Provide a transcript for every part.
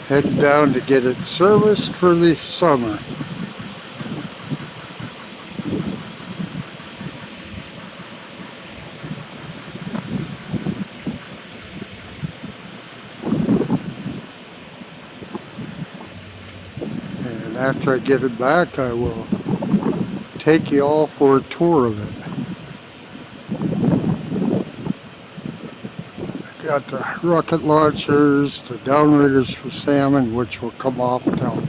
Heading down to get it serviced for the summer. And after I get it back, I will take you all for a tour of it. Got the rocket launchers, the downriggers for salmon, which will come off till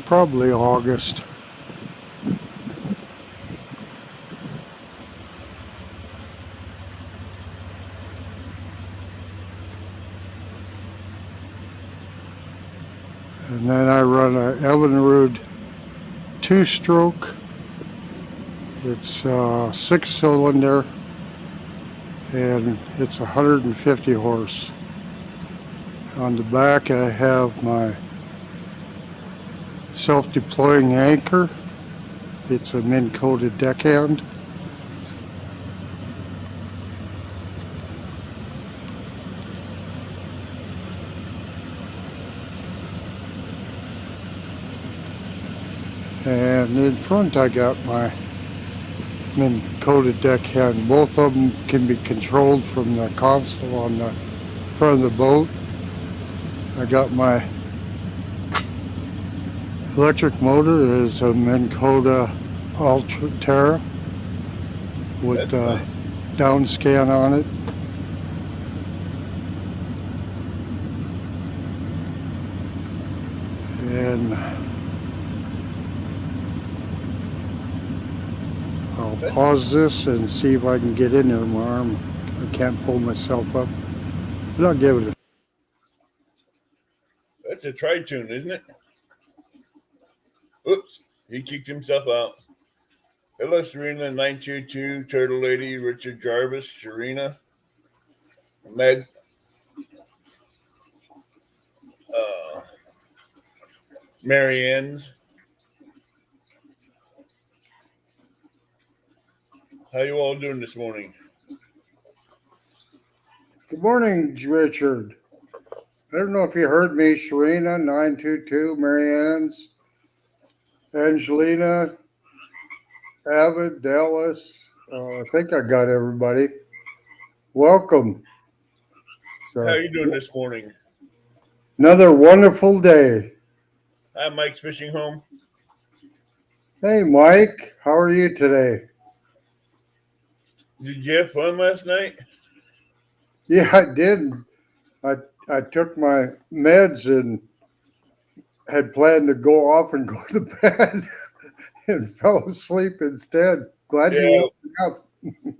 probably August. And then I run a Evinrude two-stroke. It's 6-cylinder and it's 150 horse. On the back I have my self-deploying anchor. It's a Minn-coated deckhand. And in front I got my Minn-coated deckhand. Both of them can be controlled from the console on the front of the boat. I got my electric motor is a Minn-Kota Ultra Terra with down scan on it. And I'll pause this and see if I can get in there. My arm, I can't pull myself up, but I'll give it a. That's a tri-tune, isn't it? Oops, he kicked himself out. Hello, Serena 922, Turtle Lady, Richard Jarvis, Serena, Med, Mary Ann's. How you all doing this morning? Good morning, Richard. I don't know if you heard me, Serena 922, Mary Ann's, Angelina, Avid, Dallas. I think I got everybody. Welcome. How are you doing this morning? Another wonderful day. Hi, Mike's Fishing Home. Hey, Mike. How are you today? Did you have fun last night? Yeah, I did. I took my meds and had planned to go off and go to bed and fell asleep instead. Glad you woke me up.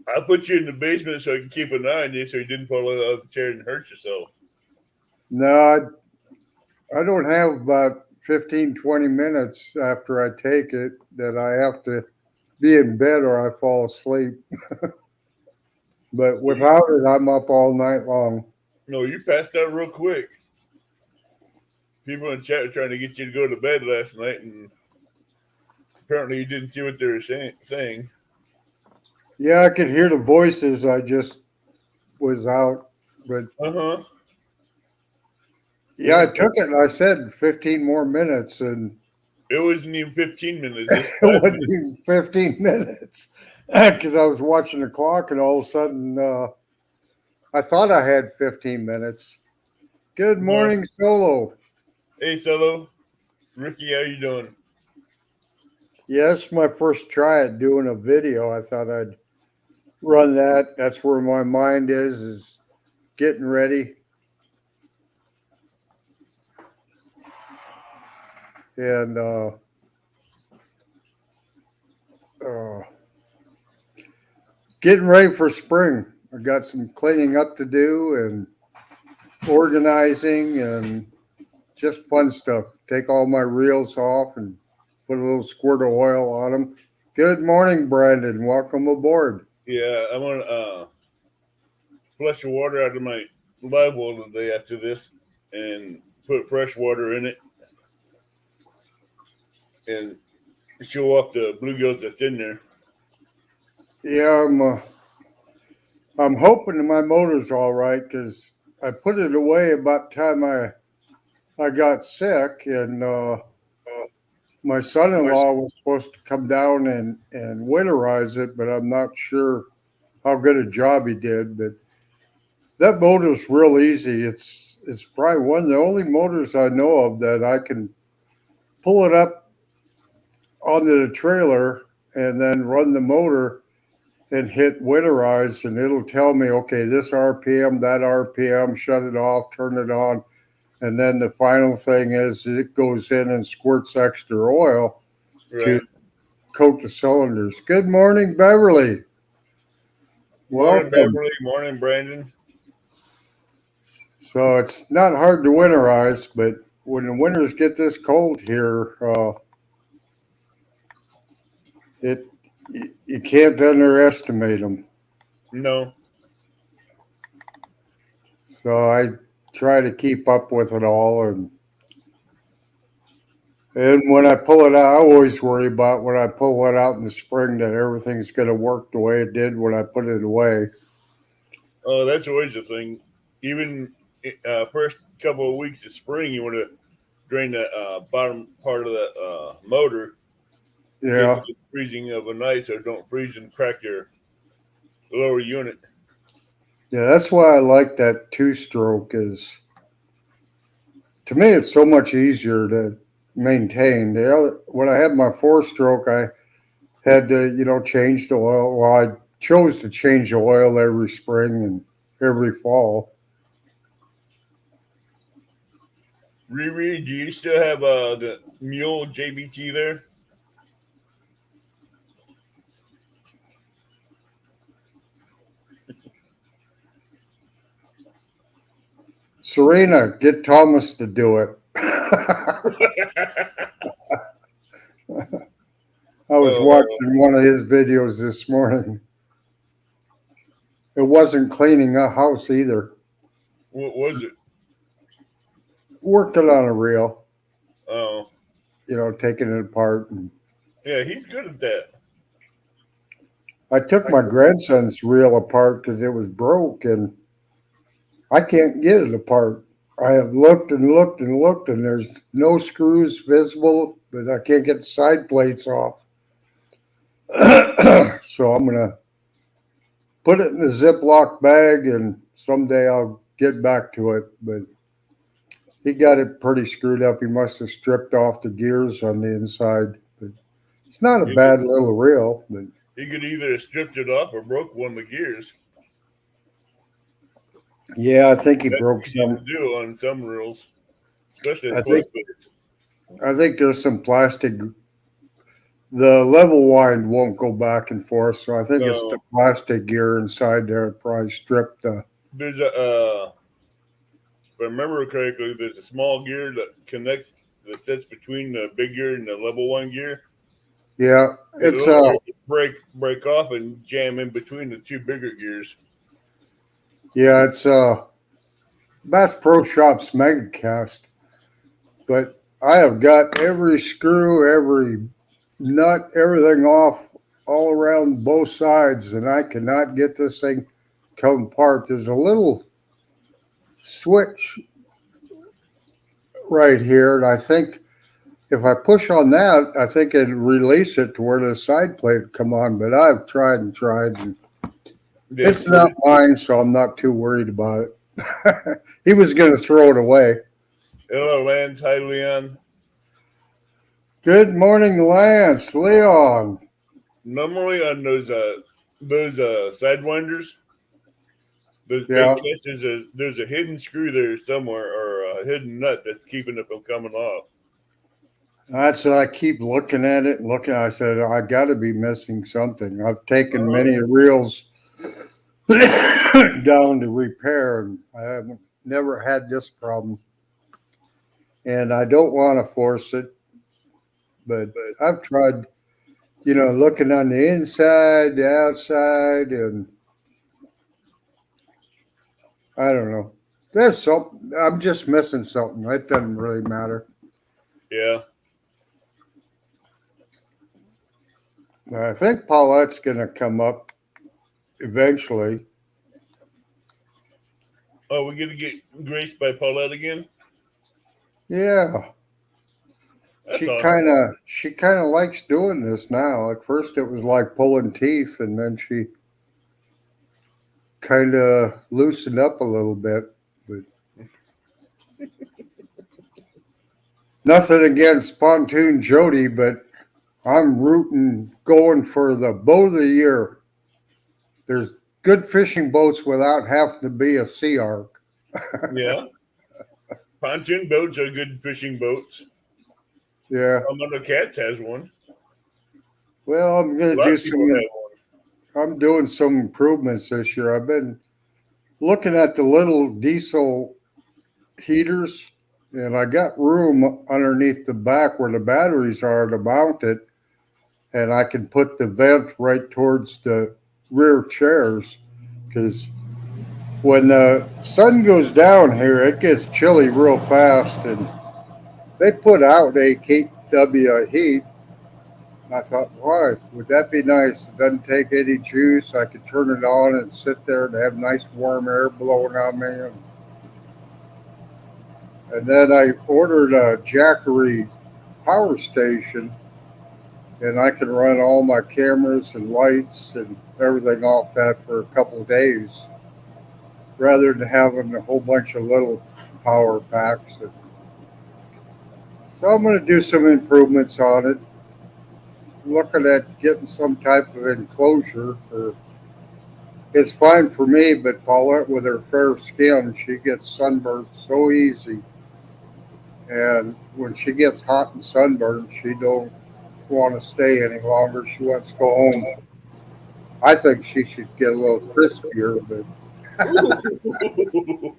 I put you in the basement so I could keep an eye on you so you didn't fall out of the chair and hurt yourself. No, I don't have about 15, 20 minutes after I take it that I have to be in bed or I fall asleep. But without it, I'm up all night long. No, you passed out real quick. People in chat were trying to get you to go to bed last night, and apparently you didn't see what they were saying. Yeah, I could hear the voices. I just was out. But yeah, I took it and I said 15 more minutes, and it wasn't even 15 minutes. It wasn't even 15 minutes because I was watching the clock, and all of a sudden I thought I had 15 minutes. Good morning, Solo. Hey, Solo. Ricky, how you doing? Yes, my first try at doing a video. I thought I'd run that. That's where my mind is getting ready. And getting ready for spring. I got some cleaning up to do and organizing and just fun stuff. Take all my reels off and put a little squirt of oil on them. Good morning, Brandon. Welcome aboard. Yeah, I'm going to flush the water out of my live well today after this and put fresh water in it and show off the bluegills that's in there. Yeah, I'm hoping my motor's all right because I put it away about the time I got sick, and my son-in-law was supposed to come down and winterize it, but I'm not sure how good a job he did. But that motor's real easy. It's probably one of the only motors I know of that I can pull it up onto the trailer and then run the motor and hit winterize, and it'll tell me, okay, this RPM, that RPM, shut it off, turn it on. And then the final thing is it goes in and squirts extra oil to Right. coat the cylinders. Good morning, Beverly. Morning, Welcome. Beverly. Morning, Brandon. So it's not hard to winterize, but when the winters get this cold here, it you can't underestimate them. No. So I try to keep up with it all, and when I pull it out, I always worry about when I pull it out in the spring that everything's going to work the way it did when I put it away. Oh, that's always the thing. Even first couple of weeks of spring, you want to drain the bottom part of the motor in case Yeah, it gets freezing of a night, so it don't freeze and crack your lower unit. yeah, that's why I like that two-stroke. Is to me, it's so much easier to maintain. The other, when I had my four-stroke, I had to, change the oil. Well, I chose to change the oil every spring and every fall. Riri, do you still have the Mule JBT there? Serena, get Thomas to do it. I was Oh, watching one of his videos this morning. It wasn't cleaning a house either. what was it? Working on a reel, Oh, taking it apart. And yeah, he's good at that. I took my grandson's reel apart because it was broke, and I can't get it apart. I have looked and looked and looked, and there's no screws visible, but I can't get the side plates off. So I'm gonna put it in a Ziploc bag, and someday I'll get back to it. But he got it pretty screwed up. He must have stripped off the gears on the inside. But it's not a He could, bad little reel. But he could either have stripped it off or broke one of the gears. yeah, I think he That's broke easy to some. do on some reels, especially I the think close fitters. I think there's some plastic. The level wind won't go back and forth, so I think it's the So plastic gear inside there that probably stripped the. there's a, if I remember correctly, there's a small gear that connects, that sits between the big gear and the level one gear. Yeah, The it's little gear can break off and jam in between the two bigger gears. Bass Pro Shops MegaCast, but I have got every screw, every nut, everything off all around both sides, and I cannot get this thing come apart. There's a little switch right here, and I think if I push on that, I think it'd release it to where the side plate would come on. But I've tried and tried, and Yeah, it's not mine, so I'm not too worried about it. He was going to throw it away. hello, Lance. Hi, Leon. Good morning, Lance, Leon. Normally on those sidewinders, those big Yeah, casts, there's a hidden screw there somewhere or a hidden nut that's keeping it from coming off. that's what I keep looking at it and looking. I said I got to be missing something. I've taken many reels down to repair, and I haven't never had this problem. And I don't want to force it, but I've tried, looking on the inside, the outside, and I don't know. There's something. I'm just missing something. It doesn't really matter. Yeah. I think Paulette's going to come up eventually. Oh, we're gonna get graced by Paulette again. Yeah, That's awesome. she kind of likes doing this now. At first, it was like pulling teeth, and then she kind of loosened up a little bit. But nothing against Pontoon Jody, but I'm rooting going for the boat of the year. There's good fishing boats without having to be a sea arc. Yeah, pontoon boats are good fishing boats. Yeah. Mother Cats has one. Well, A lot of people have one. I'm doing some improvements this year. I've been looking at the little diesel heaters, and I got room underneath the back where the batteries are to mount it, and I can put the vent right towards the rear chairs because when the sun goes down here, it gets chilly real fast, and they put out a KW heat. And I thought, why would that be nice? It doesn't take any juice. I could turn it on and sit there and have nice warm air blowing on me. And then I ordered a Jackery power station, and I can run all my cameras and lights and everything off that for a couple of days, rather than having a whole bunch of little power packs. So I'm going to do some improvements on it. Looking at getting some type of enclosure. It's fine for me, but Paulette, with her fair skin, she gets sunburned so easy. And when she gets hot and sunburned, she don't want to stay any longer. She wants to go home. I think she should get a little crispier, but Ooh.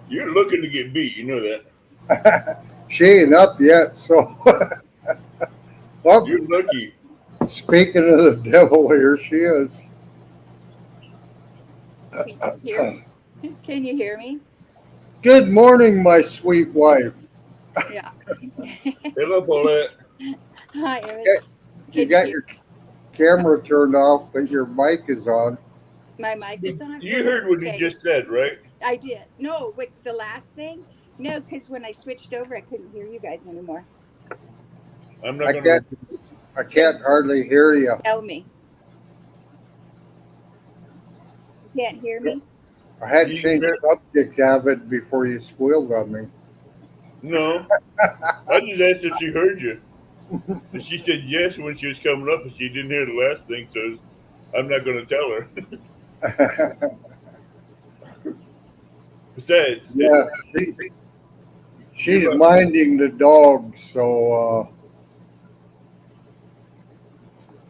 You're looking to get beat. You know that. she ain't up yet. So, well, You're lucky. speaking of the devil, here she is. Can you hear? Can you hear me? Good morning, my sweet wife. Yeah. Hello, Paulette. Hi, Erin. Yeah, you Can you got hear? your camera turned off, but your mic is on. My mic is on. You heard what he Okay, just said, right? I did. No, wait, the last thing? No, because when I switched over, I couldn't hear you guys anymore. I'm not I going to can't, repeat. I So can't hardly hear you. tell me, you can't hear me? I had You changed ver- subject of it before you squealed on me. no, I just asked if she heard you. And she said yes when she was coming up, and she didn't hear the last thing, so I'm not going to tell her. Besides, Yeah, she, you're she's like, minding the dog, so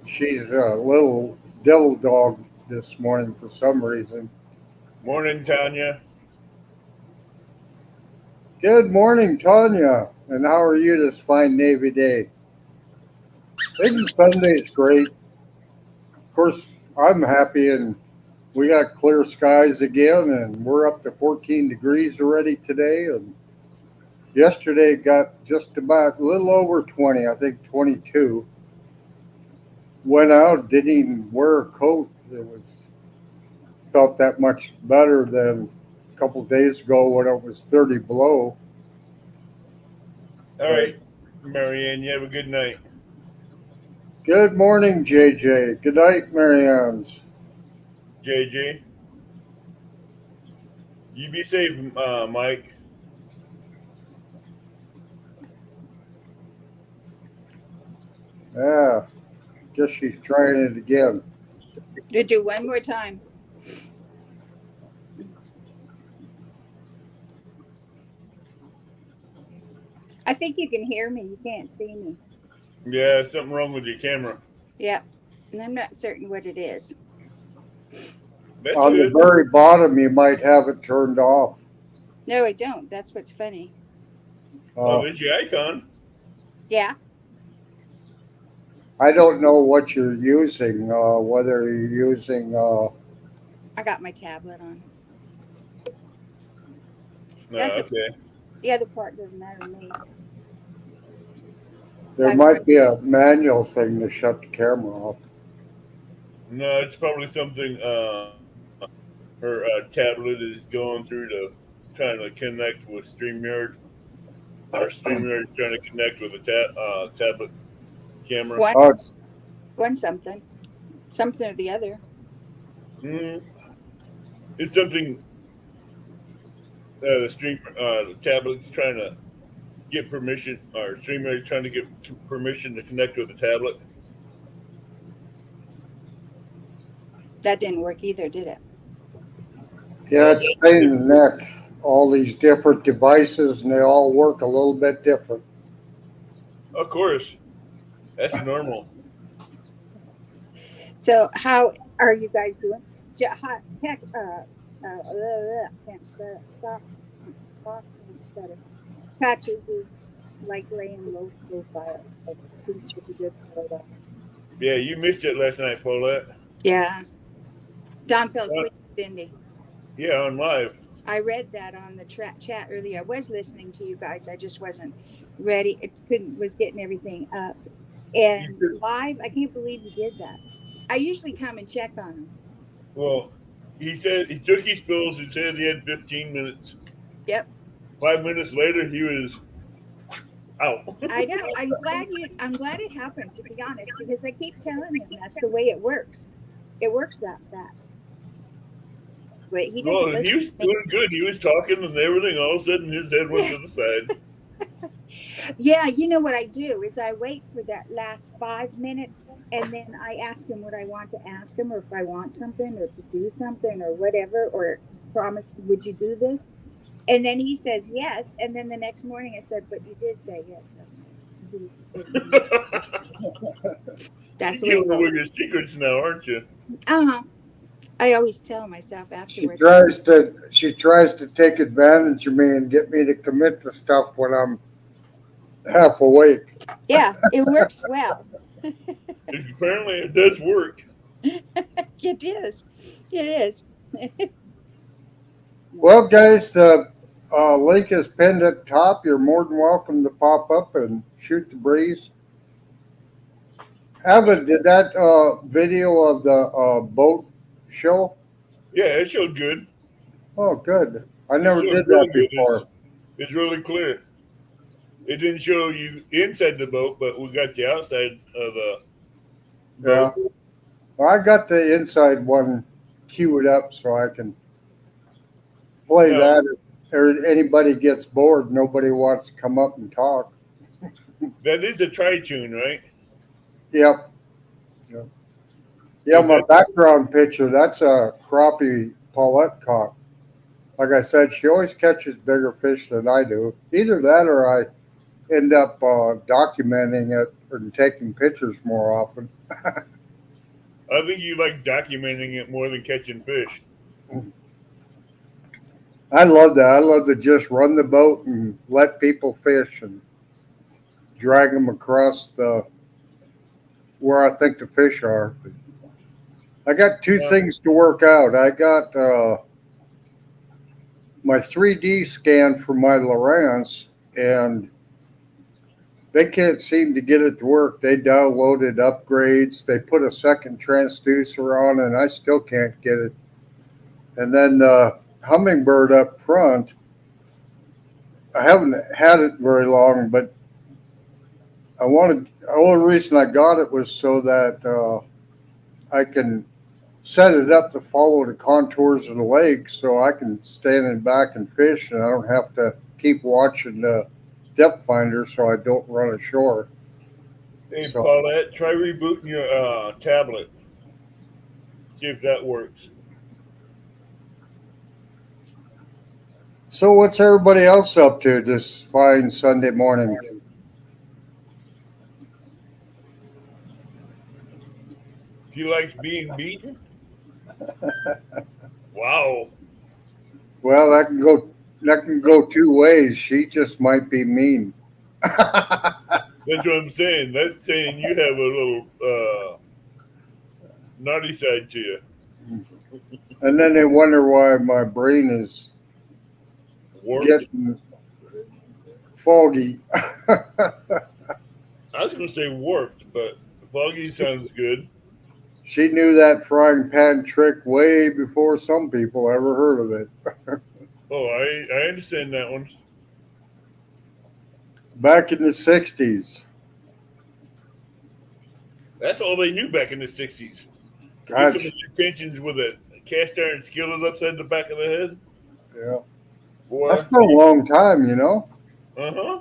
she's a little devil dog this morning for some reason. morning, Tanya. Good morning, Tanya. And how are you this fine Navy day? Isn't Sunday's great? Of course, I'm happy, and we got clear skies again, and we're up to 14 degrees already today. And yesterday got just about a little over 20, I think 22. Went out, didn't even wear a coat. It was felt that much better than a couple of days ago when it was 30 below. All But right, Marianne, you have a good night. good morning, JJ. Good night, Marianne's. JJ, you be safe, Mike. Yeah, guess she's trying it again. To do one more time. I think you can hear me. You can't see me. Yeah, something wrong with your camera. Yep. And I'm not certain what it is. That's On the good. very bottom, you might have it turned off. No, I don't. That's what's funny. Oh, Uh, there's your icon. Yeah. I don't know what you're using, whether you're using, I got my tablet on. No, That's a, okay. the other part doesn't matter to me. there My might be a manual thing to shut the camera off. No, it's probably something her tablet is going through to trying to connect with StreamYard. Our streamer is trying to connect with a tablet camera. One, Oh, it's one something or the other. Mm, it's something the tablet's trying to get permission, or streamer is trying to get permission to connect with the tablet. That didn't work either, did it? yeah, it's a pain in the neck. All these different devices, and they all work a little bit different. Of course, that's normal. So how are you guys doing? Heck, can't stop. Talk, can't stutter. Patches is like laying low profile. I think she'll be good for that. Yeah, you missed it last night, Paulette. Yeah. Don fell asleep, didn't he? Yeah, on live. I read that on the chat earlier. I was listening to you guys. I just wasn't ready. It was getting everything up. And live, I can't believe you did that. I usually come and check on him. Well, he said he took his pills. He said he had 15 minutes. Yep. 5 minutes later, he was out. I know. I'm glad it happened, to be honest, because I keep telling him that's the way it works. It works that fast. But he doesn't listen. He was doing good. He was talking and everything. All of a sudden, his head went to the side. Yeah, you know what I do is I wait for that last 5 minutes, and then I ask him what I want to ask him, or if I want something, or to do something, or whatever, or promise, would you do this? And then he says yes, and then the next morning I said, but you did say yes. That's You're giving away your secrets now, aren't you? I always tell myself afterwards. She tries to take advantage of me and get me to commit to stuff when I'm half awake. Yeah, it works well. Apparently, it does work. It is. It is. Well, guys, the link is pinned at the top. You're more than welcome to pop up and shoot the breeze. Evan, did that video of the boat show? Yeah, it showed good. Oh, good. I never did that before. It's really clear. It didn't show you inside the boat, but we got the outside of the boat. Yeah. Well, I got the inside one queued up so I can play that. If anybody gets bored, nobody wants to come up and talk. That is a tri-tune, right? Yep. Yeah, my background picture, that's a crappie Paulette caught. Like I said, she always catches bigger fish than I do. Either that or I end up documenting it and taking pictures more often. I think you like documenting it more than catching fish. I love that. I love to just run the boat and let people fish and drag them across where I think the fish are. I got two things to work out. I got my 3D scan for my Lowrance, and they can't seem to get it to work. They downloaded upgrades. They put a second transducer on, and I still can't get it. And then Hummingbird up front, I haven't had it very long, but the only reason I got it was so that I can set it up to follow the contours of the lake so I can stand in back and fish, and I don't have to keep watching the depth finder so I don't run ashore. Hey, Paulette, try rebooting your tablet. See if that works. So what's everybody else up to this fine Sunday morning? He likes being beaten? Wow. Well, that can go two ways. She just might be mean. That's what I'm saying. That's saying you have a little naughty side to you. And then they wonder why my brain is getting foggy. I was going to say warped, but foggy sounds good. She knew that frying pan trick way before some people ever heard of it. Oh, I understand that one. back in the 60s. That's all they knew back in the 60s. Get some of Gosh, your pensions with a cast iron skillet upside the back of the head. yeah. That's Boy. been a long time, you know. Uh-huh.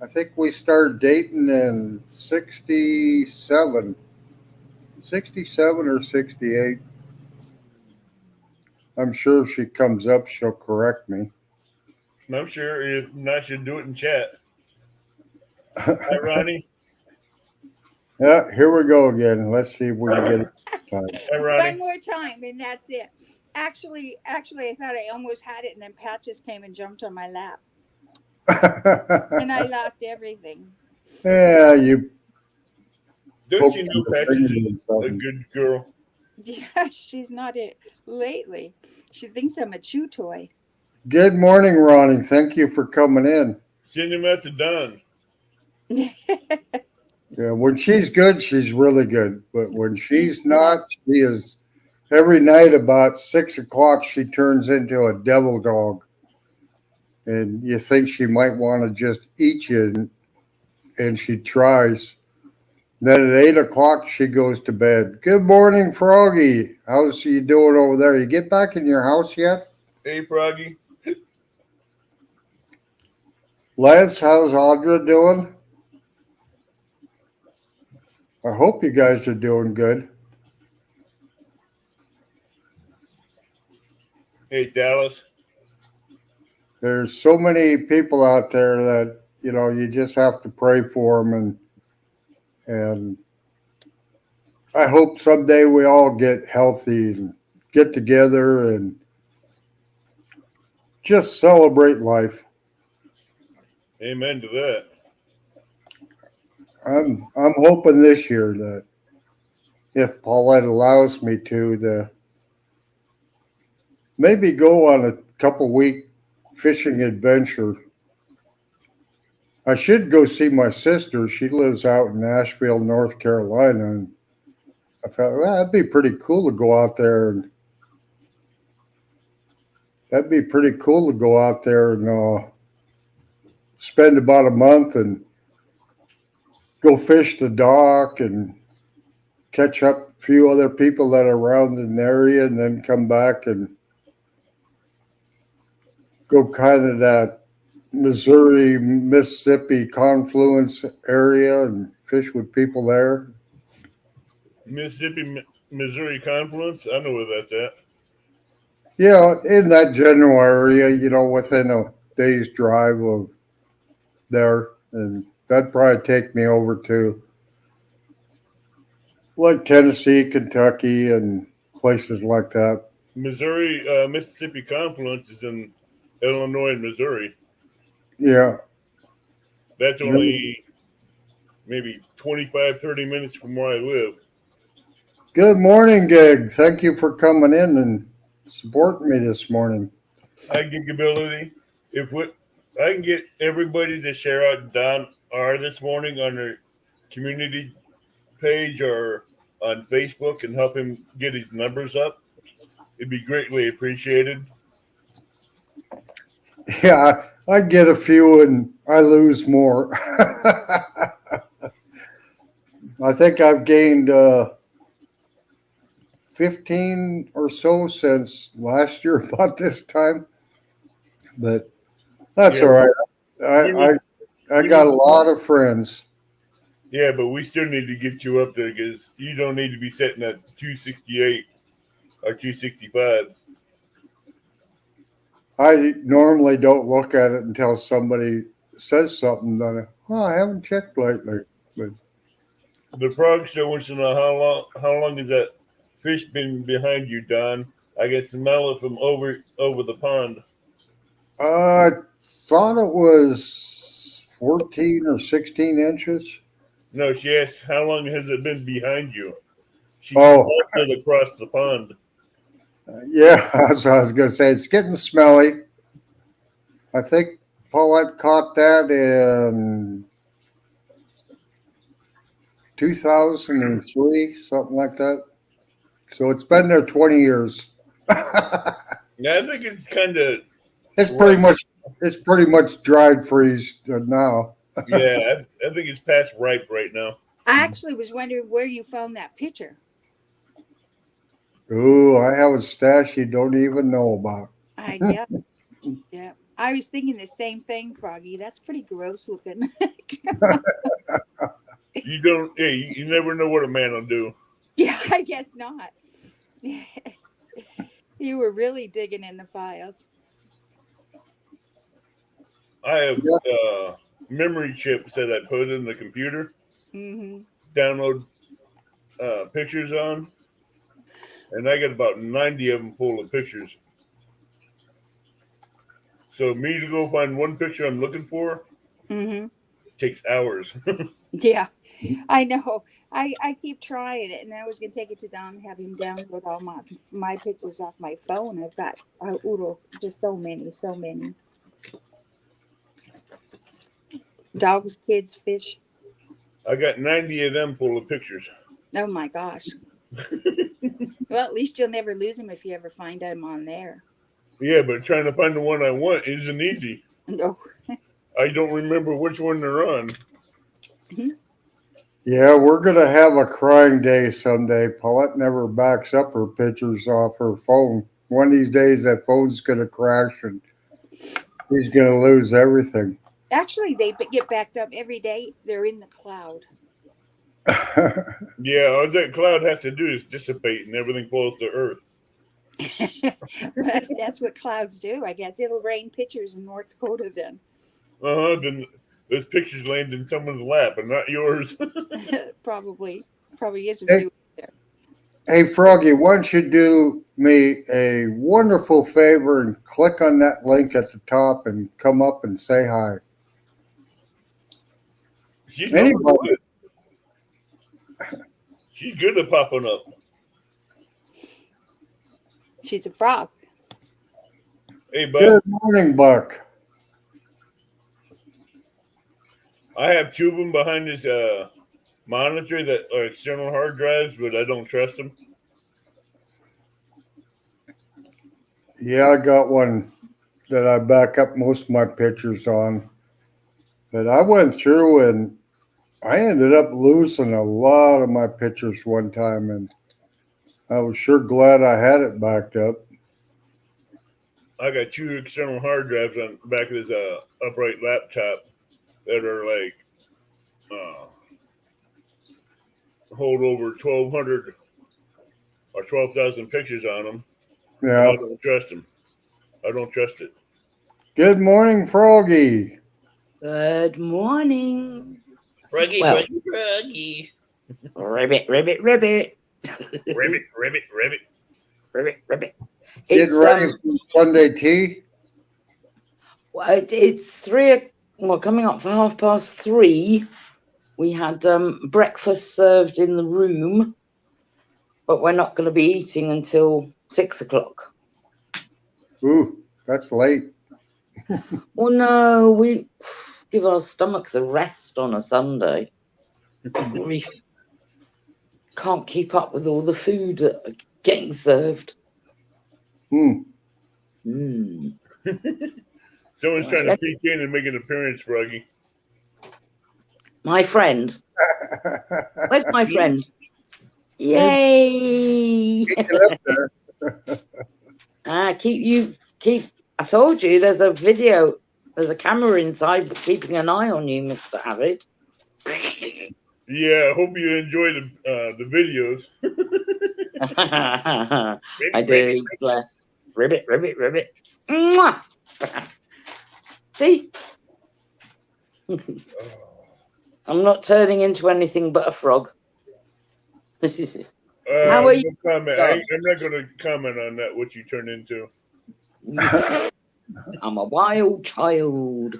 I think we started dating in 67 or 68. I'm sure if she comes up, she'll correct me. I'm sure if not, she'll do it in chat. Hi, Ronnie. Yeah, here we go again. Let's see if we can get it this time. Hi, One Ronnie. more time, and that's it. Actually, I thought I almost had it, and then Pat just came and jumped on my lap, and I lost everything. Yeah, you Don't poked you know your Patch is finger in a something. good girl? Yeah, she's not it lately. She thinks I'm a chew toy. Good morning, Ronnie. Thank you for coming in. Send him out to Don. Yeah, when she's good, she's really good. But when she's not, she is every night about 6 o'clock, she turns into a devil dog. And you think she might want to just eat you, and she tries. Then at 8 o'clock, she goes to bed. Good morning, Froggy. How's you doing over there? You get back in your house yet? Hey, Froggy. Les, how's Audra doing? I hope you guys are doing good. Hey, Dallas. There's so many people out there that, you know, you just have to pray for them. And I hope someday we all get healthy and get together and just celebrate life. Amen to that. I'm hoping this year that if Paulette allows me to, the maybe go on a couple week fishing adventure. I should go see my sister. She lives out in Asheville, North Carolina, and I thought, well, that'd be pretty cool to go out there, and that'd be pretty cool to go out there and spend about a month and go fish the dock and catch up a few other people that are around in the area, and then come back and go kind of that Missouri, Mississippi confluence area and fish with people there. Mississippi, Missouri confluence. I know where that's at. Yeah, in that general area, you know, within a day's drive of there. And that'd probably take me over to like Tennessee, Kentucky, and places like that. Missouri, Mississippi confluence is in Illinois and Missouri. Yeah. That's only maybe 25, 30 minutes from where I live. Good morning, Gig. Thank you for coming in and supporting me this morning. Hi, Gigability. I can get everybody to share out Don R this morning on their community page or on Facebook and help him get his numbers up, it'd be greatly appreciated. Yeah, I get a few and I lose more. I think I've gained 15 or so since last year about this time, but that's all right. I got a lot of friends. Yeah, but we still need to get you up there because you don't need to be sitting at 268 or 265. I normally don't look at it until somebody says something that I haven't checked lately. But The Progster wants to know how long has that fish been behind you, Don? I can smell it from over the pond. I thought it was 14 or 16 inches. No, she asked how long has it been behind you? She Oh. smelled it across the pond. Yeah, that's what I was going to say. It's getting smelly. I think Paulette caught that in 2003, something like that. So it's been there 20 years. Yeah, I think it's kind of It's pretty much it's pretty much dried freeze now. Yeah, I think it's past ripe right now. I actually was wondering where you found that picture. Ooh, I have a stash you don't even know about. Yeah, yeah. I was thinking the same thing, Froggy. That's pretty gross looking. You don't. Yeah, you never know what a man will do. Yeah, I guess not. You were really digging in the files. I have Yeah. memory chips that I put in the computer, Mm-hmm. download pictures on, and I got about 90 of them full of pictures. So me to go find one picture I'm looking for Mm-hmm. takes hours. Yeah, I know. I keep trying it, and then I was gonna take it to Don, have him download all my pictures off my phone. I've got oodles, just so many, so many. Dogs, kids, fish. I got 90 of them full of pictures. Oh my gosh. Well, at least you'll never lose them if you ever find them on there. Yeah, but trying to find the one I want isn't easy. No. I don't remember which one they're on. Yeah, we're gonna have a crying day someday. Paulette never backs up her pictures off her phone. One of these days, that phone's gonna crash and he's gonna lose everything. Actually, they get backed up every day. They're in the cloud. Yeah, all that cloud has to do is dissipate and everything falls to earth. That's what clouds do, I guess. It'll rain pictures in North Dakota then. Then those pictures land in someone's lap and not yours. Probably is a Hey, few there. hey, Froggy, why don't you do me a wonderful favor and click on that link at the top and come up and say hi? She's Anybody? She's good at popping up. She's a frog. Hey, bud. Good morning, Buck. I have two of them behind this monitor that are external hard drives, but I don't trust them. Yeah, I got one that I back up most of my pictures on. But I went through and I ended up losing a lot of my pictures one time, and I was sure glad I had it backed up. I got two external hard drives on the back of this upright laptop that are like hold over 1,200 or 12,000 pictures on them. Yeah. I don't trust them. I don't trust it. Good morning, Froggy. Good morning. Froggy, Well- Froggy, Froggy. Ribbit. Ribbit, ribbit, ribbit. Ribbit. Get ready for Sunday tea. It's coming up for 3:30. We had breakfast served in the room, but we're not going to be eating until 6:00. Ooh, that's late. Well, no, we give our stomachs a rest on a Sunday. Grief. Can't keep up with all the food getting served. Hmm. Someone's trying to peek in and make an appearance, Froggy. My friend. Where's my friend? Yay! Get up there. I told you there's a camera inside keeping an eye on you, Mr. Avid. Yeah, I hope you enjoy the videos. I do, bless. Ribbit. Mwah! See? I'm not turning into anything but a frog. How are you? No comment. I'm not going to comment on that, what you turn into. I'm a wild child.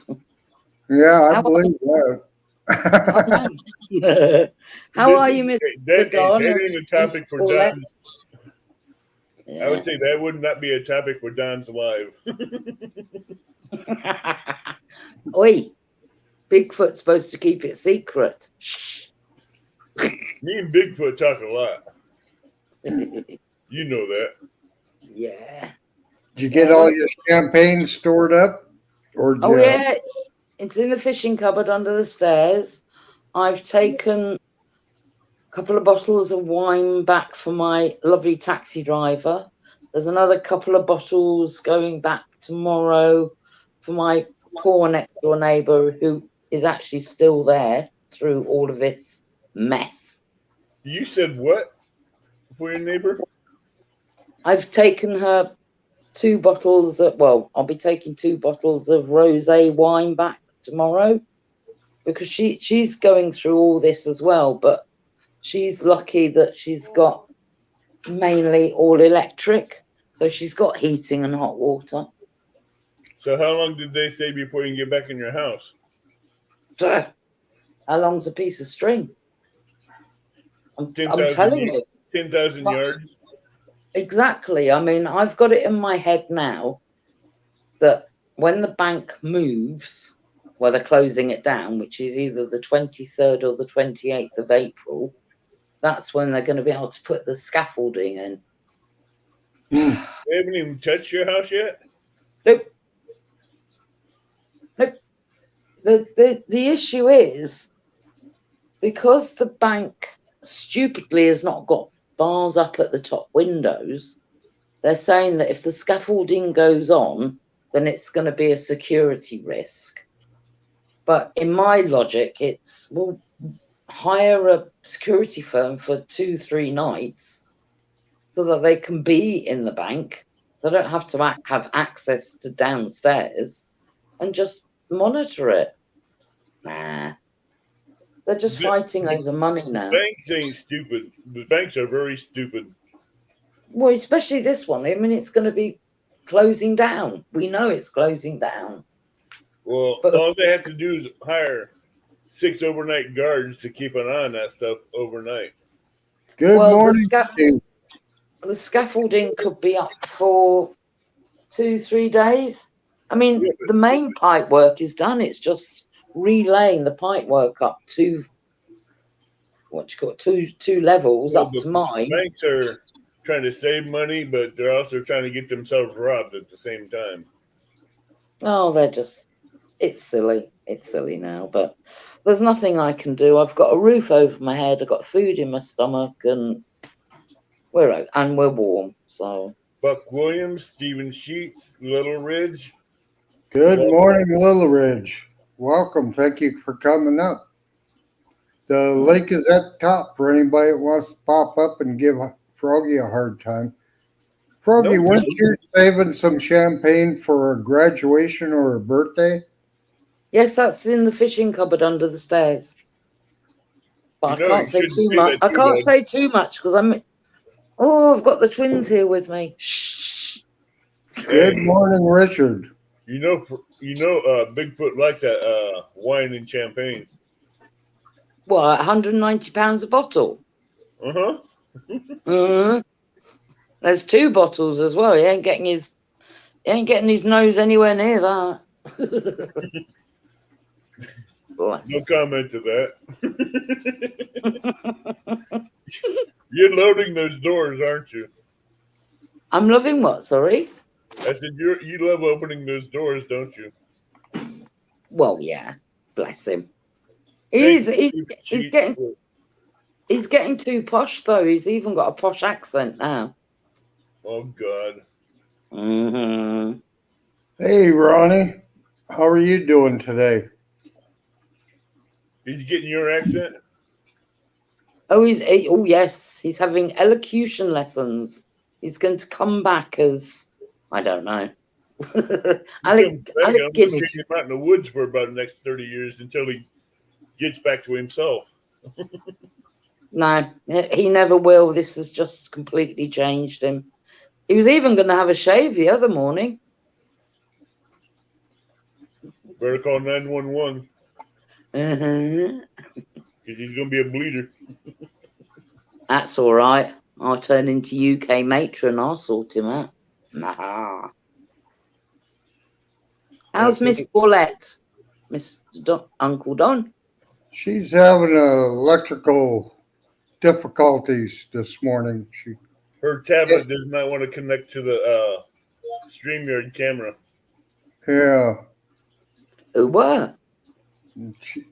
Yeah, I believe that. How are you, Mr. That Don? ain't a topic for Paulette? Don's. I would say that would not be a topic for Don's live. Oi, Bigfoot's supposed to keep it secret. Shh. Me and Bigfoot talk a lot. You know that. Yeah. Did you get all your champagne stored up? Or Oh, Jeff? yeah. It's in the fishing cupboard under the stairs. I've taken a couple of bottles of wine back for my lovely taxi driver. There's another couple of bottles going back tomorrow for my poor next door neighbour who is actually still there through all of this mess. You said what for your neighbor? I've taken her 2 bottles of, well, I'll be taking 2 bottles of rosé wine back tomorrow because she's going through all this as well, but she's lucky that she's got mainly all electric, so she's got heating and hot water. So how long did they say before you can get back in your house? How long's a piece of string? I'm 10,000 telling you. 10,000 yards. Exactly. I mean, I've got it in my head now that when the bank moves, well, they're closing it down, which is either the 23rd or the 28th of April, that's when they're going to be able to put the scaffolding in. They haven't even touched your house yet? Nope. The issue is because the bank stupidly has not got bars up at the top windows, they're saying that if the scaffolding goes on, then it's going to be a security risk. But in my logic, it's, well, hire a security firm for 2-3 nights so that they can be in the bank. They don't have to have access to downstairs and just monitor it. Nah. They're just fighting over money now. Banks ain't stupid. The banks are very stupid. Well, especially this one. I mean, it's going to be closing down. We know it's closing down. Well, all they have to do is hire 6 overnight guards to keep an eye on that stuff overnight. Good morning, Steve. The scaffolding could be up for 2-3 days. I mean, the main pipe work is done. It's just relaying the pipe work up to two levels up to mine. Banks are trying to save money, but they're also trying to get themselves robbed at the same time. Oh, it's silly. It's silly now, but there's nothing I can do. I've got a roof over my head. I've got food in my stomach, and we're warm. So Buck Williams, Stephen Sheets, Little Ridge. Good morning, Little Ridge. Welcome. Thank you for coming up. The link is at the top for anybody that wants to pop up and give Froggy a hard time. Froggy, weren't you saving some champagne for a graduation or a birthday? Yes, that's in the fishing cupboard under the stairs. But I can't say too much. I can't say too much because I've got the twins here with me. Shh. Good morning, Richard. You know, Bigfoot likes that wine and champagne. What, £190 a bottle? There's 2 bottles as well. He ain't getting his nose anywhere near that. No comment to that. You're loading those doors, aren't you? I'm loving what? Sorry. I said you love opening those doors, don't you? Well, yeah. Bless him. He's getting too posh though. He's even got a posh accent now. Oh God. Mm-hmm. Hey, Ronnie, how are you doing today? He's getting your accent. Oh, yes. He's having elocution lessons. He's going to come back as, I don't know. Alec Guinness. He's out in the woods for about the next 30 years until he gets back to himself. No, he never will. This has just completely changed him. He was even going to have a shave the other morning. Better call 911. Uh-huh. Because he's going to be a bleeder. That's all right. I'll turn into UK matron. I'll sort him out. Nah. How's Miss Paulette? Uncle Don? She's having electrical difficulties this morning. Her tablet does not want to connect to the StreamYard camera. Yeah. Who were?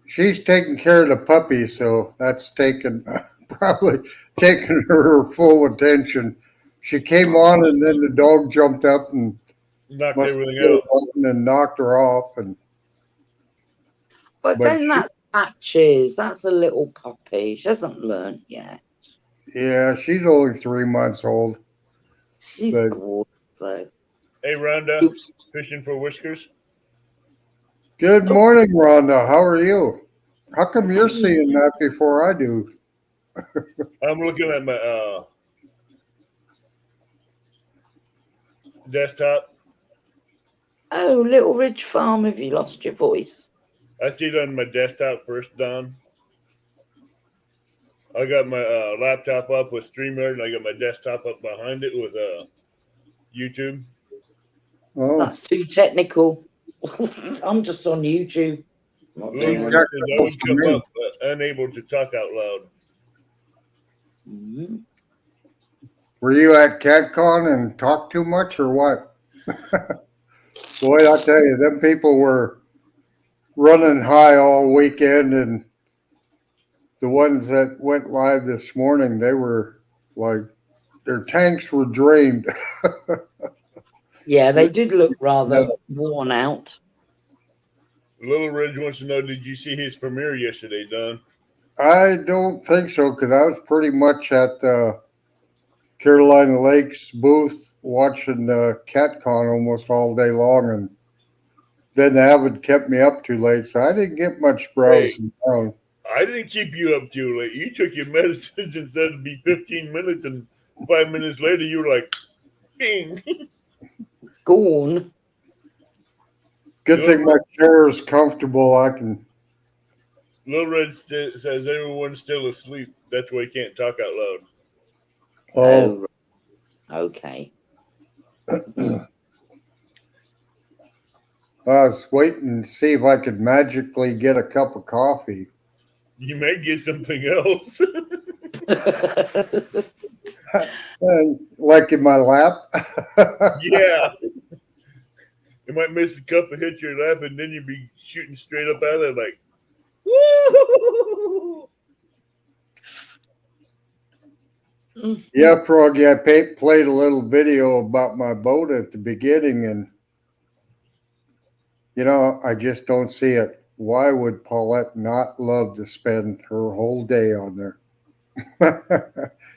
She's taking care of the puppy, so that's taken probably taken her full attention. She came on, and then the dog jumped up and Knocked must have everything hit a out. button and knocked her off. But But then that's patches. That's a little puppy. She hasn't learned yet. yeah, she's only 3 months old. She's But gorgeous, though. Hey, Rhonda, fishing for whiskers. good morning, Rhonda. How are you? How come you're seeing that before I do? I'm looking at my desktop. Oh, Little Ridge Farm, have you lost your voice? I see it on my desktop first, Don. I got my laptop up with StreamYard, and I got my desktop up behind it with YouTube. Oh, That's too technical. I'm just on YouTube. Not Little doing Ridge anything. says I would come up unable to talk out loud. Mhm. were you at CatCon and talked too much or what? Boy, I tell you, them people were running high all weekend, and the ones that went live this morning, they were like their tanks were drained. Yeah, they did look Yeah. rather worn out. Little Ridge wants to know, did you see his premiere yesterday, Don? I don't think so, because I was pretty much at the Carolina Lakes booth watching the CatCon almost all day long, and then Avid kept me up too late, so I didn't get much browsing around. I didn't keep you up too late. You took your medicines and said it'd be 15 minutes, and 5 minutes later, you were like, ding. Gone. Good thing my chair is comfortable. I can. Little Red says everyone's still asleep. That's why he can't talk out loud. Oh, Okay. I was waiting to see if I could magically get a cup of coffee. You may get something else. Like in my lap. Yeah. You might miss a cup and hit your lap, and then you'd be shooting straight up out of it like, woo! Yeah, Froggy, I played a little video about my boat at the beginning, and I just don't see it. Why would Paulette not love to spend her whole day on there?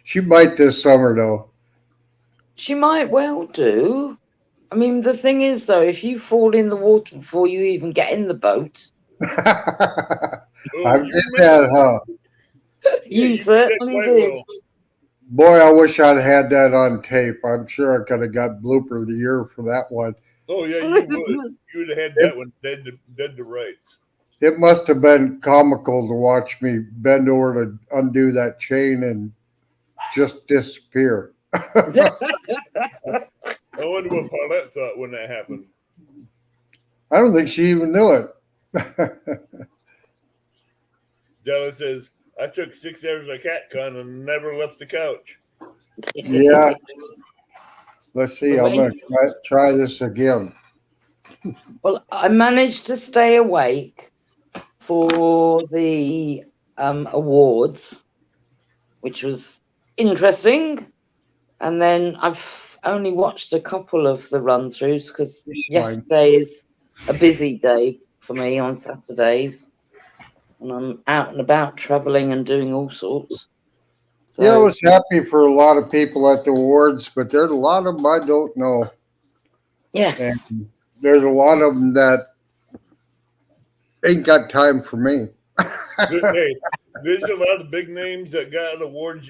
She might this summer, though. She might well do. I mean, the thing is, though, if you fall in the water before you even get in the boat, I did that, huh? you certainly did. Boy, I wish I'd had that on tape. I'm sure I could have got blooper of the year for that one. Oh, yeah, you would. You would have had that one dead to rights. It must have been comical to watch me bend over to undo that chain and just disappear. I wonder what Paulette thought when that happened. I don't think she even knew it. Della says, I took 6 hours of CatCon and never left the couch. Yeah. Let's see. I'm going to try this again. Well, I managed to stay awake for the awards, which was interesting. And then I've only watched a couple of the run-throughs because yesterday is a busy day for me on Saturdays. And I'm out and about traveling and doing all sorts. So, yeah, I was happy for a lot of people at the awards, but there's a lot of them I don't know. Yes. And there's a lot of them that ain't got time for me. Hey, there's a lot of big names that got awards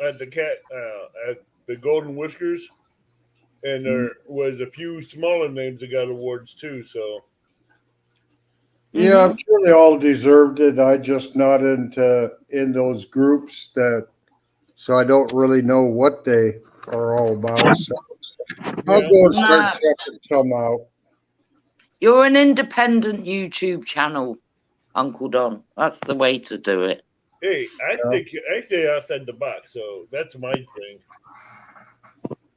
at the at the Golden Whiskers, and there was a few smaller names that got awards too. So yeah, I'm sure they all deserved it. I just not in those groups so I don't really know what they are all about. So I'll go and start checking some out. You're an independent YouTube channel, Uncle Don. That's the way to do it. hey, I stay outside the box, so that's my thing.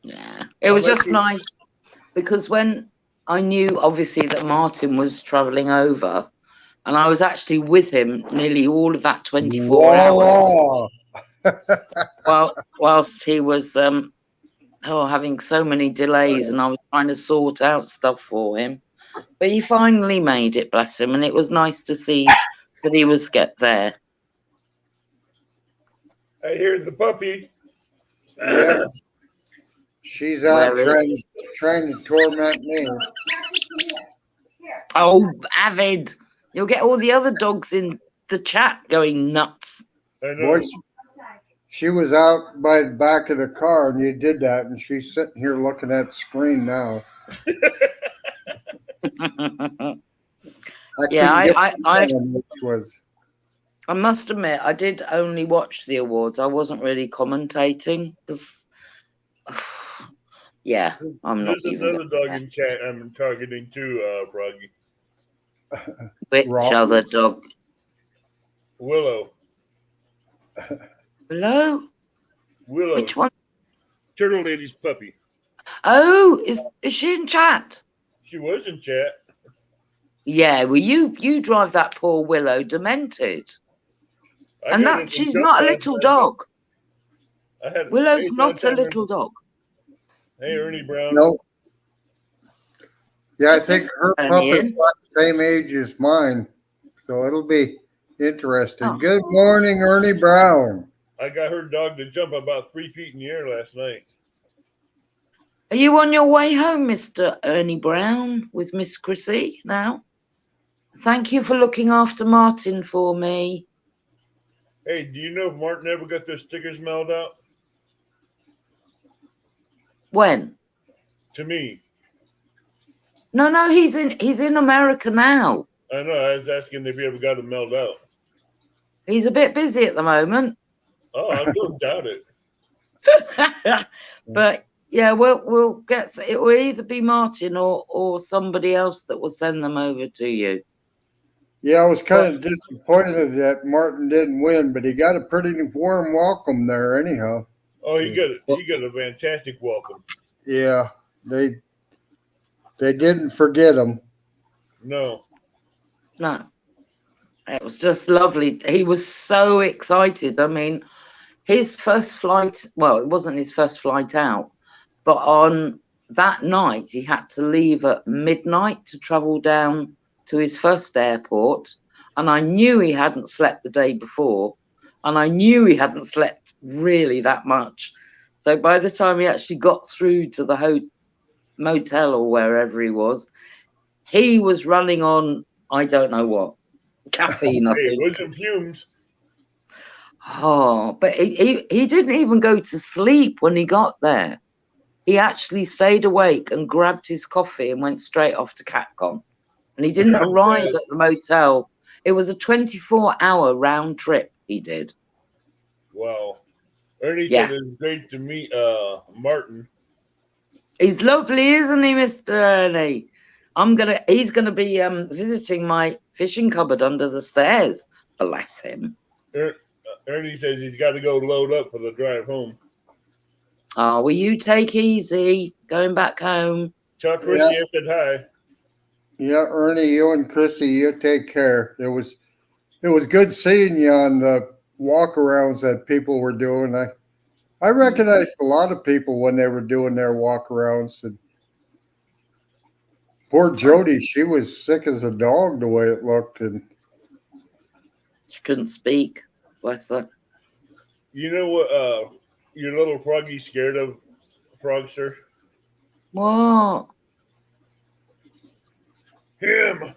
Yeah, it was just nice because when I knew obviously that Martin was travelling over, and I was actually with him nearly all of that 24 hours. Whilst he was having so many delays, and I was trying to sort out stuff for him. But he finally made it, bless him, and it was nice to see that he was there. I hear the puppy. Yeah. She's out trying to torment me. Oh, Avid. You'll get all the other dogs in the chat going nuts. I know. Boy, she was out by the back of the car and you did that, and she's sitting here looking at the screen now. I must admit, I did only watch the awards. I wasn't really commentating because, I'm not There's even. another dog in chat I'm targeting too, Froggy. Which other dog? Willow. Willow? Which one? Turtle Lady's puppy. Oh, is she in chat? She was in chat. Yeah, well, you drive that poor Willow demented. And she's not a little dog. Willow's not a little dog. Hey, Ernie Brown. No. Yeah, I think her puppet's about the same age as mine, so it'll be interesting. Oh. Good morning, Ernie Brown. I got her dog to jump about 3 feet in the air last night. Are you on your way home, Mr. Ernie Brown, with Miss Chrissy now? Thank you for looking after Martin for me. Hey, do you know if Martin ever got those stickers mailed out? When? To me. No, he's in America now. I know. I was asking if he ever got them mailed out. He's a bit busy at the moment. Oh, I don't doubt it. But yeah, we'll get it. Will either be Martin or somebody else that will send them over to you. Yeah, I was kind of disappointed that Martin didn't win, but he got a pretty warm welcome there anyhow. Oh, he got a fantastic welcome. Yeah, they didn't forget him. No. It was just lovely. He was so excited. I mean, his first flight, well, it wasn't his first flight out, but on that night, he had to leave at midnight to travel down to his first airport. And I knew he hadn't slept the day before. And I knew he hadn't slept really that much. So by the time he actually got through to the motel or wherever he was running on, I don't know what, caffeine, I think. It wasn't fumes. Oh, but he didn't even go to sleep when he got there. He actually stayed awake and grabbed his coffee and went straight off to CatCon. And he didn't arrive at the motel. It was a 24-hour round trip he did. Wow. Ernie said it was great to meet Martin. He's lovely, isn't he, Mr. Ernie? He's gonna be visiting my fishing cupboard under the stairs. Bless him. Ernie says he's got to go load up for the drive home. Oh, will you take easy going back home? Tell Chrissy I said hi. Yeah, Ernie, you and Chrissy, you take care. It was good seeing you on the walk-arounds that people were doing. I recognized a lot of people when they were doing their walk-arounds. And poor Jody, she was sick as a dog the way it looked, and she couldn't speak. Bless her. You know what? Your little froggy scared of, Frogster? What? Him.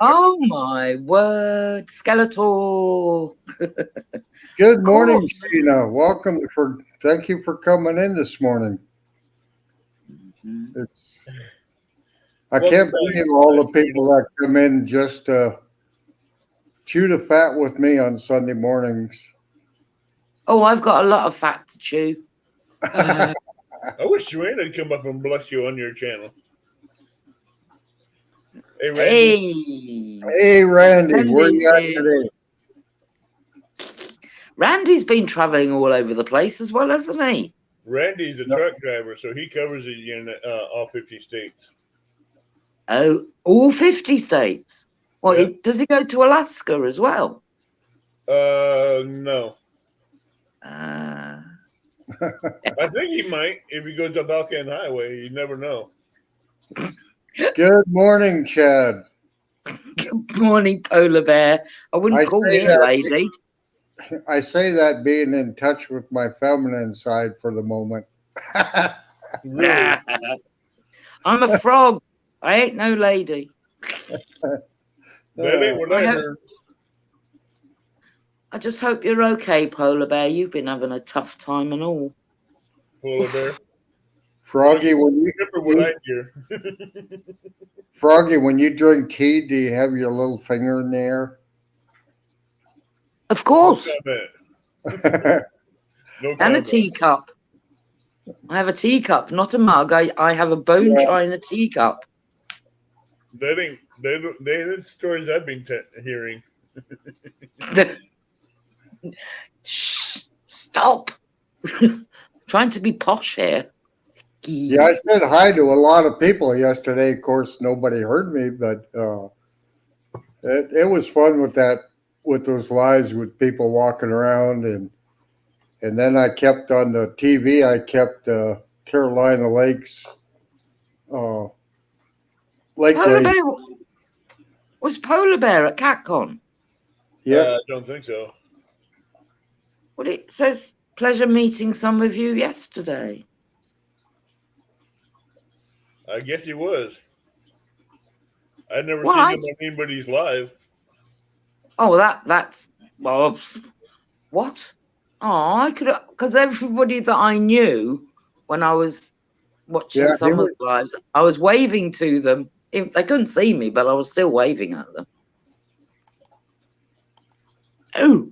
Oh my word, Skeletor. Good morning, Sheena. Welcome. Thank you for coming in this morning. I can't believe all the people that come in just to chew the fat with me on Sunday mornings. Oh, I've got a lot of fat to chew. I wish Joanne would come up and bless you on your channel. Hey, Randy. Hey, Randy. Where you at today? Randy's been traveling all over the place as well, hasn't he? Randy's a truck driver, so he covers it in all 50 states. Oh, all 50 states. Well, Yep. does he go to Alaska as well? No. Uh, I think he might if he goes up Alcan Highway. You never know. Good morning, Chad. Good morning, Polar Bear. I wouldn't I call say me a that- lady. I say that being in touch with my feminine side for the moment. Really? I'm a frog. I ain't no lady. That ain't what I I hope- heard. I just hope you're okay, Polar Bear. You've been having a tough time and all. Polar bear. Froggy, when Remember what I hear. Froggy, when you drink tea, do you have your little finger in the air? Of course. No Yeah, comment. No And a comment. teacup. I have a teacup, not a mug. I have a bone china teacup. That ain't the stories I've been hearing. Shh, stop. Trying to be posh here. I said hi to a lot of people yesterday. Of course, nobody heard me, but it was fun with those lives with people walking around, and then I kept on the TV. I kept Carolina Lakes, Lake Polar Race. Bear was Polar Bear at CatCon. Yep. I don't think so. Well, it says pleasure meeting some of you yesterday. I guess he was. I'd never Well, seen him on anybody's live. Oh, that's well. What? Oh, I could because everybody that I knew when I was watching Yeah, some of the lives, I was waving to them. They couldn't see me, but I was still waving at them. Oh,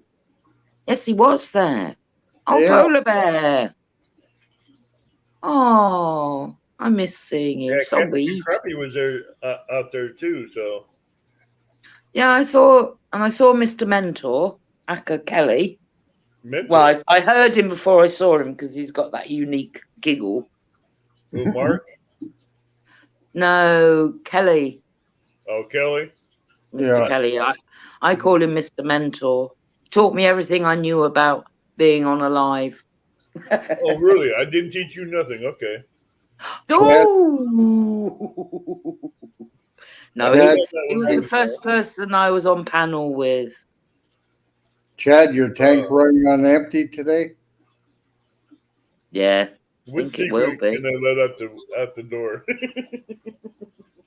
yes, he was there. Oh, Yeah. Polar Bear. Oh, I miss seeing him. Yeah, So Captain weak. Crappy was there out there too. So Yeah, I saw Mr. Mentor, Aka Kelly. Mentor. Well, I heard him before I saw him because he's got that unique giggle. Oh, Mark. No, Kelly. Oh, Kelly. Mr. Yeah. Kelly. I call him Mr. Mentor. Taught me everything I knew about being on a live. Oh, really? I didn't teach you nothing. Okay. No, no, Chad, he was the first person I was on panel with. Chad, your tank running on empty today? Yeah, What think it will secret be. can I let out the door?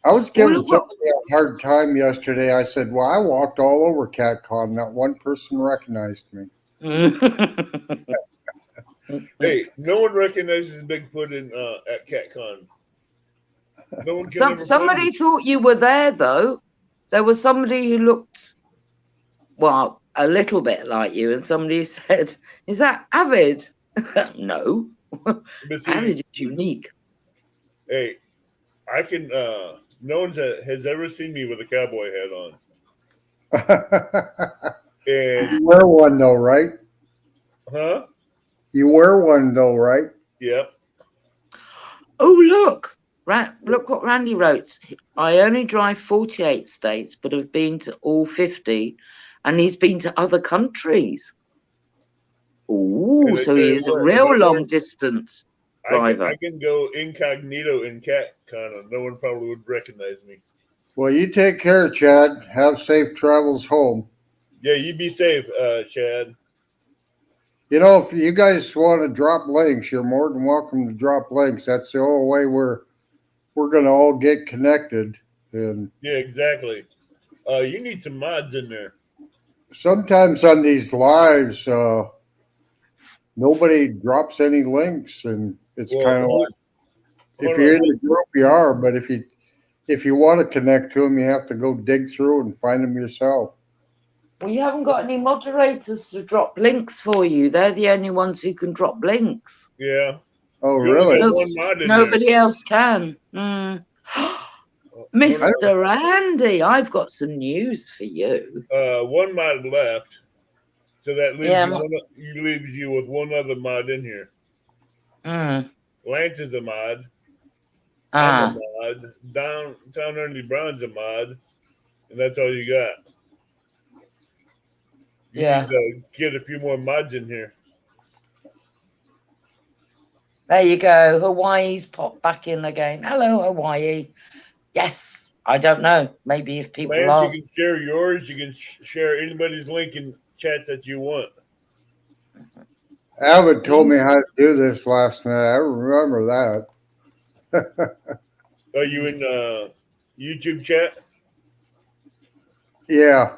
I was giving Well, look somebody a hard time yesterday. I said, well, I walked all over CatCon. Not one person recognized me. Hey, no one recognizes Bigfoot at CatCon. No one can ever Somebody find thought you were there, though. There was somebody who looked, well, a little bit like you, and somebody said, "Is that Avid?" No, But see, Avid is unique. hey, I can. No one has ever seen me with a cowboy hat on. And You wear one though, right? huh? You wear one though, right? Yep. Oh, look. Look what Randy wrote. I only drive 48 states, but have been to all 50, and he's been to other countries. Oh, And I so tell he you is a what, real if I long work- distance driver. I can go incognito in CatCon, and no one probably would recognize me. Well, you take care, Chad. Have safe travels home. Yeah, you be safe, Chad. You know, if you guys want to drop links, you're more than welcome to drop links. That's the only way we're going to all get connected. And Yeah, exactly. You need some mods in there. sometimes on these lives, nobody drops any links, and it's Well, kind of like if hold you're on. in the group, you are. But if you want to connect to them, you have to go dig through and find them yourself. Well, you haven't got any moderators to drop links for you. They're the only ones who can drop links. Yeah. Oh, You only really? got one mod in Nobody else can. there. Mr. Andy, I've got some news for you. One mod left, so that leaves Yeah, leaves you with one other mod in here. Mm. Lance is a mod. I'm a Ah, mod. Downtown Ernie Brown's a mod, and that's all you got. You need yeah. to get a few more mods in here. There you go. Hawaii's popped back in again. Hello, Hawaii. Yes. I don't know. Maybe if people Lance, you ask. can share yours. You can share anybody's link in chat that you want. Abbott told me how to do this last night. I remember that. Are you in YouTube chat? Yeah.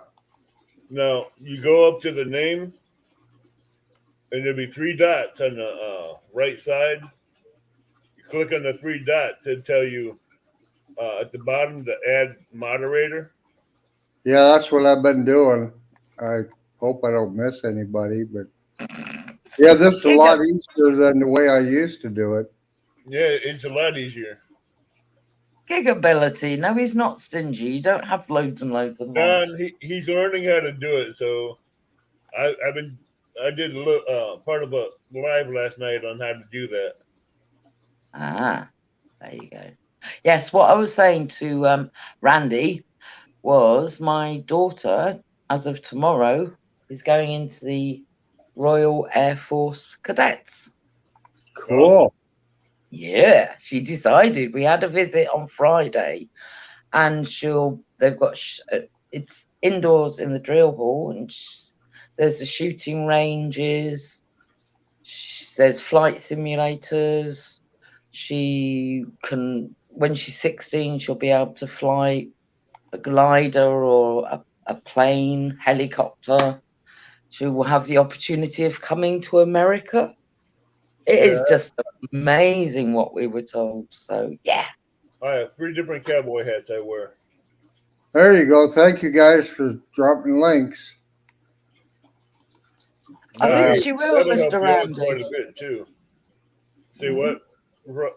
Now you go up to the name, and there'll be three dots on the right side. You click on the three dots, and tell you at the bottom to add moderator. Yeah, that's what I've been doing. I hope I don't miss anybody, but yeah, this is a lot easier than the way I used to do it. Yeah, it's a lot easier. Gigability. No, he's not stingy. You don't have loads and loads of mods. Don, he's learning how to do it. So I did a little, part of a live last night on how to do that. Ah, there you go. Yes, what I was saying to Randy was my daughter, as of tomorrow, is going into the Royal Air Force Cadets. Cool. Yeah, she decided. We had a visit on Friday, and they've got it's indoors in the drill hall, and there's the shooting ranges. There's flight simulators. She can, when she's 16, she'll be able to fly a glider or a plane, helicopter. She will have the opportunity of coming to America. It is just amazing what we were told. So, yeah. I have 3 different cowboy hats I wear. There you go. Thank you guys for dropping links. I think she will, That'll help Mr. you out quite Randy. a bit too. Say what,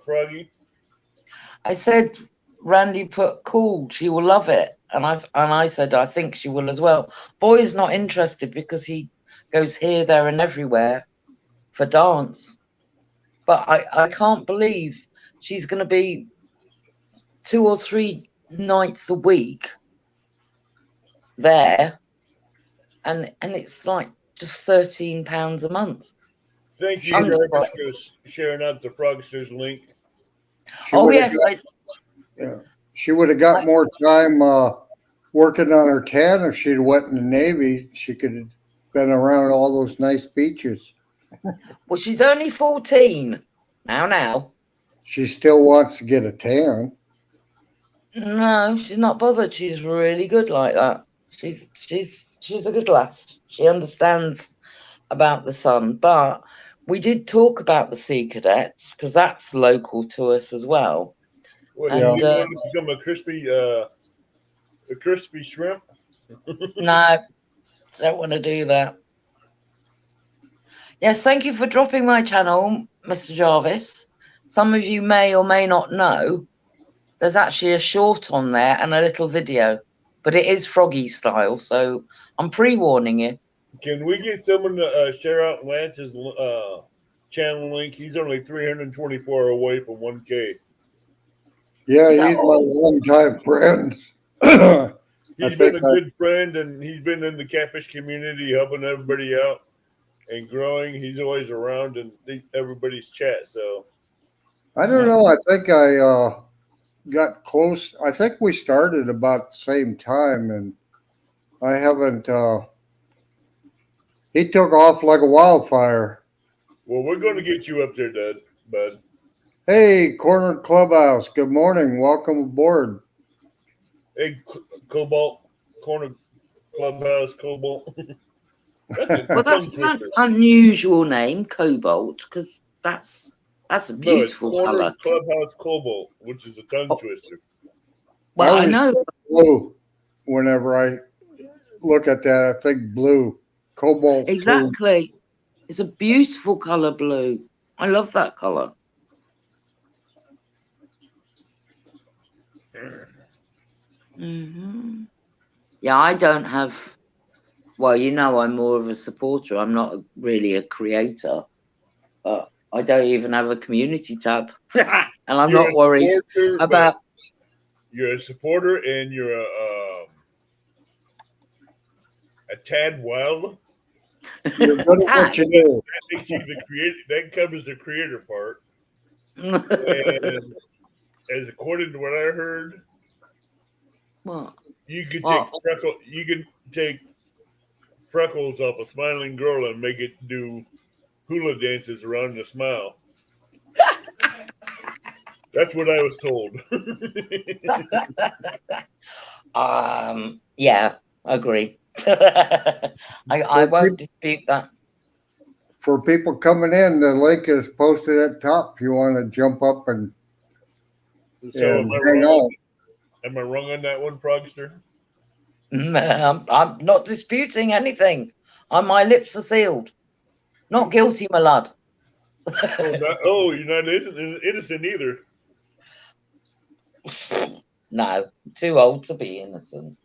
Froggy? I said, Randy put cool. She will love it, and I said I think she will as well. Boy's not interested because he goes here, there, and everywhere for dance. But I can't believe she's going to be 2 or 3 nights a week there, and it's like just £13 a month. Thank you, I'm Jarvis, surprised. for sharing out the Frogsters link. She would have got more time working on her tan if she'd went in the Navy. She could have been around all those nice beaches. Well, she's only 14 now. She still wants to get a tan. No, she's not bothered. She's really good like that. She's a good lass. She understands about the sun. But we did talk about the Sea Cadets because that's local to us as well. What, And you want to become a crispy shrimp? No, don't want to do that. Yes, thank you for dropping my channel, Mr. Jarvis. Some of you may or may not know there's actually a short on there and a little video, but it is Froggy style, so I'm pre-warning you. Can we get someone to share out Lance's channel link? He's only 324 away from 1K. Yeah, he's my longtime friend. He's been a good friend, and he's been in the catfish community, helping everybody out and growing. He's always around in everybody's chat. So I don't know. I think I got close. I think we started about the same time, and I haven't. He took off like a wildfire. Well, we're going to get you up there, bud. Hey, Corner Clubhouse. Good morning. Welcome aboard. Hey, Cobalt, Corner Clubhouse, Cobalt. That's an unusual name, Cobalt, because that's a beautiful color. Clubhouse Cobalt, which is a tongue twister. Well, I know. Blue. Whenever I look at that, I think blue. Cobalt. Exactly. Blue. It's a beautiful color, blue. I love that color. Mm-hmm. Yeah, I don't have. Well, you know, I'm more of a supporter. I'm not really a creator, but I don't even have a community tab. And I'm You're not a worried supporter, but about. you're a supporter and you're a tad wild. You're good at what Tad. you do. That makes you the creator. That covers the creator part. And as according to what I heard, What? you could take What? freckles off a smiling girl and make it do hula dances around the smile. That's what I was told. Yeah, agree. I won't dispute that. For people coming in, the link is posted at top if you want to jump up and So hang on. am I wrong on that one, Progster? I'm not disputing anything. My lips are sealed. Not guilty, my lad. You're not innocent either. No, too old to be innocent.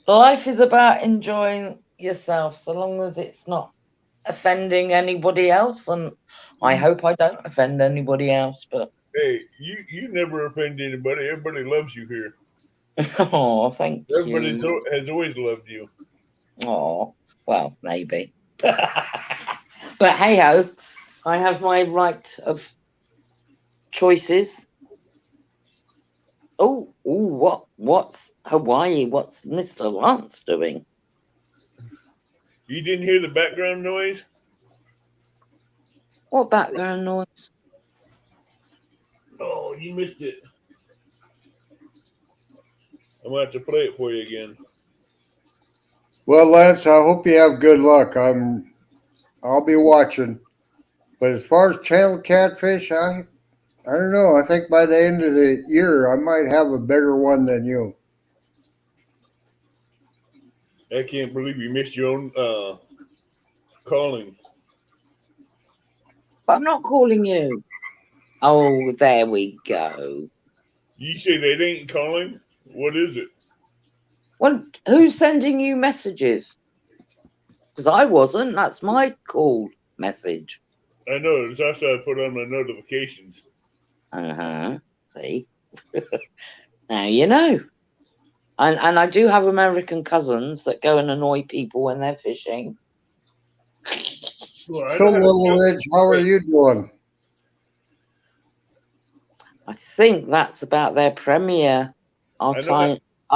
Life is about enjoying yourself, so long as it's not offending anybody else. And I hope I don't offend anybody else. But hey, you never offend anybody. Everybody loves you here. oh, thank Everybody you. has always loved you. Oh, well, maybe. But hey ho, I have my right of choices. Oh, what's Hawaii? What's Mr. Lance doing? You didn't hear the background noise? What background noise? Oh, you missed it. I'm gonna have to play it for you again. Well, Lance, I hope you have good luck. I'll be watching. But as far as channel catfish, I don't know. I think by the end of the year, I might have a bigger one than you. I can't believe you missed your own calling. But I'm not calling you. Oh, there we go. You say they ain't calling? What is it? Well, who's sending you messages? Because I wasn't. That's my call message. I know. That's how I put on my notifications. See? Now you know. And I do have American cousins that go and annoy people when they're fishing. Well, I So, know how to Little do it. Ridge, how are you doing? I think that's about their premiere. Our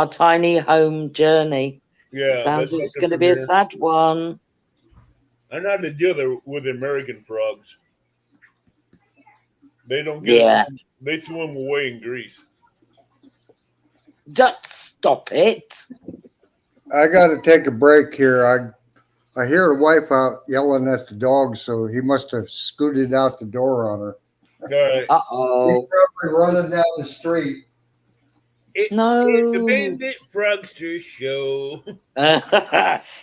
tiny home journey. Yeah, Sounds that's like like it's the going to be a premiere. sad one. I know how to deal with American frogs. They don't get Yeah. they swim away in grease. Just stop it. I got to take a break here. I hear the wife out yelling at the dog, so he must have scooted out the door on her. All right. He's Uh-oh. probably running down the street. No. It's a Bandit Frogster show.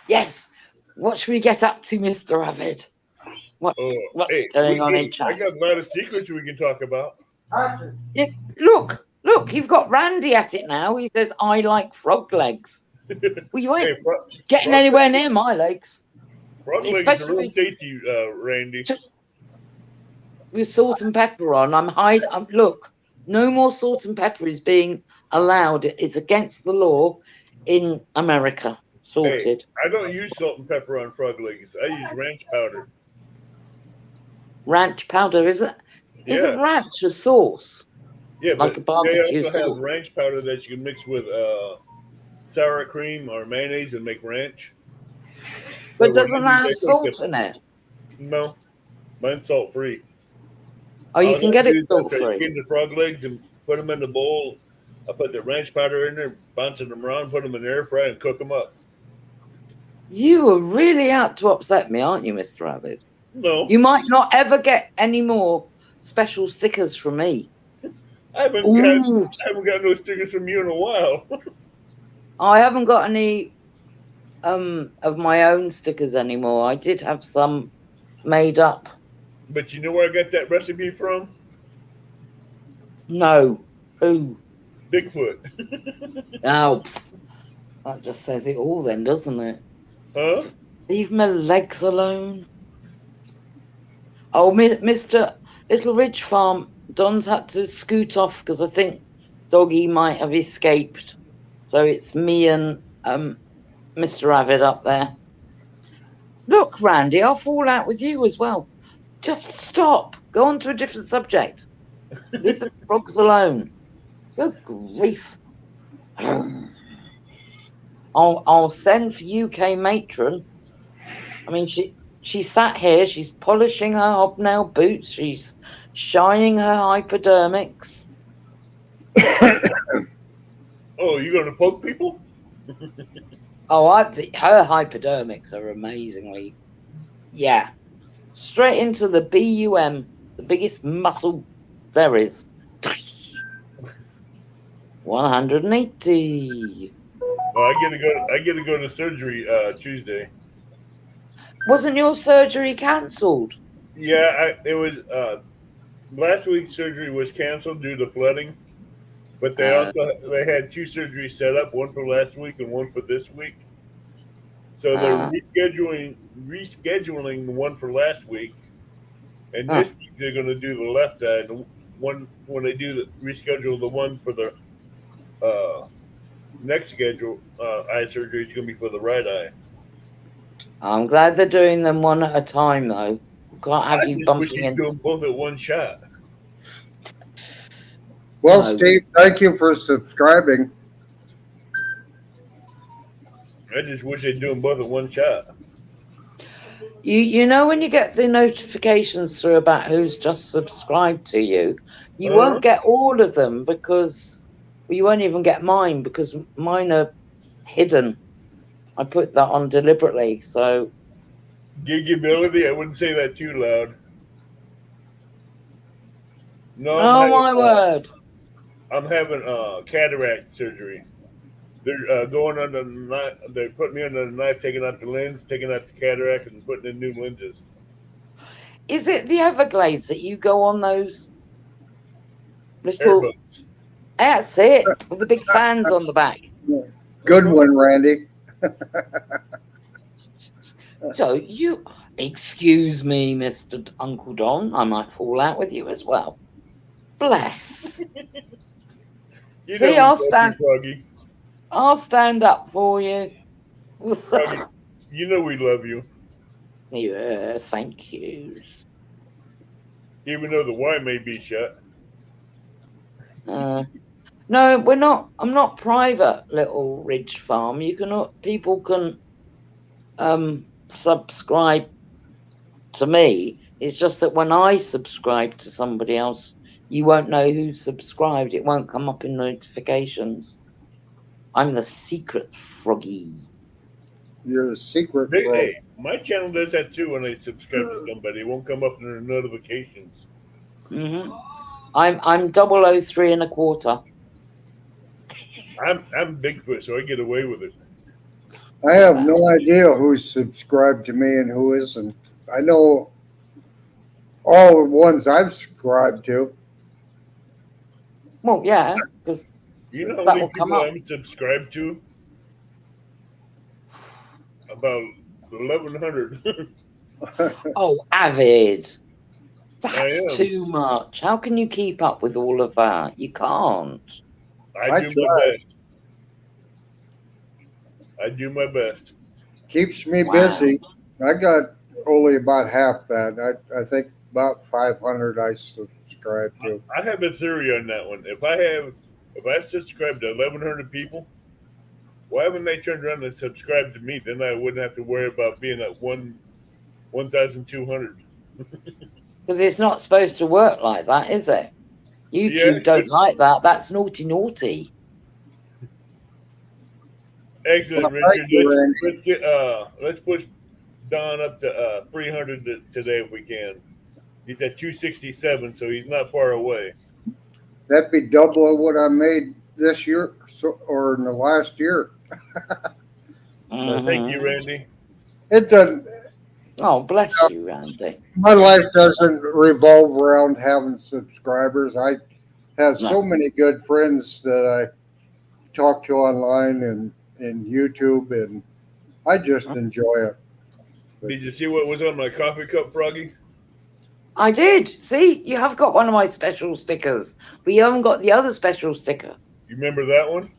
Yes. What should we get up to, Mr. Avid? What's going on in chat? I got a lot of secrets we can talk about. Yeah, look, you've got Randy at it now. He says, I like frog legs. Well, you ain't getting anywhere near my legs. Frog legs are real tasty, Randy. With salt and pepper on. Look, no more salt and pepper is being allowed. It's against the law in America. Sorted. Hey, I don't use salt and pepper on frog legs. I use ranch powder. Ranch powder, is it? Yeah. Isn't ranch a sauce? Yeah, like but a barbecue they also sauce. have ranch powder that you can mix with sour cream or mayonnaise and make ranch. But doesn't that have salt in it? No, mine's salt free. Oh, you can get it salt free. I skin the frog legs and put them in the bowl. I put the ranch powder in there, bouncing them around, put them in the air fryer, and cook them up. You are really out to upset me, aren't you, Mr. Avid? No. You might not ever get any more special stickers from me. I haven't got no stickers from you in a while. I haven't got any of my own stickers anymore. I did have some made up. But you know where I got that recipe from? No. Who? Bigfoot. Oh, that just says it all then, doesn't it? Huh? Leave my legs alone. Oh, Mr. Little Ridge Farm, Don's had to scoot off because I think Doggy might have escaped. So it's me and Mr. Avid up there. Look, Randy, I'll fall out with you as well. Just stop. Go on to a different subject. Leave the frogs alone. Good grief. I'll send for UK matron. I mean, she sat here. She's polishing her hobnail boots. She's shining her hypodermics. Oh, you going to poke people? Oh, her hypodermics are amazingly, yeah, straight into the BUM, the biggest muscle berries. 180. Oh, I get to go to surgery Tuesday. Wasn't your surgery cancelled? Yeah, it was last week's surgery was canceled due to flooding, but they had 2 surgeries set up, one for last week and one for this week. So they're rescheduling the one for last week, and this week they're going to do the left eye. And one when they do reschedule the one for the next schedule eye surgery is going to be for the right eye. I'm glad they're doing them one at a time, though. Can't have you bumping into do them both at one shot. Well, no. Steve, thank you for subscribing. I just wish they'd do them both at one shot. You know when you get the notifications through about who's just subscribed to you, you won't get all of them because you won't even get mine because mine are hidden. I put that on deliberately, so. Gigability, I wouldn't say that too loud. No. Oh my word! I'm having cataract surgery. They're going under the knife. They're putting me under the knife, taking out the lens, taking out the cataract, and putting in new lenses. Is it the Everglades that you go on those little? Airboats. That's it, with the big fans on the back. Good one, Randy. So you, excuse me, Mr. Uncle Don, I might fall out with you as well. Bless. See, I'll stand up for you. Froggy, you know we love you. Yeah, thank you. Even though the Y may be shut. No, we're not. I'm not private, Little Ridge Farm. People can subscribe to me. It's just that when I subscribe to somebody else, you won't know who subscribed. It won't come up in notifications. I'm the secret froggy. You're a secret frog. Hey, my channel does that too. When I subscribe to somebody, it won't come up in their notifications. Mm-hmm. I'm 003 1/4. I'm Bigfoot, so I get away with it. I have no idea who's subscribed to me and who isn't. I know all the ones I've subscribed to. Well, yeah, because you know how many people I'm subscribed to? About 1,100. Oh, Avid. That's too much. How can you keep up with all of that? You can't. I do my best. I do my best. Keeps me busy. I got only about half that. I think about 500 I subscribe to. I have a theory on that one. If I subscribed to 1,100 people, why haven't they turned around and subscribed to me? Then I wouldn't have to worry about being at 1,200. Because it's not supposed to work like that, is it? YouTube don't like that. That's naughty, naughty. Excellent, Richard. Let's push Don up to 300 today if we can. He's at 267, so he's not far away. That'd be double of what I made this year or in the last year. Thank you, Randy. It doesn't. Oh, bless you, Randy. My life doesn't revolve around having subscribers. I have so many good friends that I talk to online and YouTube, and I just enjoy it. Did you see what was on my coffee cup, Froggy? I did. See, you have got one of my special stickers, but you haven't got the other special sticker. You remember that one?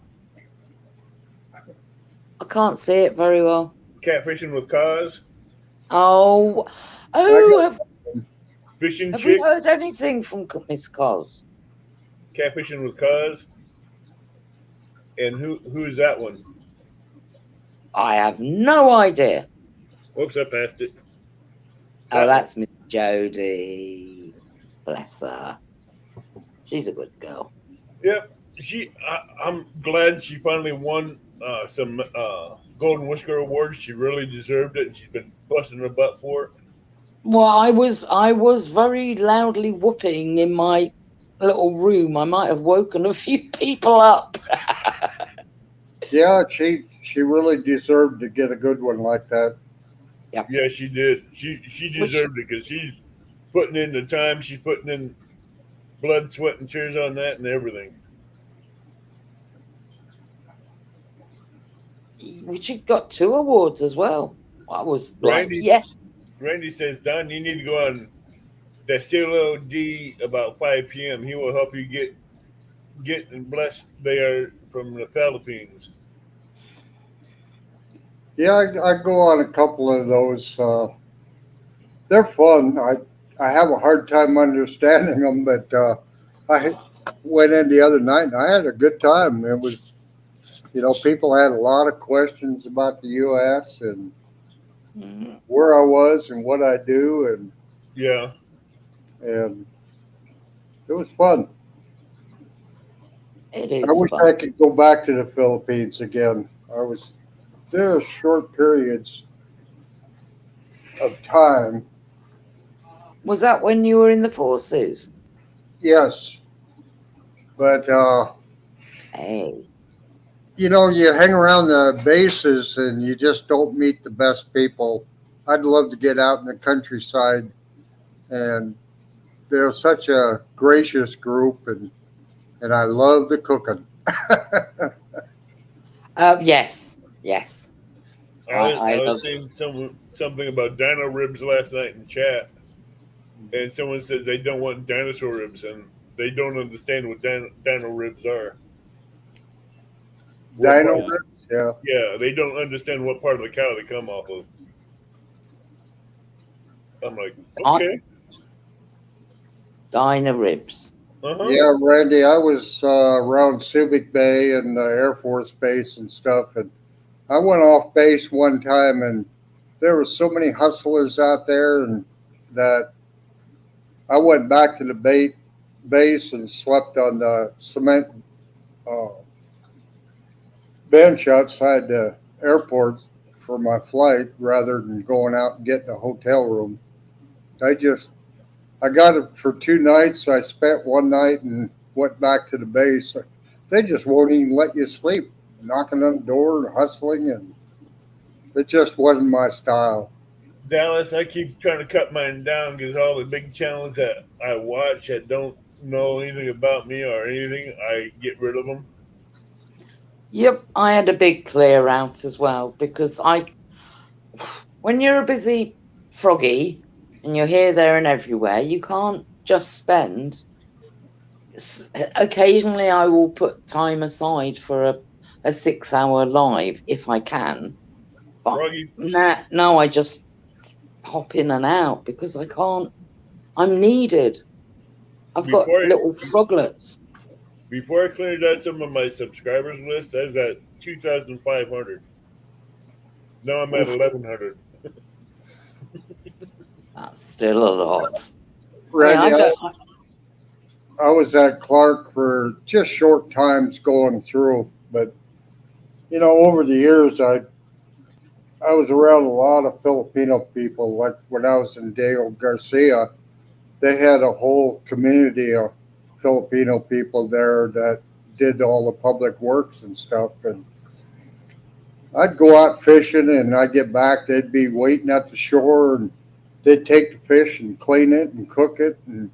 I can't see it very well. Catfishing with Cause, Oh, fishing have we chick, heard anything from Miss Cos? catfishing with Cause, and who is that one? I have no idea. Whoops, I passed it. Oh, That that's Miss Jody. Bless her. She's a good girl. Yep, I'm glad she finally won some Golden Whisker awards. She really deserved it, and she's been busting her butt for it. Well, I was very loudly whooping in my little room. I might have woken a few people up. Yeah, she really deserved to get a good one like that. Yeah, she did. She deserved it because she's putting in the time. She's putting in blood, sweat, and tears on that and everything. She got 2 awards as well. I was like, yes. Randy says, Don, you need to go on that CLOD about 5 p.m. He will help you get and blessed. They are from the Philippines. Yeah, I go on a couple of those. They're fun. I have a hard time understanding them, but I went in the other night and I had a good time. It was, people had a lot of questions about the U.S. and where I was and what I do, and Yeah. It was fun. It is I wish fun. I could go back to the Philippines again. I was there short periods of time. Was that when you were in the forces? Yes, but Hey. you hang around the bases and you just don't meet the best people. I'd love to get out in the countryside, and they're such a gracious group, and I love the cooking. Yes. I I was love. saying something about dino ribs last night in chat, and someone says they don't want dinosaur ribs, and they don't understand what dino ribs are. Dino ribs, yeah. Yeah, they don't understand what part of the cow they come off of. I'm like, okay. Dino ribs. Yeah, Randy, I was around Subic Bay and the Air Force Base and stuff, and I went off base one time, and there were so many hustlers out there, and that I went back to the base and slept on the cement uh, bench outside the airport for my flight rather than going out and getting a hotel room. I got it for 2 nights. I spent one night and went back to the base. They just won't even let you sleep, knocking on the door and hustling, and it just wasn't my style. Dallas, I keep trying to cut mine down because all the big channels that I watch that don't know anything about me or anything, I get rid of them. Yep, I had a big clear out as well because when you're a busy froggy and you're here, there, and everywhere, you can't just spend. Occasionally, I will put time aside for a 6-hour live if I can. But Froggy, now I just hop in and out because I can't. I'm needed. I've got little froglets. Before I cleared out some of my subscribers list, I was at 2,500. Now I'm at 1,100. That's still a lot. Randy, I was at Clark for just short times going through, but over the years, I was around a lot of Filipino people. Like when I was in Dale Garcia, they had a whole community of Filipino people there that did all the public works and stuff. And I'd go out fishing, and I'd get back. They'd be waiting at the shore, and they'd take the fish and clean it and cook it. And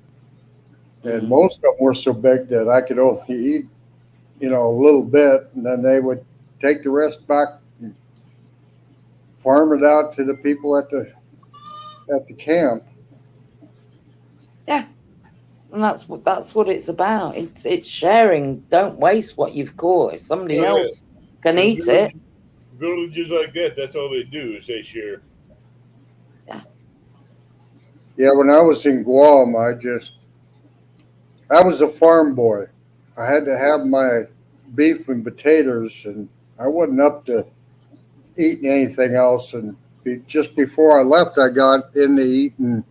most of them were so big that I could only eat, a little bit, and then they would take the rest back and farm it out to the people at the camp. Yeah, and that's what it's about. It's sharing. Don't waste what you've caught. If somebody Oh, yeah. else can In eat it, villages like that, that's all they do is they share. Yeah, when I was in Guam, I was a farm boy. I had to have my beef and potatoes, and I wasn't up to eating anything else. And just before I left, I got into eating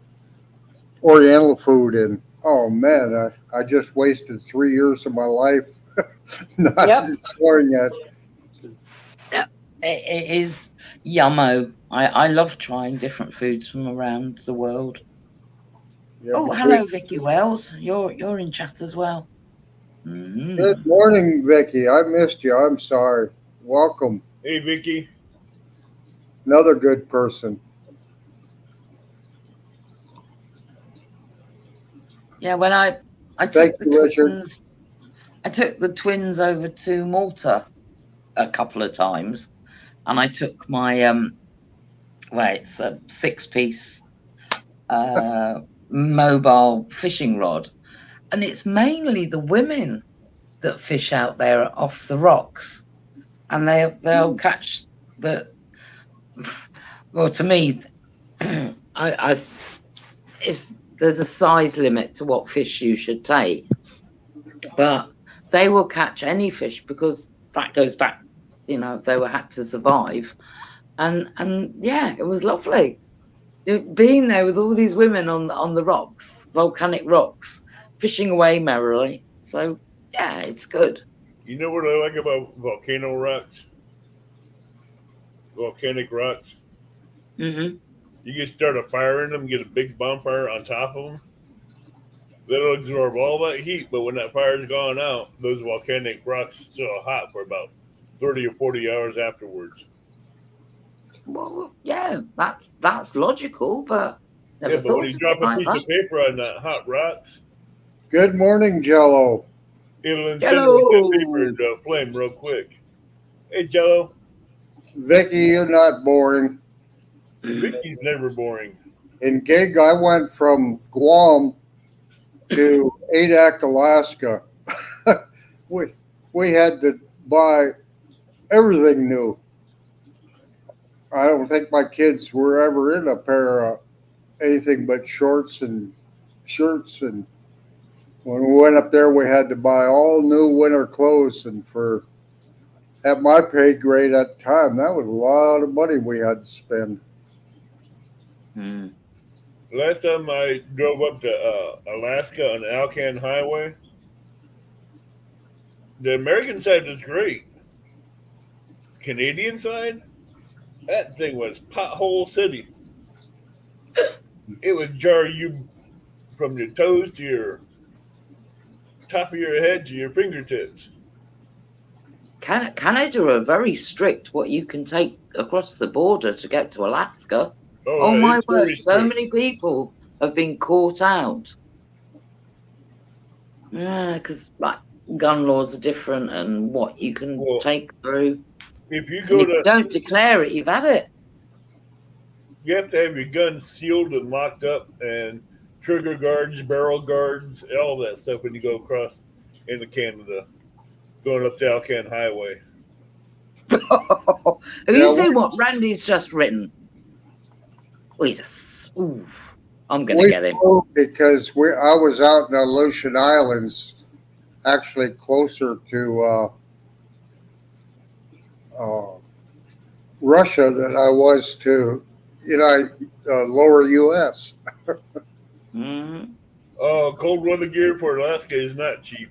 Oriental food, and oh man, I just wasted 3 years of my life not yep, enjoying it. it is yummo. I love trying different foods from around the world. Yeah, Oh, between. hello, Vicky Wells. You're in chat as well. Good morning, Vicky. I missed you. I'm sorry. Welcome, Hey, Vicky. another good person. Yeah, when I Thank took the you, Richard. twins, I took the twins over to Malta a couple of times, and I took my well, it's a 6-piece mobile fishing rod, and it's mainly the women that fish out there off the rocks, and they'll catch the. Well, to me, I if there's a size limit to what fish you should take, but they will catch any fish because that goes back. They were had to survive, and yeah, it was lovely. Being there with all these women on the rocks, volcanic rocks, fishing away merrily. So yeah, it's good. You know what I like about volcanic rocks? Mm-hmm. You can start a fire in them, get a big bonfire on top of them. That'll absorb all that heat, but when that fire's gone out, those volcanic rocks are still hot for about 30 or 40 hours afterwards. Well, yeah, that's logical, but Yeah, never but when thought you of drop it a like piece that. of paper on that hot rocks, Good morning, Jello. it'll incinerate that paper Hello. into a flame real quick. Hey, Jello, Vicky, you're not boring. Vicky's never boring. In gig, I went from Guam to Adak, Alaska. we we had to buy everything new. I don't think my kids were ever in a pair of anything but shorts and shirts. And when we went up there, we had to buy all new winter clothes. And for at my pay grade at the time, that was a lot of money we had to spend. Mm. Last time I drove up to Alaska on the Alcan Highway, the American side was great. Canadian side, that thing was pothole city. It would jar you from your toes to your top of your head to your fingertips. Canada are very strict what you can take across the border to get to Alaska. Oh, Oh yeah, my it's word, very so strict. many people have been caught out. Yeah, because like gun laws are different and what you can Well, take through. if you And go if you to, don't declare it, you've had it. you have to have your gun sealed and locked up, and trigger guards, barrel guards, all that stuff when you go across into Canada, going up the Alcan Highway. Have you Yeah, seen what Randy's just written? Jesus. Ooh, I'm going to we get him. flew because I was out in the Aleutian Islands, actually closer to uh, Russia than I was to lower U.S. Mm. Oh, cold weather gear for Alaska is not cheap.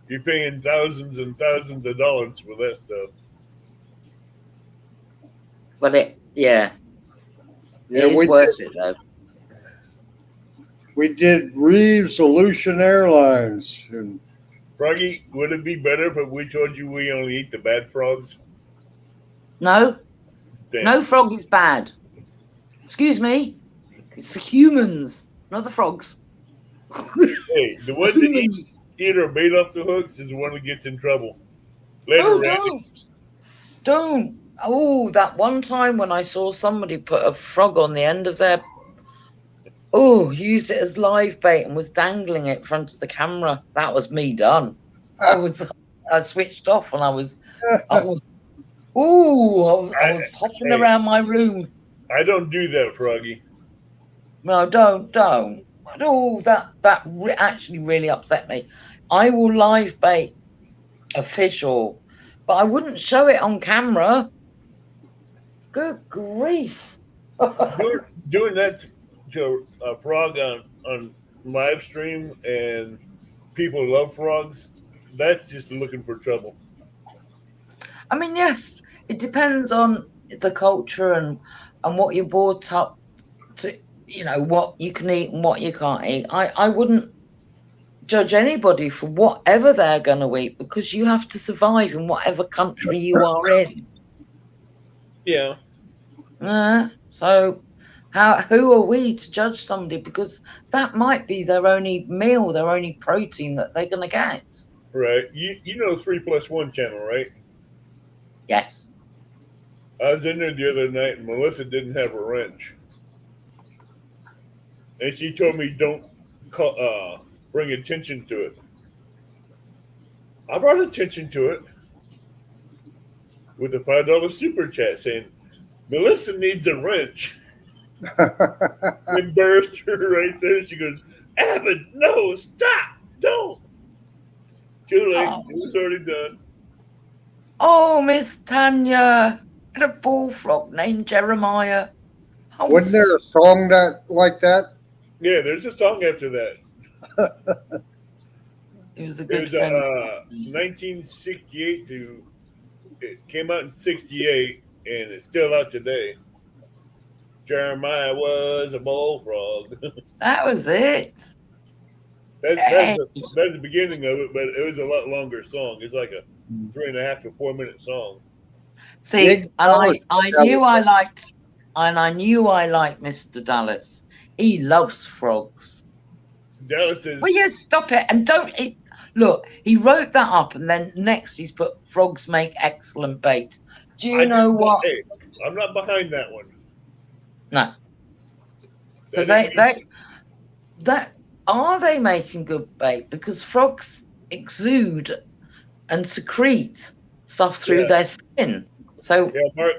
You're paying thousands and thousands of dollars for that stuff. But yeah, Yeah, it is worth it though. we did Reeves Aleutian Airlines, and Froggy, would it be better if we told you we only eat the bad frogs? No, Damn. no frog is bad. Excuse me. It's the humans, not the frogs. Hey, the ones that Humans. eat our bait off the hooks is the one that gets in trouble. Later, Oh, Randy. don't. Oh, that one time when I saw somebody put a frog on the end of their. used it as live bait and was dangling it in front of the camera. That was me done. I switched off and I was hopping around my room. I don't do that, Froggy. No, don't. Oh, that actually really upset me. I will live bait a fish, but I wouldn't show it on camera. Good grief! Doing that to a frog on live stream and people love frogs, that's just looking for trouble. I mean, yes, it depends on the culture and what you're brought up to, what you can eat and what you can't eat. I wouldn't judge anybody for whatever they're going to eat, because you have to survive in whatever country you are in. Yeah. So who are we to judge somebody? Because that might be their only meal, their only protein that they're going to get. Right. You know 3+1 channel, right? Yes. I was in there the other night and Melissa didn't have a wrench. And she told me don't bring attention to it. I brought attention to it with a $5 super chat saying, Melissa needs a wrench. Embarrassed her right there. She goes, Abbott, no, stop, don't. Too late. It was already done. Oh, Miss Tanya, and a bullfrog named Jeremiah. Wasn't there a song like that? Yeah, there's a song after that. It was a good friend. 1968 it came out in 68 and it's still out today. Jeremiah was a bullfrog. That was it. That's the beginning of it, but it was a lot longer song. It's like a 3.5 to 4 minute song. See, I knew I liked Mr. Dallas. He loves frogs. Dallas is. Will you stop it and don't eat? Look, he wrote that up, and then next he's put frogs make excellent bait. Do you know what? Hey, I'm not behind that one. No, because are they making good bait? Because frogs exude and secrete stuff through their skin. So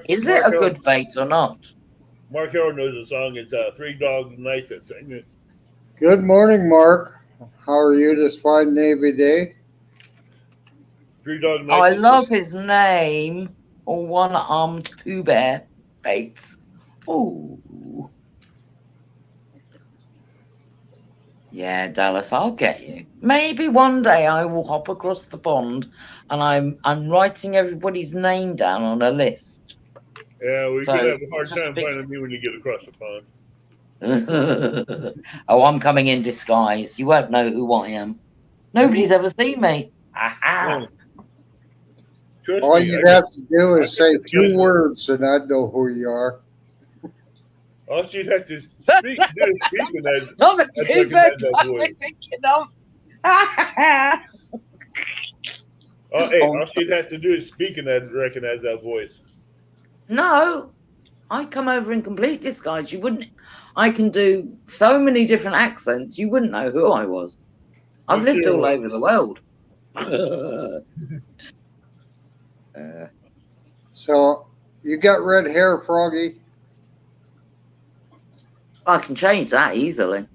is it a good bait or not? Mark Howard knows the song. It's Three Dogs Nights that sing it. Good morning, Mark. How are you this fine Navy day? 3 Dogs Nights. Oh, I love his name. Or one-armed Pooh Bear baits. Ooh. Yeah, Dallas, I'll get you. Maybe one day I will hop across the pond, and I'm writing everybody's name down on a list. Yeah, we could have a hard time finding you when you get across the pond. Oh, I'm coming in disguise. You won't know who I am. Nobody's ever seen me. Aha. All you'd have to do is say 2 words, and I'd know who you are. All she'd have to speak in that. Not the 2 words I'm thinking of. All she'd have to do is speak in that and recognize that voice. No, I come over in complete disguise. You wouldn't. I can do so many different accents. You wouldn't know who I was. I've lived all over the world. So you got red hair, Froggy? I can change that easily.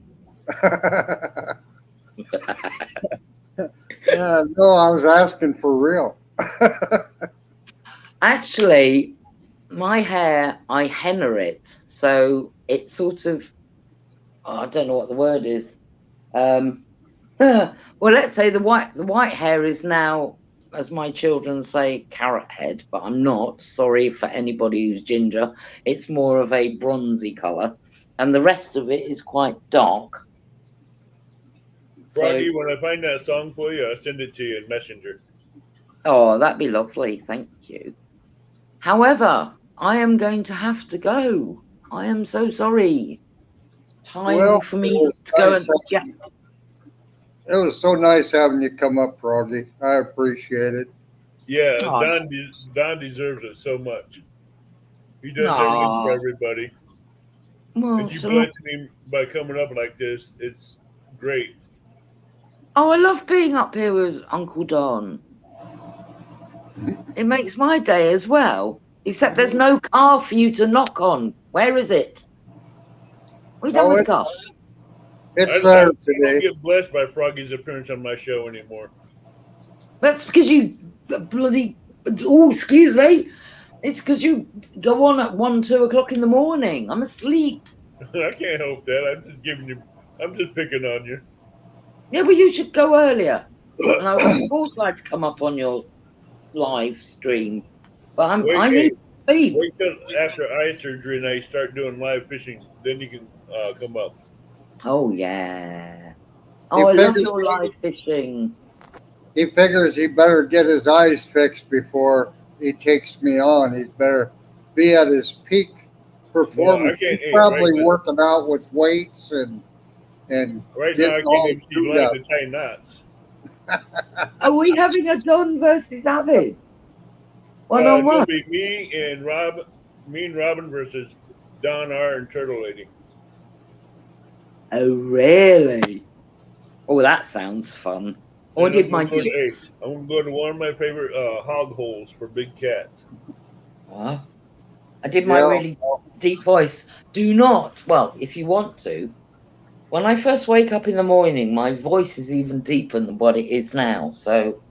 Yeah, no, I was asking for real. Actually, my hair, I henna it. So it's sort of, I don't know what the word is. Well, let's say the white hair is now, as my children say, carrot head, but I'm not. Sorry for anybody who's ginger. It's more of a bronzy colour. And the rest of it is quite dark. Froggy, when I find that song for you, I'll send it to you in Messenger. Oh, that'd be lovely. Thank you. However, I am going to have to go. I am so sorry. Time for me to go and get. It was so nice having you come up, Froggy. I appreciate it. Yeah, Don deserves it so much. He does everything for everybody. Well, And you so blessing him by coming up like this, it's great. I love being up here with Uncle Don. It makes my day as well. Except there's no car for you to knock on. Where is it? What have you done Oh, with the car? it's I there don't today. get blessed by Froggy's appearance on my show anymore. That's because you bloody. Oh, excuse me. It's because you go on at 1, 2 o'clock in the morning. I'm asleep. I can't help that. I'm just giving you. I'm just picking on you. Yeah, but you should go earlier. And I would, of course, like to come up on your live stream. But I need to sleep. Wait till after eye surgery and I start doing live fishing. Then you can come up. Oh, yeah. He Oh, I love figures your live fishing. he figures he better get his eyes fixed before he takes me on. He better be at his peak Well, I performance. can't. He's Hey, probably working out with weights and right now I getting can't all even see screwed lines up. to tie knots. Are we having a Don versus Avid? One on It'll one? be me and Robin versus Don R and Turtle Lady. Oh, really? Oh, that sounds fun. Or And did my deep... I'm going to one of my favorite hog holes for big cats. What? I did my Yeah. really deep voice. Do not, well, if you want to, when I first wake up in the morning, my voice is even deeper than what it is now. So,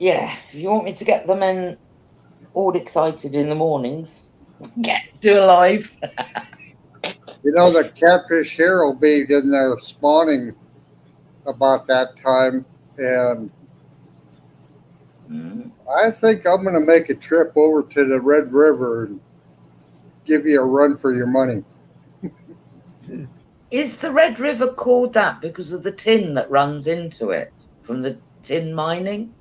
yeah, if you want me to get the men all excited in the mornings, do a live. You know, the catfish here will be in there spawning about that time, and I think I'm going to make a trip over to the Red River and give you a run for your money. Is the Red River called that because of the tin that runs into it from the tin mining?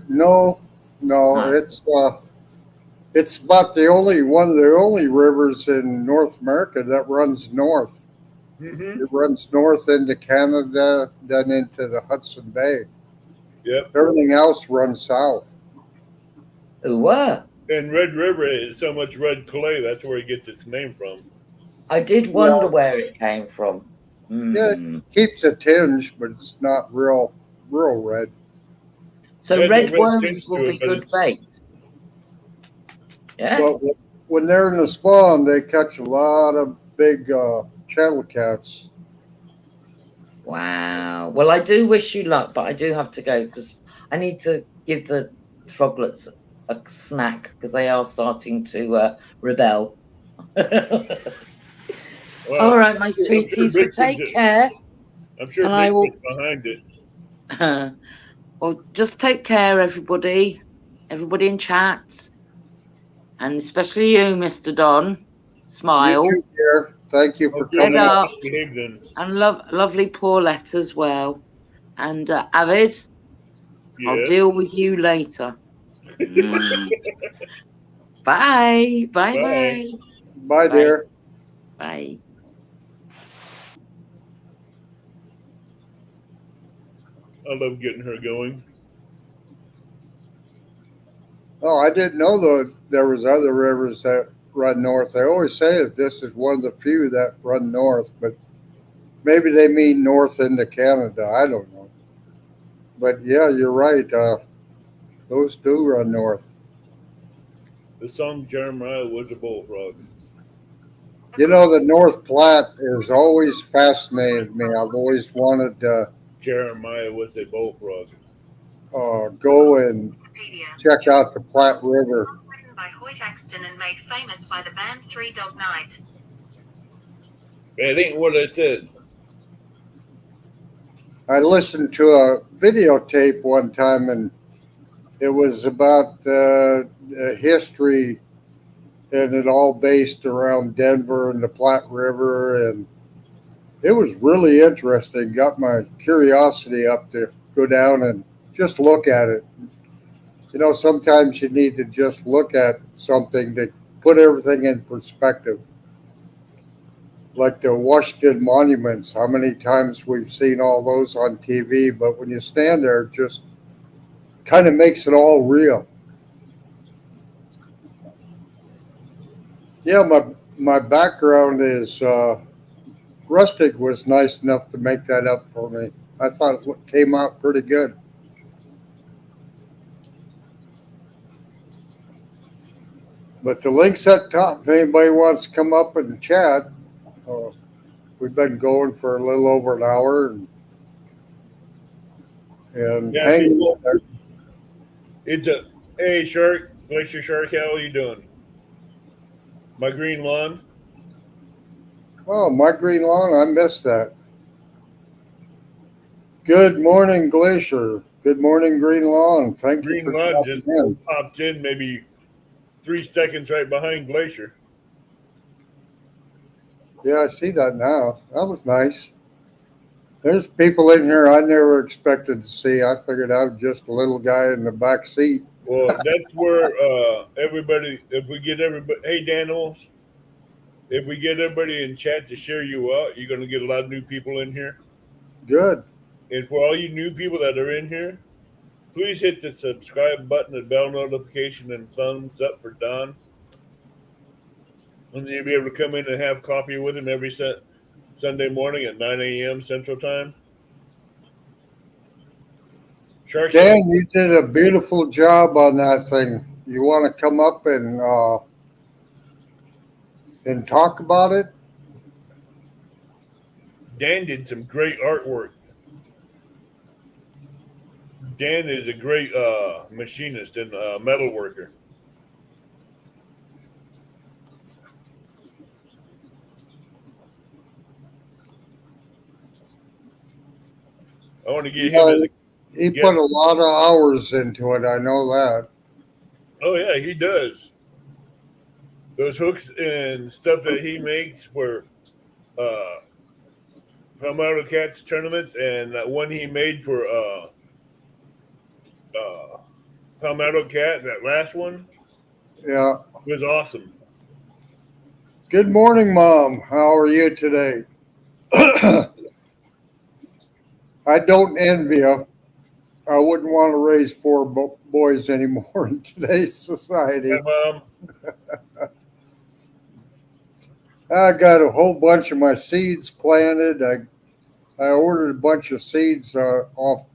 No, it's about the only one of the only rivers in North America that runs north. Mm-hmm. It runs north into Canada, then into the Hudson Bay. Yep. Everything else runs south. Ooh, And Red River is so much red clay. That's where it gets its name from. I did wonder where it came from. Yeah, it keeps a tinge, but it's not real red. So Yeah, red the red worms tinge will to be it, but good bait. Yeah. But when they're in the spawn, they catch a lot of big chattel cats. Wow. Well, I do wish you luck, but I do have to go because I need to give the froglets a snack because they are starting to rebel. Well, All right, my I'm sure sweeties, well, take care. I'm sure And I will. Bigfoot's behind it. Well, just take care, everybody. Everybody in chat. And especially you, Mr. Don. Smile. You too, dear. Thank you for Okay, Head coming. up. behave then. And lovely Paulette as well. And Avid, I'll Yes. deal with you later. Bye. Bye. Bye. Bye, dear. Bye. I love getting her going. Oh, I didn't know there was other rivers that run north. They always say that this is one of the few that run north, but maybe they mean north into Canada. I don't know. But yeah, you're right. Those do run north. The song Jeremiah was a bullfrog. You know, the North Platte has always fascinated me. I've always wanted to Jeremiah was a bullfrog. go and check out the Platte River. Written by Hoyt Axton and made famous by the band Three Dog Night. That ain't what I said. I listened to a videotape one time, and it was about history, and it all based around Denver and the Platte River, and it was really interesting. Got my curiosity up to go down and just look at it. You know, sometimes you need to just look at something to put everything in perspective. Like the Washington monuments, how many times we've seen all those on TV, but when you stand there, it just kind of makes it all real. Yeah, my background is Rustic was nice enough to make that up for me. I thought it came out pretty good. But the link's at top. If anybody wants to come up and chat, uh, we've been going for a little over an hour and Yeah, hanging in there. it's a hey shark, Glacier Shark. How are you doing? My green lawn. Oh, my green lawn, I missed that. Good morning, Glacier. Good morning, Green Lawn. Thank you Green for lawn dropping just in. popped in maybe 3 seconds right behind Glacier. Yeah, I see that now. That was nice. There's people in here I never expected to see. I figured I was just a little guy in the back seat. Well, that's where everybody. If we get everybody, hey Daniels, if we get everybody in chat to share you out, you're gonna get a lot of new people in here. Good. And for all you new people that are in here, please hit the subscribe button and bell notification and thumbs up for Don. And you'll be able to come in and have coffee with him every Sunday morning at 9 a.m. Central Time. Shark said, Dan, you did a beautiful job on that thing. You want to come up and talk about it? Dan did some great artwork. Dan is a great machinist and metal worker. I want to get him Yeah, as a he guest. put a lot of hours into it. I know that. Oh yeah, he does. Those hooks and stuff that he makes for uh, Palmetto Cats tournaments, and that one he made for uh, Palmetto Cat, that last one Yeah. was awesome. Good morning, Mom. How are you today? I don't envy you. I wouldn't want to raise four boys anymore in today's Hi, society. Mom. I got a whole bunch of my seeds planted. I ordered a bunch of seeds off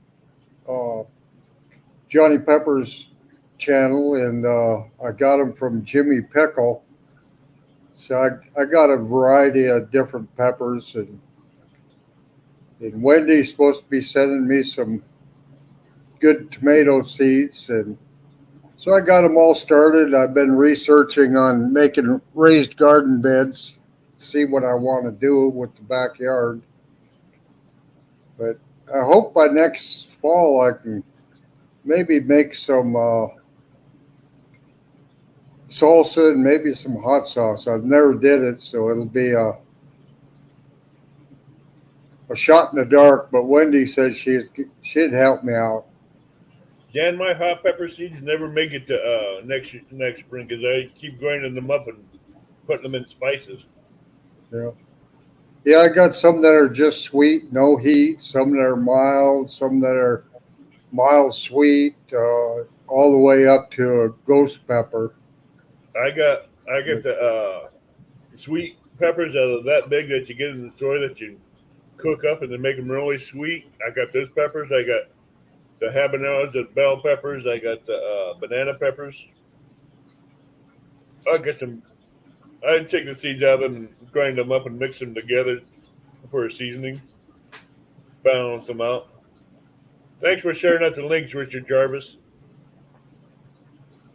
uh, Johnny Pepper's channel, and I got them from Jimmy Pickle. So I got a variety of different peppers, and Wendy's supposed to be sending me some good tomato seeds, and so I got them all started. I've been researching on making raised garden beds, see what I want to do with the backyard. But I hope by next fall I can maybe make some salsa and maybe some hot sauce. I've never did it, so it'll be a shot in the dark. But Wendy says she'd help me out. Dan, my hot pepper seeds never make it to next spring because I keep grinding them up and putting them in spices. Yeah. Yeah, I got some that are just sweet, no heat, some that are mild, some that are mild sweet, all the way up to a ghost pepper. I got the sweet peppers that are that big that you get in the store that you cook up and then make them really sweet. I got those peppers. I got the habaneros, the bell peppers. I got the banana peppers. I got some. I take the seeds out of them and grind them up and mix them together for a seasoning. Balance them out. Thanks for sharing out the links, Richard Jarvis.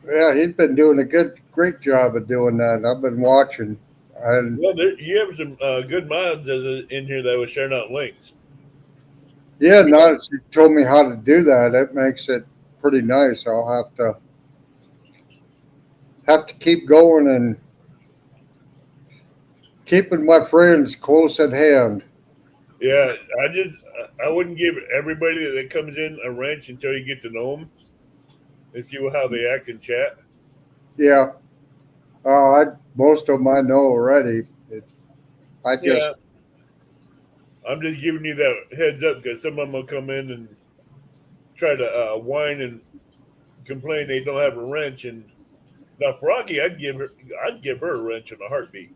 Yeah, he's been doing a great job of doing that. I've been watching. And Well, you have some good mods in here that was sharing out links. yeah, now that you told me how to do that, it makes it pretty nice. I'll have to keep going and keeping my friends close at hand. Yeah, I wouldn't give everybody that comes in a wrench until you get to know them and see how they act in chat. Yeah, most of them I know already. I just Yeah, I'm just giving you that heads up because some of them will come in and try to whine and complain they don't have a wrench, and Now, Froggy, I'd give her a wrench in a heartbeat.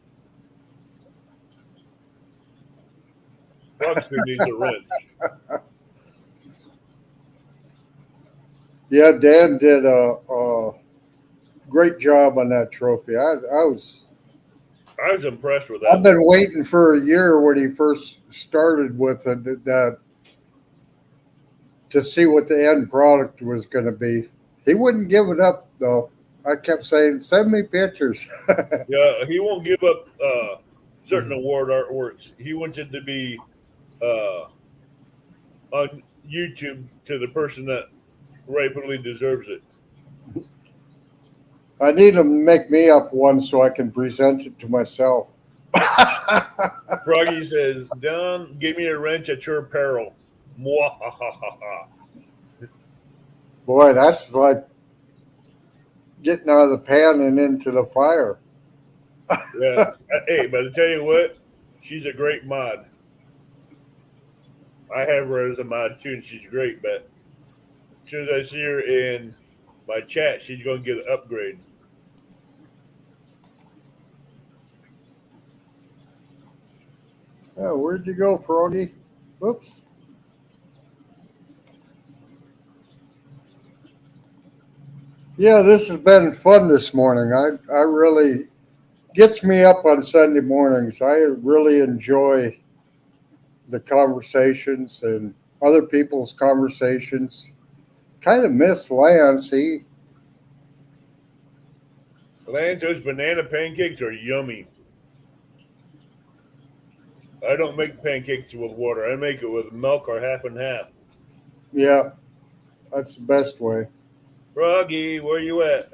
Frogster needs a wrench. Yeah, Dan did a great job on that trophy. I was impressed with I've that. been waiting for a year when he first started with it to see what the end product was going to be. He wouldn't give it up though. I kept saying, "Send me pictures." Yeah, he won't give up certain award artworks. He wants it to be uh, on YouTube to the person that rightfully deserves it. I need him to make me up one so I can present it to myself. Froggy says, "Don, give me a wrench at your peril." Mwahahaha. Boy, that's like getting out of the pan and into the fire. Yeah. Hey, but I tell you what, she's a great mod. I have her as a mod too, and she's great. But as soon as I see her in my chat, she's going to get an upgrade. Oh, where'd you go, Froggy? Oops. Yeah, this has been fun this morning. I really gets me up on Sunday mornings. I really enjoy the conversations and other people's conversations. Kind of miss Lance. Lance, those banana pancakes are yummy. I don't make pancakes with water. I make it with milk or half and half. Yeah, that's the best way. Froggy, where you at?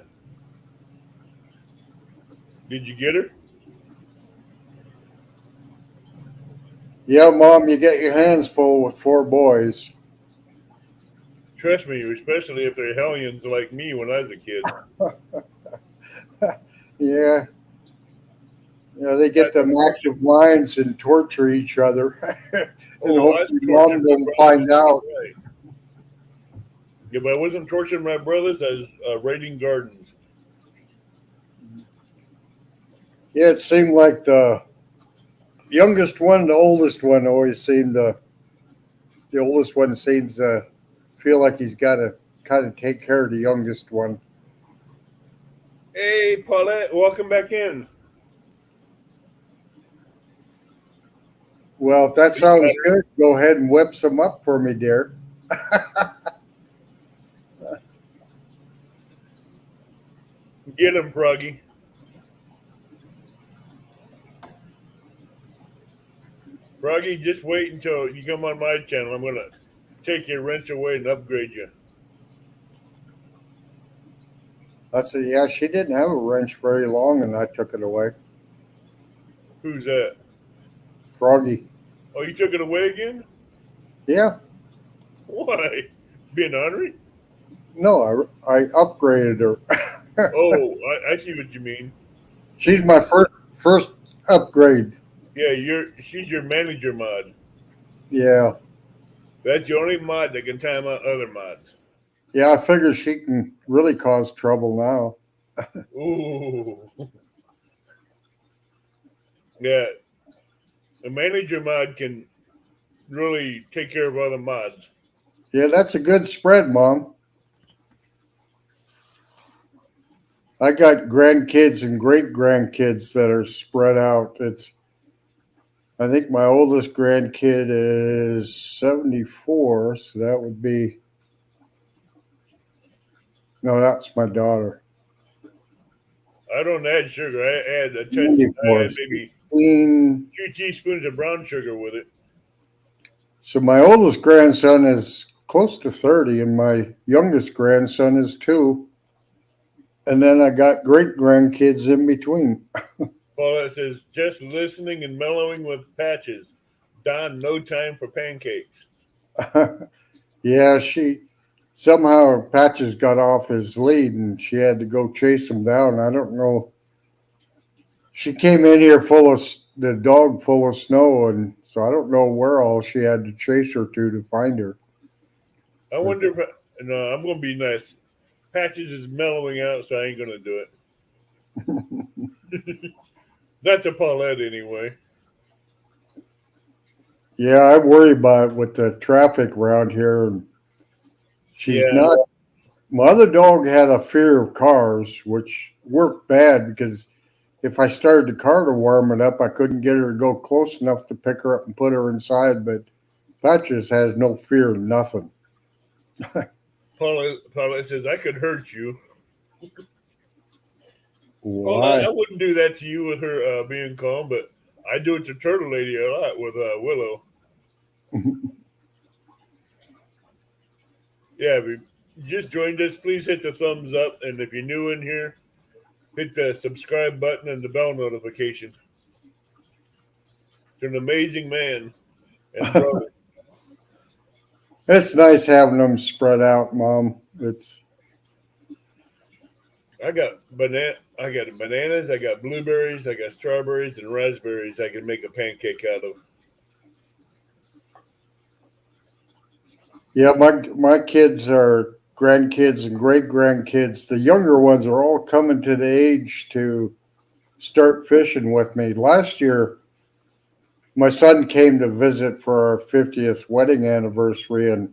Did you get her? Yeah, Mom, you get your hands full with four boys. Trust me, especially if they're hellions like me when I was a kid. Yeah, they That's get them active minds and torture each other, and Oh, I was hopefully Mom torturing my doesn't brothers. find out. Right. Yeah, but I wasn't torturing my brothers. I was raiding gardens. Yeah, it seemed like the youngest one, the oldest one, always seemed to. The oldest one seems to feel like he's got to kind of take care of the youngest one. Hey, Paulette, welcome back in. Well, if that You sounds better good, go ahead and whip some up for me, dear. get him, Froggy. Froggy, just wait until you come on my channel. I'm gonna take your wrench away and upgrade you. I said, yeah, she didn't have a wrench very long, and I took it away. Who's that? Froggy. Oh, you took it away again? Yeah, Why? Being ornery? no, I upgraded her. Oh, I see what you mean. She's my first upgrade. Yeah, she's your manager mod. Yeah, That's the only mod that can time out other mods. yeah, I figure she can really cause trouble now. Ooh. Yeah, a manager mod can really take care of other mods. Yeah, that's a good spread, Mom. I got grandkids and great grandkids that are spread out. I think my oldest grandkid is 74, so that would be no, that's my daughter. I don't add sugar. I add I 94. add maybe 16. 2 teaspoons of brown sugar with it. So my oldest grandson is close to 30, and my youngest grandson is 2. And then I got great grandkids in between. Paula says, just listening and mellowing with patches. Don, no time for pancakes. Yeah, she somehow Patches got off his lead and she had to go chase him down. I don't know. She came in here full of the dog full of snow, and so I don't know where all she had to chase her to find her. I wonder if no, I'm gonna be nice. Patches is mellowing out, so I ain't gonna do it. Not to Paulette anyway. Yeah, I worry about it with the traffic around here. And she's Yeah. not. My other dog had a fear of cars, which worked bad because if I started the car to warm it up, I couldn't get her to go close enough to pick her up and put her inside. But Patches has no fear of nothing. Paulette says, I could hurt you. Paulette, Why? I wouldn't do that to you with her being calm, but I do it to Turtle Lady a lot with Willow. Yeah, if you just joined us, please hit the thumbs up. And if you're new in here, hit the subscribe button and the bell notification. You're an amazing man and brother. It's nice having them spread out, Mom. It's I got bananas, I got blueberries, I got strawberries and raspberries I can make a pancake out of. yeah. My kids are grandkids and great grandkids. The younger ones are all coming to the age to start fishing with me. Last year, my son came to visit for our 50th wedding anniversary, and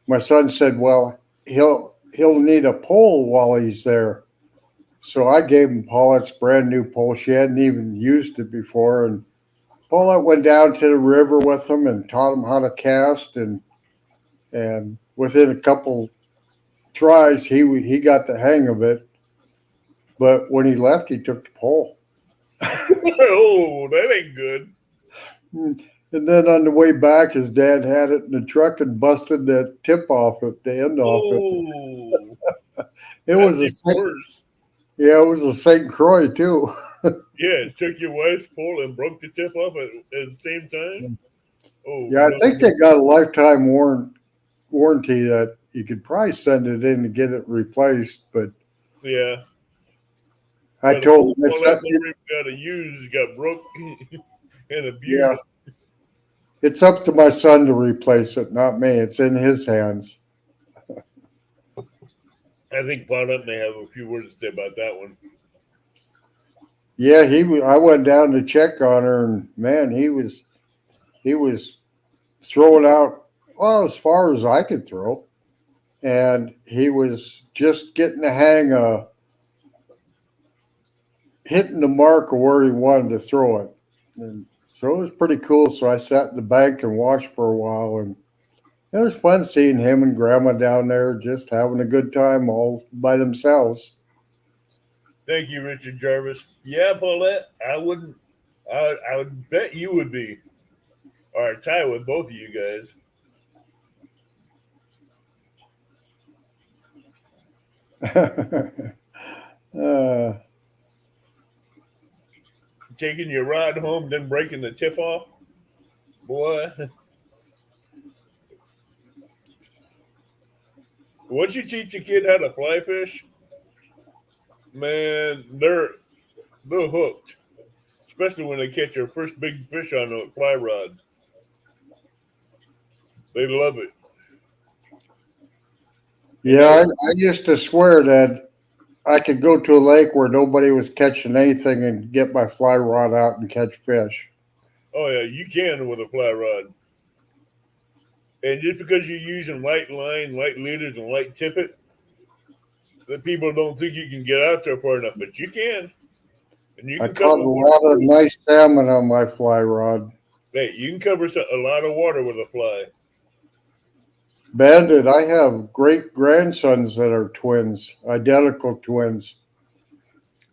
my son said, "Well, he'll need a pole while he's there." So I gave him Paulette's brand new pole. She hadn't even used it before, and Paulette went down to the river with him and taught him how to cast, and within a couple tries, he got the hang of it. But when he left, he took the pole. Oh, that ain't good. And then on the way back, his dad had it in the truck and busted the tip off it, the end off it. Oh, It that's was a even worse. yeah, it was a St. Croix too. Yeah, took your wife's pole and broke the tip off at the same time. Oh, Yeah, I no. think they got a lifetime warranty that you could probably send it in to get it replaced. But Yeah. I But the told him pole Paulette never even got to use got broke and abused. yeah, it's up to my son to replace it, not me. It's in his hands. I think Paulette may have a few words to say about that one. Yeah, I went down to check on her, and man, he was throwing out well as far as I could throw, and he was just getting the hang of hitting the mark of where he wanted to throw it. And so it was pretty cool. So I sat in the bank and watched for a while, and it was fun seeing him and Grandma down there just having a good time all by themselves. Thank you, Richard Jarvis. Yeah, Paulette, I wouldn't. I would bet you would be, or tie with both of you guys. uh, Taking your ride home, then breaking the tip off, boy. Once you teach a kid how to fly fish, man, they're hooked. Especially when they catch their first big fish on a fly rod, they love it. yeah, I used to swear that I could go to a lake where nobody was catching anything and get my fly rod out and catch fish. Oh yeah, you can with a fly rod. And just because you're using light line, light leaders, and light tippet, the people don't think you can get out there far enough, but you can. And you I can caught cover a lot of nice salmon on my fly rod. hey, you can cover a lot of water with a fly. Bandit, I have great grandsons that are twins, identical twins.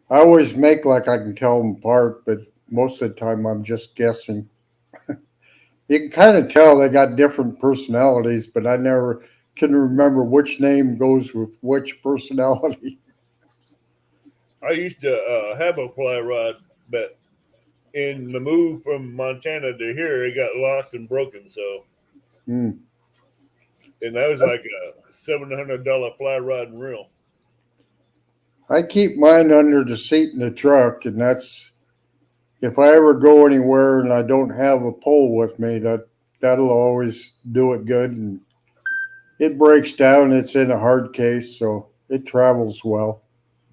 I always make like I can tell them apart, but most of the time I'm just guessing. You can kind of tell they got different personalities, but I never can remember which name goes with which personality. I used to have a fly rod, but in the move from Montana to here, it got lost and broken. So, Hmm. and that was like a $700 fly rod and reel. I keep mine under the seat in the truck, and that's if I ever go anywhere and I don't have a pole with me, that'll always do it good. And it breaks down. It's in a hard case, so it travels well.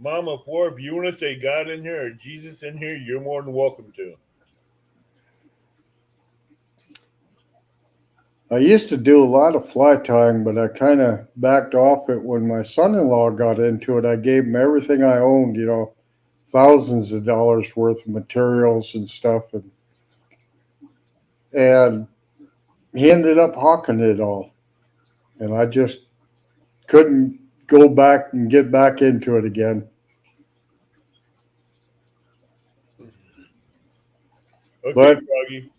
Mama Four, if you want to say God in here or Jesus in here, you're more than welcome to. I used to do a lot of fly tying, but I kind of backed off it when my son-in-law got into it. I gave him everything I owned, thousands of dollars worth of materials and stuff, and he ended up hawking it all, and I just couldn't go back and get back into it again. Okay, But Froggy.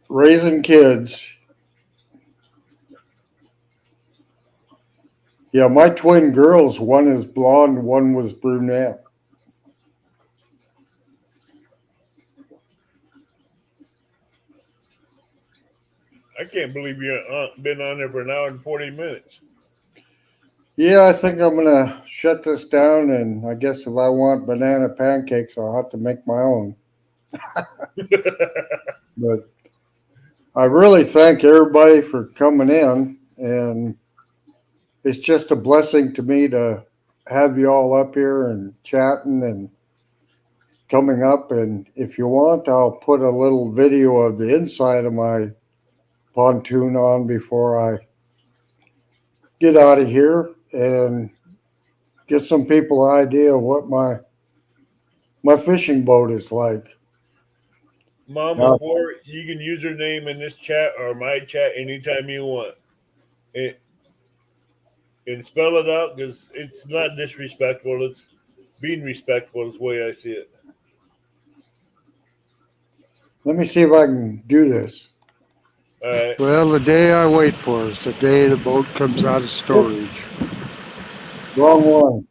raising kids, yeah, my twin girls, one is blonde, one was brunette. I can't believe you've been on there for an hour and 40 minutes. Yeah, I think I'm gonna shut this down, and I guess if I want banana pancakes, I'll have to make my own. But I really thank everybody for coming in, and it's just a blessing to me to have you all up here and chatting and coming up. And if you want, I'll put a little video of the inside of my pontoon on before I get out of here and get some people an idea of what my fishing boat is like. Mama Now, Four, you can use her name in this chat or my chat anytime you want. And spell it out because it's not disrespectful. It's being respectful is the way I see it. let me see if I can do this. All right. Well, the day I wait for is the day the boat comes out of storage. Wrong one.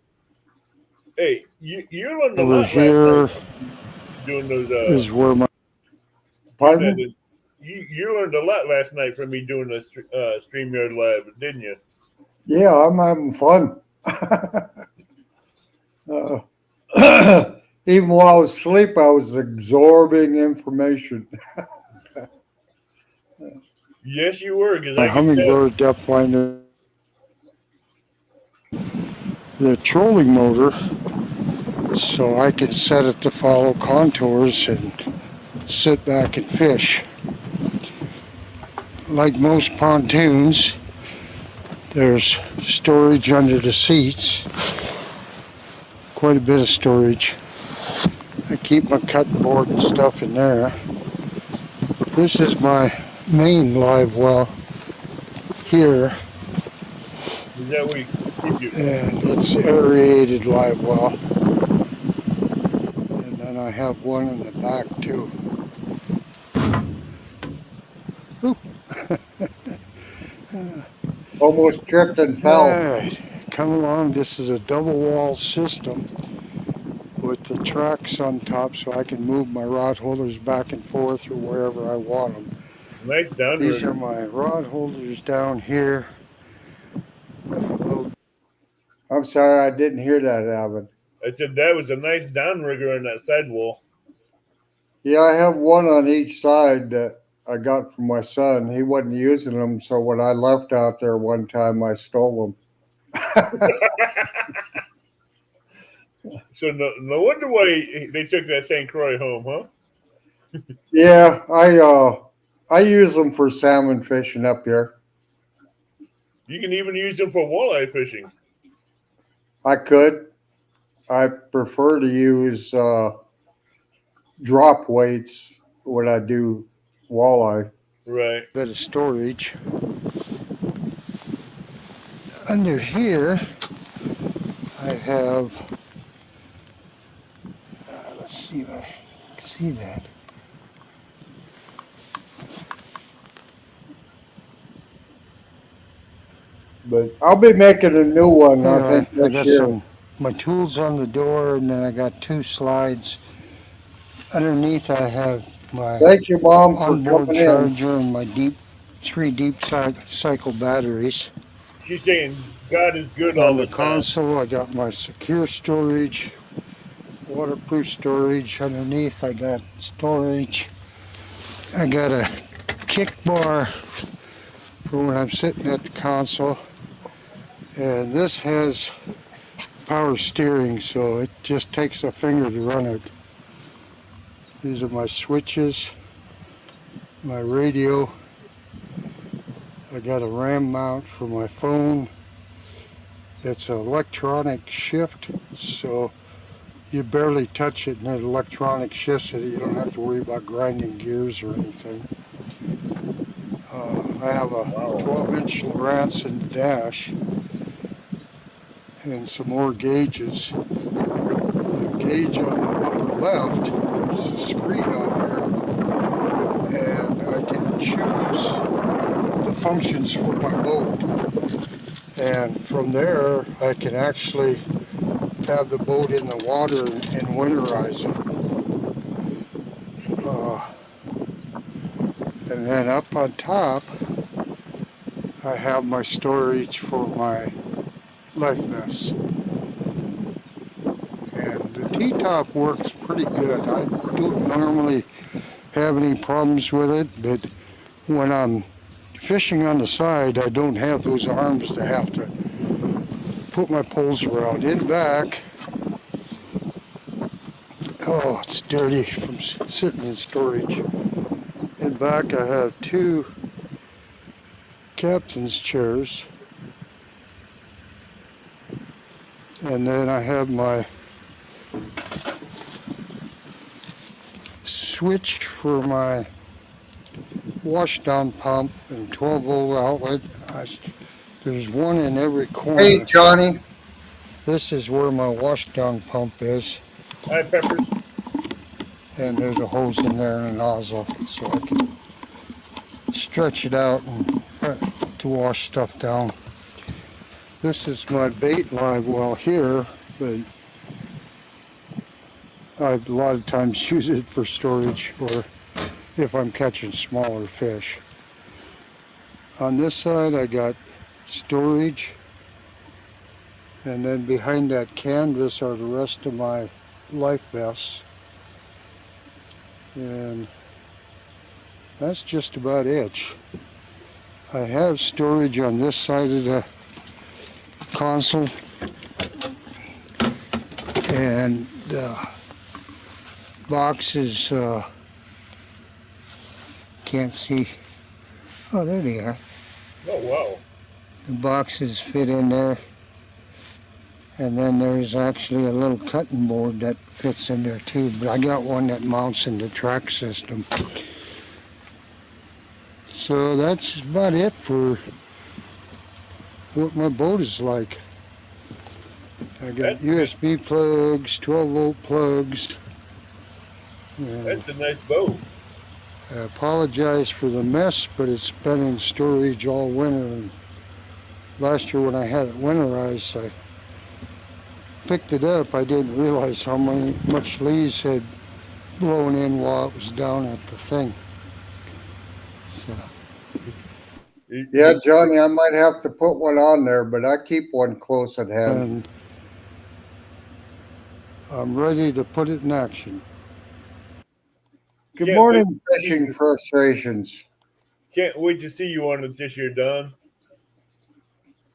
Hey, you learned a Over lot here last night doing those. is where my Pardon? You learned a lot last night from me doing the StreamYard Live, didn't you? Yeah, I'm having fun. Even while I was asleep, I was absorbing information. Yes, you were. Because my I can tell. hummingbird depth finder, the trolling motor, so I can set it to follow contours and sit back and fish. Like most pontoons, there's storage under the seats, quite a bit of storage. I keep my cutting board and stuff in there. This is my main live well here, Is that where you keep your? and it's aerated live well. And then I have one in the back too. Almost tripped and fell. Alright, come along. This is a double wall system with the tracks on top so I can move my rod holders back and forth or wherever I want them. Nice downrigger. These are my rod holders down here. With a little I'm sorry, I didn't hear that, Alvin. I said that was a nice downrigger on that sidewall. Yeah, I have one on each side that I got from my son. He wasn't using them, so when I left out there one time, I stole them. So no wonder why they took that St. Croix home, huh? Yeah, I use them for salmon fishing up here. You can even use them for walleye fishing. I could. I prefer to use drop weights when I do walleye. Right. bit of storage. Under here, I have, let's see if I can see that. But I'll be making a new one, I Anyway, think, I got this year. some my tools on the door, and then I got 2 slides. Underneath, I have my Thank you, Mom, for onboard coming in. charger and my 3 deep cycle batteries. She's saying God is good all On the the time. console, I got my secure storage, waterproof storage. Underneath, I got storage. I got a kick bar for when I'm sitting at the console. And this has power steering, so it just takes a finger to run it. These are my switches, my radio. I got a RAM mount for my phone. It's an electronic shift, so you barely touch it and it electronic shifts it. You don't have to worry about grinding gears or anything. I have a 12-inch Lowrance in the dash and some more gauges. The gauge on the upper left, there's a screen on there, and I can choose the functions for my boat. And from there, I can actually have the boat in the water and winterize it. And then up on top, I have my storage for my life vests. And the T-top works pretty good. I don't normally have any problems with it, but when I'm fishing on the side, I don't have those arms to have to put my poles around. In back, oh, it's dirty from sitting in storage. In back, I have two captain's chairs. And then I have my switch for my washdown pump and 12-volt outlet. There's one in every corner. Hey, Johnny. This is where my washdown pump is. Hi, Peppers. And there's a hose in there and a nozzle, so I can stretch it out and to wash stuff down. This is my bait live well here, but I a lot of times use it for storage or if I'm catching smaller fish. On this side I got storage, and then behind that canvas are the rest of my life vests. And that's just about it. I have storage on this side of the console, and the boxes can't see. Oh, there they are. Oh, wow. The boxes fit in there, and then there's actually a little cutting board that fits in there too, but I got one that mounts in the track system. So that's about it for what my boat is like. I got USB plugs, 12-volt plugs. That's a nice boat. I apologize for the mess, but it's been in storage all winter. And last year when I had it winterized, I picked it up. I didn't realize how much leaves had blown in while it was down at the thing. So. Yeah, Johnny, I might have to put one on there, but I keep one close at hand. And I'm ready to put it in action. Good morning, Fishing Frustrations. Can't wait to see you on it this year, Don.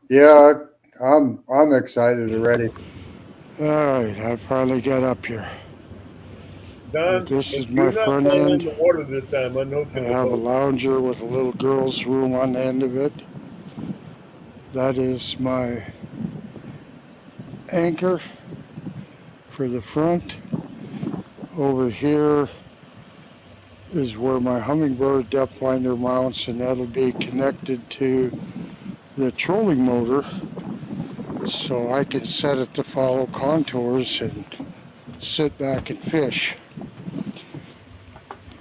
Yeah, I'm excited already. All right, I finally got up here. Don, this is if my you're not front falling end. in the water this time, I have a lounger with a little girl's room on the end of it. That is my anchor for the front. Over here is where my hummingbird depth finder mounts, and that'll be connected to the trolling motor, so I can set it to follow contours and sit back and fish.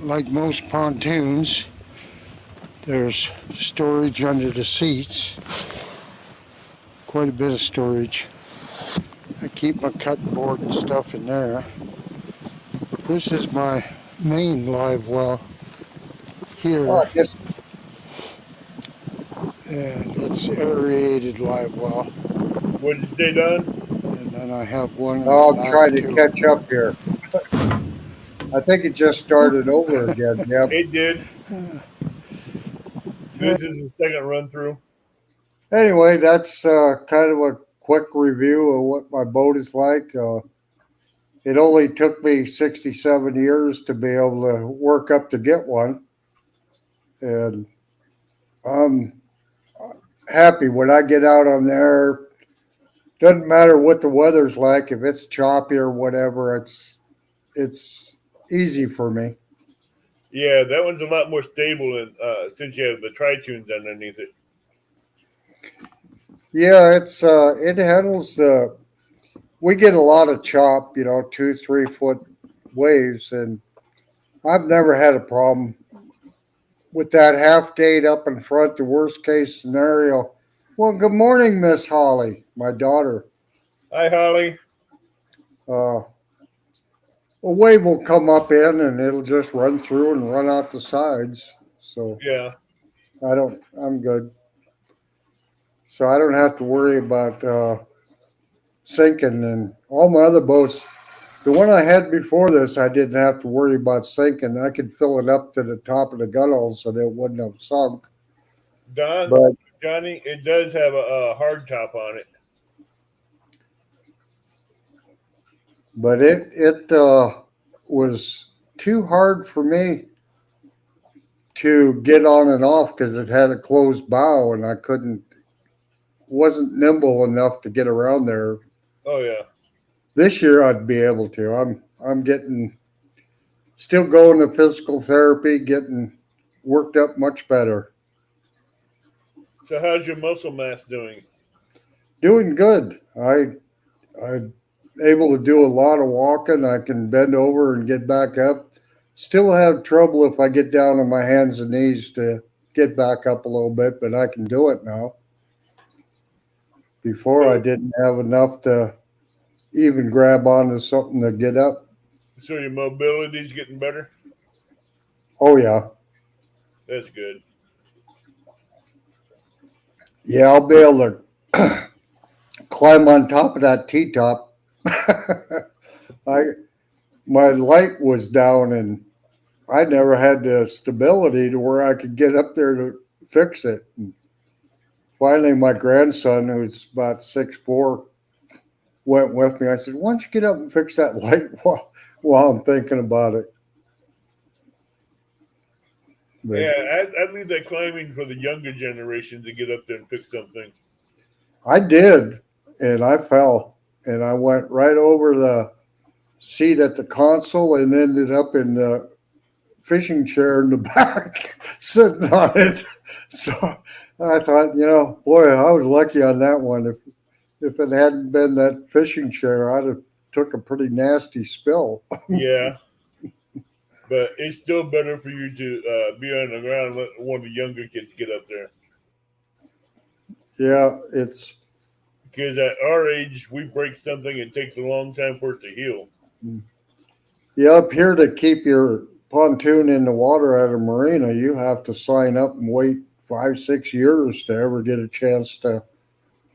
Like most pontoons, there's storage under the seats, quite a bit of storage. I keep my cutting board and stuff in there. This is my main live well here, and it's aerated live well. What did you say, Don? And then I have one. Oh, I'm trying to catch up here. I think it just started over again. Yep. It did. This is the second run through. Anyway, that's kind of a quick review of what my boat is like. It only took me 67 years to be able to work up to get one. And I'm happy when I get out on there. Doesn't matter what the weather's like. If it's choppy or whatever, it's easy for me. Yeah, that one's a lot more stable than since you have the tri-tunes underneath it. Yeah, it handles the. We get a lot of chop, 2, 3 foot waves, and I've never had a problem with that half gate up in front. The worst case scenario. Well, good morning, Miss Holly, my daughter. Hi, Holly. A wave will come up in and it'll just run through and run out the sides. So Yeah. I'm good. So I don't have to worry about sinking. And all my other boats, the one I had before this, I didn't have to worry about sinking. I could fill it up to the top of the gunnels so that it wouldn't have sunk. Don, But Johnny, it does have a hard top on it. it was too hard for me to get on and off because it had a closed bow and I wasn't nimble enough to get around there. Oh yeah. This year I'd be able to. I'm getting still going to physical therapy, getting worked up much better. So how's your muscle mass doing? Doing good. I'm able to do a lot of walking. I can bend over and get back up. Still have trouble if I get down on my hands and knees to get back up a little bit, but I can do it now. Before I didn't have enough to even grab onto something to get up. So your mobility's getting better? Oh yeah. That's good. Yeah, I'll be able to climb on top of that T-top. I My light was down and I never had the stability to where I could get up there to fix it. And finally, my grandson, who's about 6'4", went with me. I said, "Why don't you get up and fix that light while I'm thinking about it?" But Yeah, I leave that climbing for the younger generation to get up there and fix something. I did, and I fell, and I went right over the seat at the console and ended up in the fishing chair in the back, sitting on it. So I thought, boy, I was lucky on that one. If it hadn't been that fishing chair, I'd have took a pretty nasty spill. Yeah, but it's still better for you to be on the ground and let one of the younger kids get up there. Yeah, it's Because at our age, we break something, it takes a long time for it to heal. up here to keep your pontoon in the water at a marina. You have to sign up and wait 5, 6 years to ever get a chance to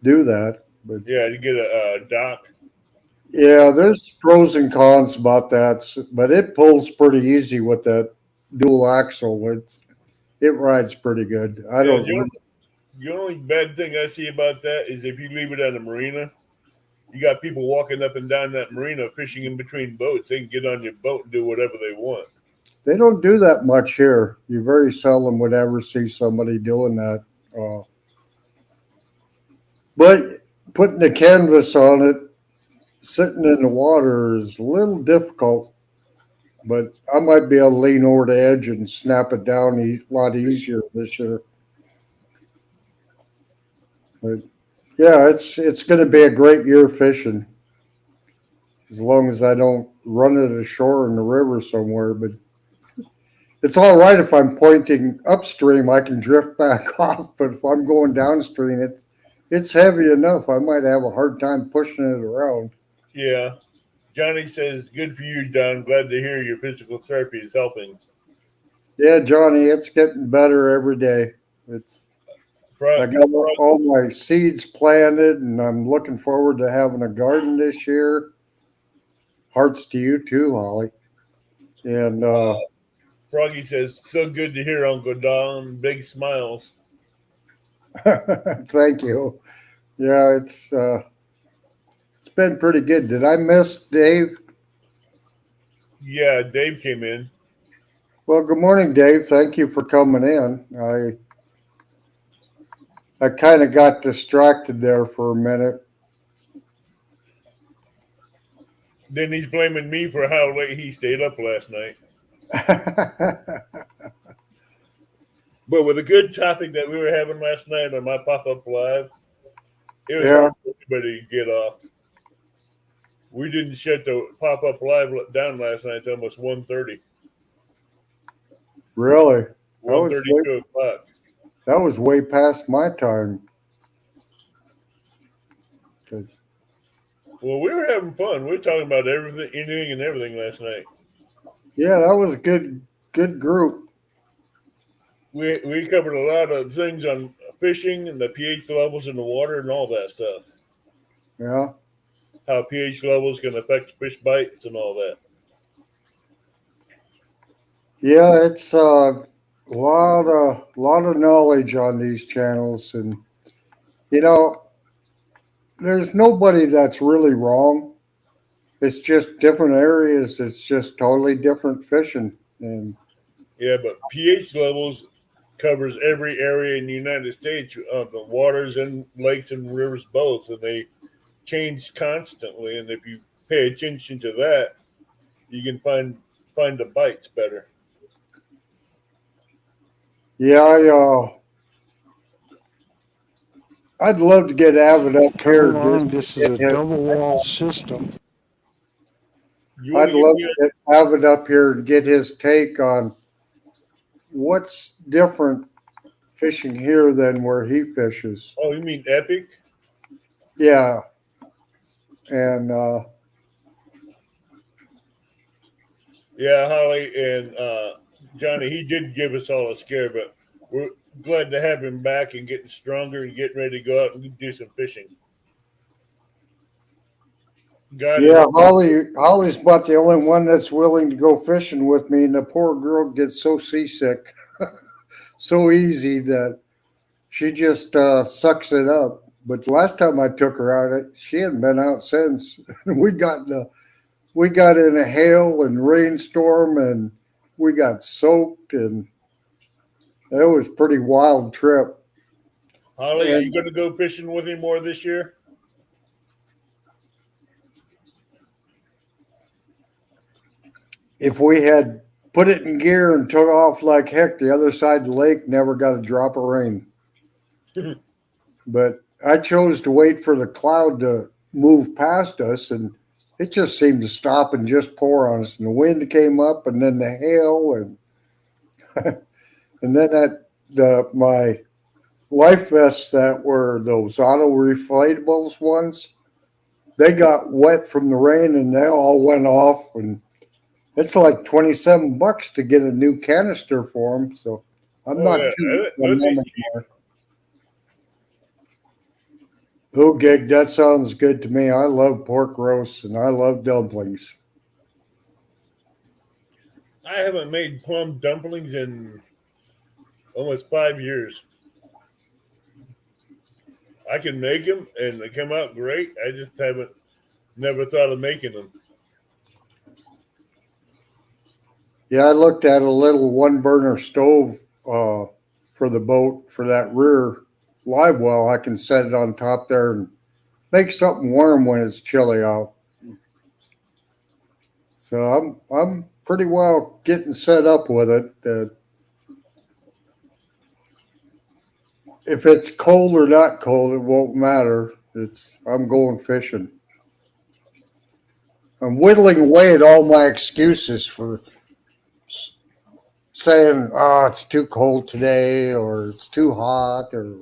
do that. But Yeah, to get a dock. yeah, there's pros and cons about that, but it pulls pretty easy with that dual axle. It rides pretty good. I Yeah, don't. the only bad thing I see about that is if you leave it at a marina, you got people walking up and down that marina fishing in between boats. They can get on your boat and do whatever they want. They don't do that much here. You very seldom would ever see somebody doing that. But putting the canvas on it, sitting in the water is a little difficult. But I might be able to lean over the edge and snap it down a lot easier this year. But yeah, it's going to be a great year fishing, as long as I don't run it ashore in the river somewhere. But it's all right if I'm pointing upstream, I can drift back off. But if I'm going downstream, it's heavy enough. I might have a hard time pushing it around. Yeah. Johnny says, good for you, Don. Glad to hear your physical therapy is helping. Yeah, Johnny, it's getting better every day. I got all my seeds planted, and I'm looking forward to having a garden this year. Hearts to you too, Holly. And Froggy says, so good to hear, Uncle Don. Big smiles. thank you. Yeah, been pretty good. Did I miss Dave? Yeah, Dave came in. Well, good morning, Dave. Thank you for coming in. I kind of got distracted there for a minute. Then he's blaming me for how late he stayed up last night. But with a good topic that we were having last night on my pop-up live, it was Yeah. hard for everybody to get off. We didn't shut the pop-up live down last night until almost 1:30. Really? 1:30, 2 o'clock. That was way past my time. 'Cause- Well, we were having fun. We were talking about everything, anything and everything last night. yeah, that was a good group. We covered a lot of things on fishing and the pH levels in the water and all that stuff. Yeah. How pH levels can affect fish bites and all that. Yeah, it's a lot of knowledge on these channels, and you know, there's nobody that's really wrong. It's just different areas. It's just totally different fishing, and Yeah, but pH levels covers every area in the United States, the waters and lakes and rivers both, and they change constantly. And if you pay attention to that, you can find the bites better. yeah, I'd love to get Avid up Come here. along. This is a double wall system. You want I'd to love get to get Avid up here and get his take on what's different fishing here than where he fishes. Oh, you mean Epic? Yeah, and Yeah, Holly and Johnny. He did give us all a scare, but we're glad to have him back and getting stronger and getting ready to go out and do some fishing. God yeah, Holly's about the only one that's willing to go fishing with me, and the poor girl gets so seasick so easy that she just sucks it up. But the last time I took her out, she hadn't been out since. We got in a hail and rainstorm, and we got soaked, and it was a pretty wild trip. Holly, are And you going to go fishing with him more this year? if we had put it in gear and took off like heck, the other side of the lake never got a drop of rain. But I chose to wait for the cloud to move past us, and it just seemed to stop and just pour on us. And the wind came up, and then the hail, and and then my life vests that were those auto reflatables ones, they got wet from the rain, and they all went off. And it's like $27 to get a new canister for them. So I'm Oh not yeah, too on that'd them be cheap. anymore. Oh, gig, that sounds good to me. I love pork roasts and I love dumplings. I haven't made plum dumplings in almost 5 years. I can make them and they come out great. I just haven't never thought of making them. Yeah, I looked at a little one burner stove for the boat for that rear live well. I can set it on top there and make something warm when it's chilly out. So I'm pretty well getting set up with it. If it's cold or not cold, it won't matter. I'm going fishing. I'm whittling away at all my excuses for saying, "Oh, it's too cold today," or "It's too hot," or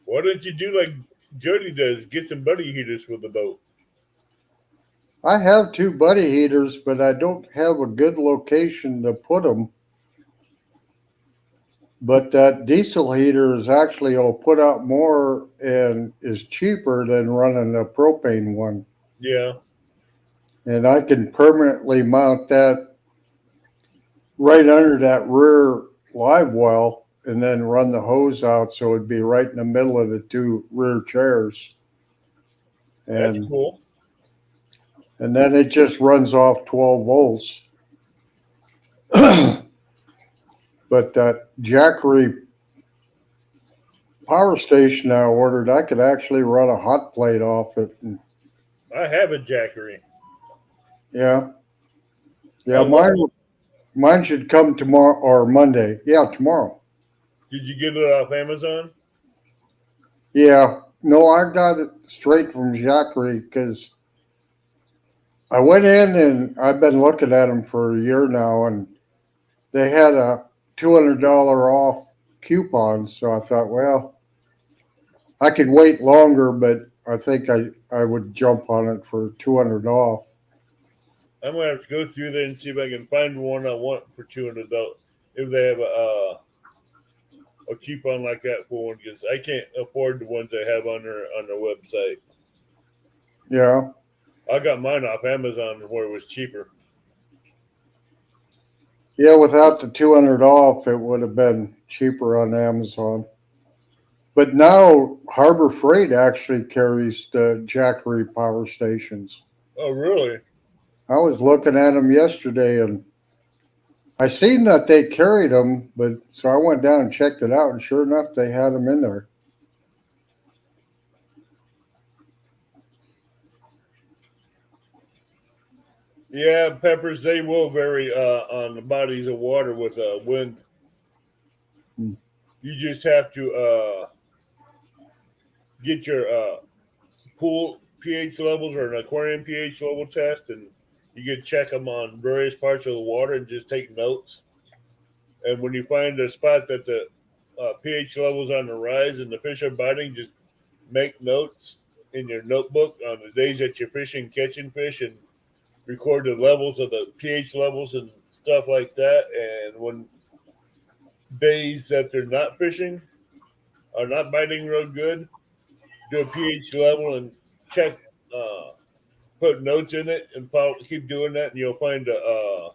Why don't you do like Jody does? Get some buddy heaters for the boat. I have two buddy heaters, but I don't have a good location to put them. But that diesel heater is actually will put out more and is cheaper than running a propane one. Yeah. And I can permanently mount that right under that rear live well and then run the hose out so it'd be right in the middle of the two rear chairs. That's And cool. and then it just runs off 12 volts. But that Jackery power station I ordered, I could actually run a hot plate off it. And, I have a Jackery. yeah, Oh, mine should come tomorrow or Monday. Yeah, tomorrow. did you get it off Amazon? Yeah, no, I got it straight from Jackery because I went in and I've been looking at them for a year now, and they had a $200 off coupon. So I thought, well, I could wait longer, but I think I would jump on it for 200 off. I'm gonna have to go through there and see if I can find one I want for $200. If they have a coupon like that for one, because I can't afford the ones they have on their website. Yeah, I got mine off Amazon where it was cheaper. yeah. Without the 200 off, it would have been cheaper on Amazon. But now Harbor Freight actually carries the Jackery power stations. Oh, really? I was looking at them yesterday, and I seen that they carried them, but so I went down and checked it out, and sure enough, they had them in there. Yeah, peppers, they will vary on the bodies of water with wind. Hmm. You just have to get your pool pH levels or an aquarium pH level test, and you can check them on various parts of the water and just take notes. And when you find a spot that the pH level's on the rise and the fish are biting, just make notes in your notebook on the days that you're fishing, catching fish, and record the levels of the pH levels and stuff like that. And when days that they're not fishing are not biting real good, do a pH level and check, put notes in it and keep doing that, and you'll find a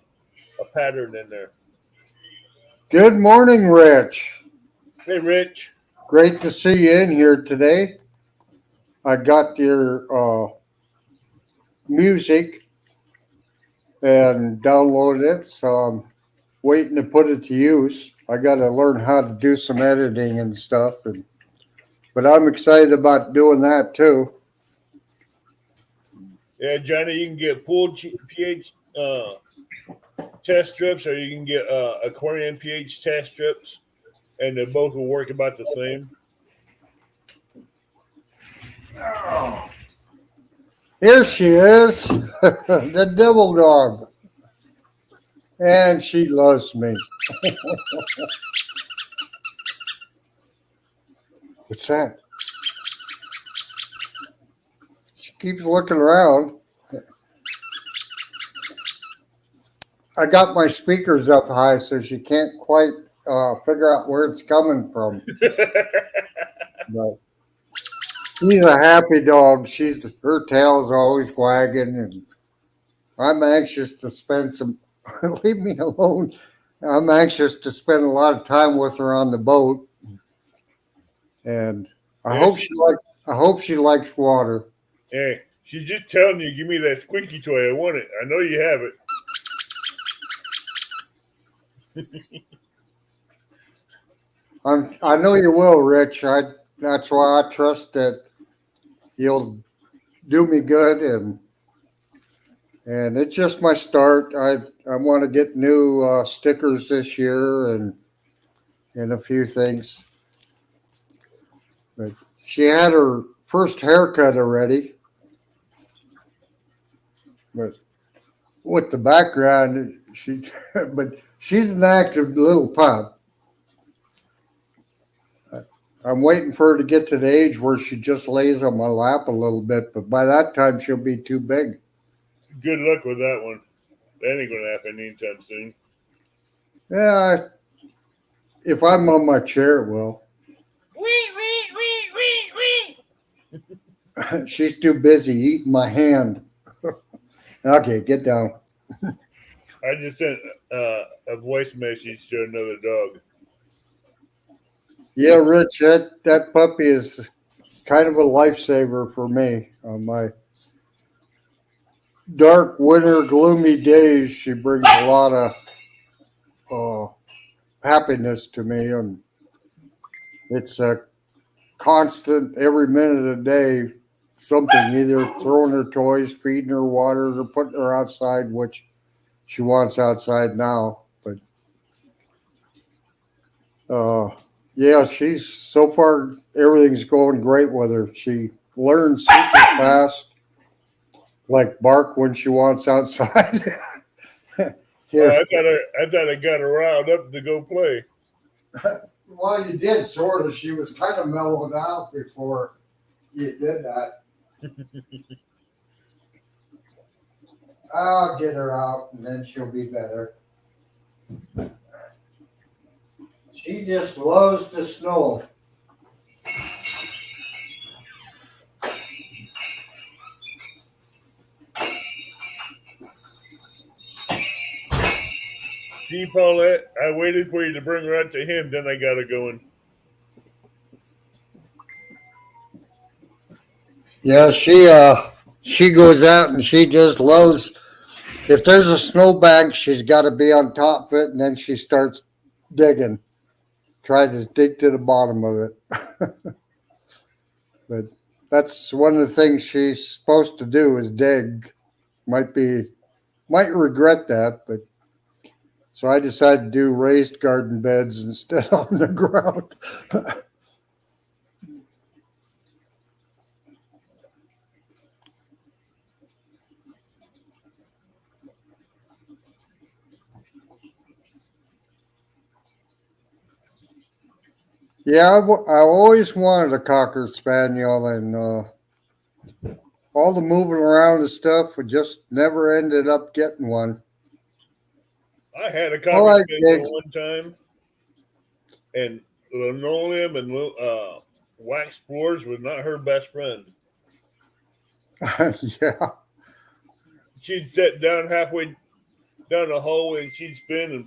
pattern in there. Good morning, Rich. Hey, Rich. Great to see you in here today. I got your music and downloaded it, so I'm waiting to put it to use. I got to learn how to do some editing and stuff, but I'm excited about doing that too. Yeah, Johnny, you can get pool pH test strips, or you can get aquarium pH test strips, and they both will work about the same. Here she is, the devil dog, and she loves me. What's that? She keeps looking around. I got my speakers up high, so she can't quite figure out where it's coming from. But she's a happy dog. Her tail's always wagging, and I'm anxious to spend some. Leave me alone. I'm anxious to spend a lot of time with her on the boat, and I hope she likes water. Hey, she's just telling you, give me that squeaky toy. I want it. I know you have it. I know you will, Rich. That's why I trust that you'll do me good, and it's just my start. I want to get new stickers this year and a few things. But she had her first haircut already, but with the background, but she's an active little pup. I'm waiting for her to get to the age where she just lays on my lap a little bit, but by that time she'll be too big. Good luck with that one. That ain't gonna happen anytime soon. Yeah, if I'm on my chair, it will. She's too busy eating my hand. Okay, get down. I just sent a voice message to another dog. Yeah, Rich, that puppy is kind of a lifesaver for me. dark winter, gloomy days, she brings a lot of happiness to me, and it's a constant every minute of the day. Something either throwing her toys, feeding her water, or putting her outside, which she wants outside now. But uh, yeah, she's so far everything's going great with her. She learns super fast, like bark when she wants outside. Oh, Here, I thought I got her riled up to go play. well, you did sort of. She was kind of mellowed out before you did that. I'll get her out, and then she'll be better. She just loves the snow. See, Paulette, I waited for you to bring her out to him, then I got her going. Yeah, she goes out and she just loves. If there's a snowbank, she's got to be on top of it, and then she starts digging, try to dig to the bottom of it. But that's one of the things she's supposed to do is dig. Might regret that, but so I decided to do raised garden beds instead on the ground. Yeah, I always wanted a cocker spaniel, and all the moving around and stuff, we just never ended up getting one. I had a All cocker right, spaniel one time, and linoleum and wax floors was not her best friend. yeah, She'd sit down halfway down the hallway and she'd spin and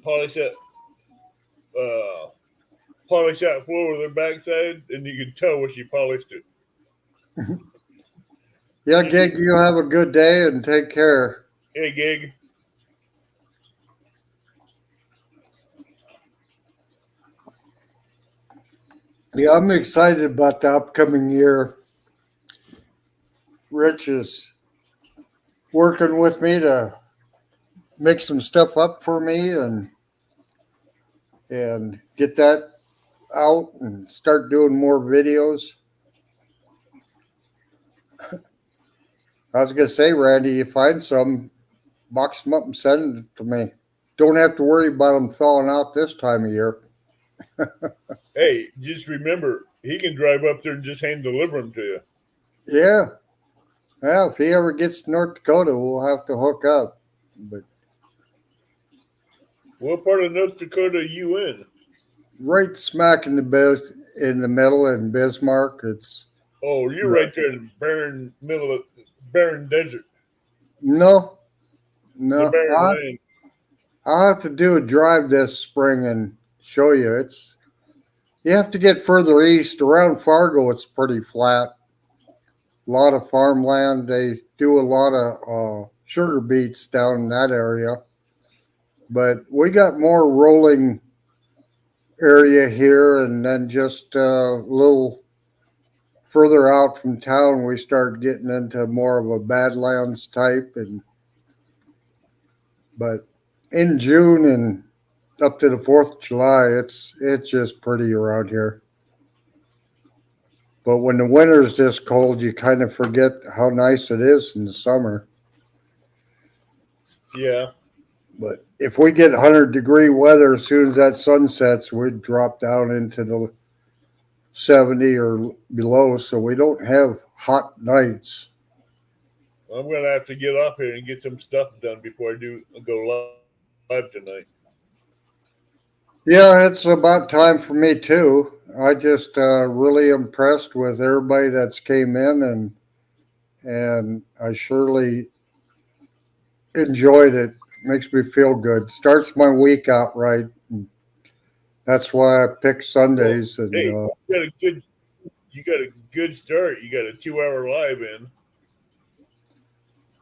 uh, polish that floor with her backside, and you could tell where she polished it. yeah, Gig, you have a good day and take care. Hey, Gig. Yeah, I'm excited about the upcoming year. Rich is working with me to make some stuff up for me and get that out and start doing more videos. I was gonna say, Randy, you find some, box them up and send it to me. Don't have to worry about them thawing out this time of year. Hey, just remember, he can drive up there and just hand deliver them to you. Yeah, well, if he ever gets to North Dakota, we'll have to hook up. But What part of North Dakota are you in? right smack in the middle in Bismarck, it's Oh, you're right there in the barren middle of barren desert, no, the no. barren land. I'll have to do a drive this spring and show you. It's you have to get further east around Fargo. It's pretty flat. A lot of farmland. They do a lot of sugar beets down in that area, but we got more rolling area here, and then just a little further out from town, we start getting into more of a badlands type. And but in June and up to the 4th of July, it's just pretty around here. But when the winter's this cold, you kind of forget how nice it is in the summer. Yeah. But if we get 100-degree weather, as soon as that sun sets, we'd drop down into the 70 or below, so we don't have hot nights. I'm gonna have to get off here and get some stuff done before I do go live tonight. Yeah, it's about time for me too. I just really impressed with everybody that's came in, and I surely enjoyed it. Makes me feel good. Starts my week out right. That's why I pick Well, Sundays. And hey, you got a good start. You got a 2-hour live in.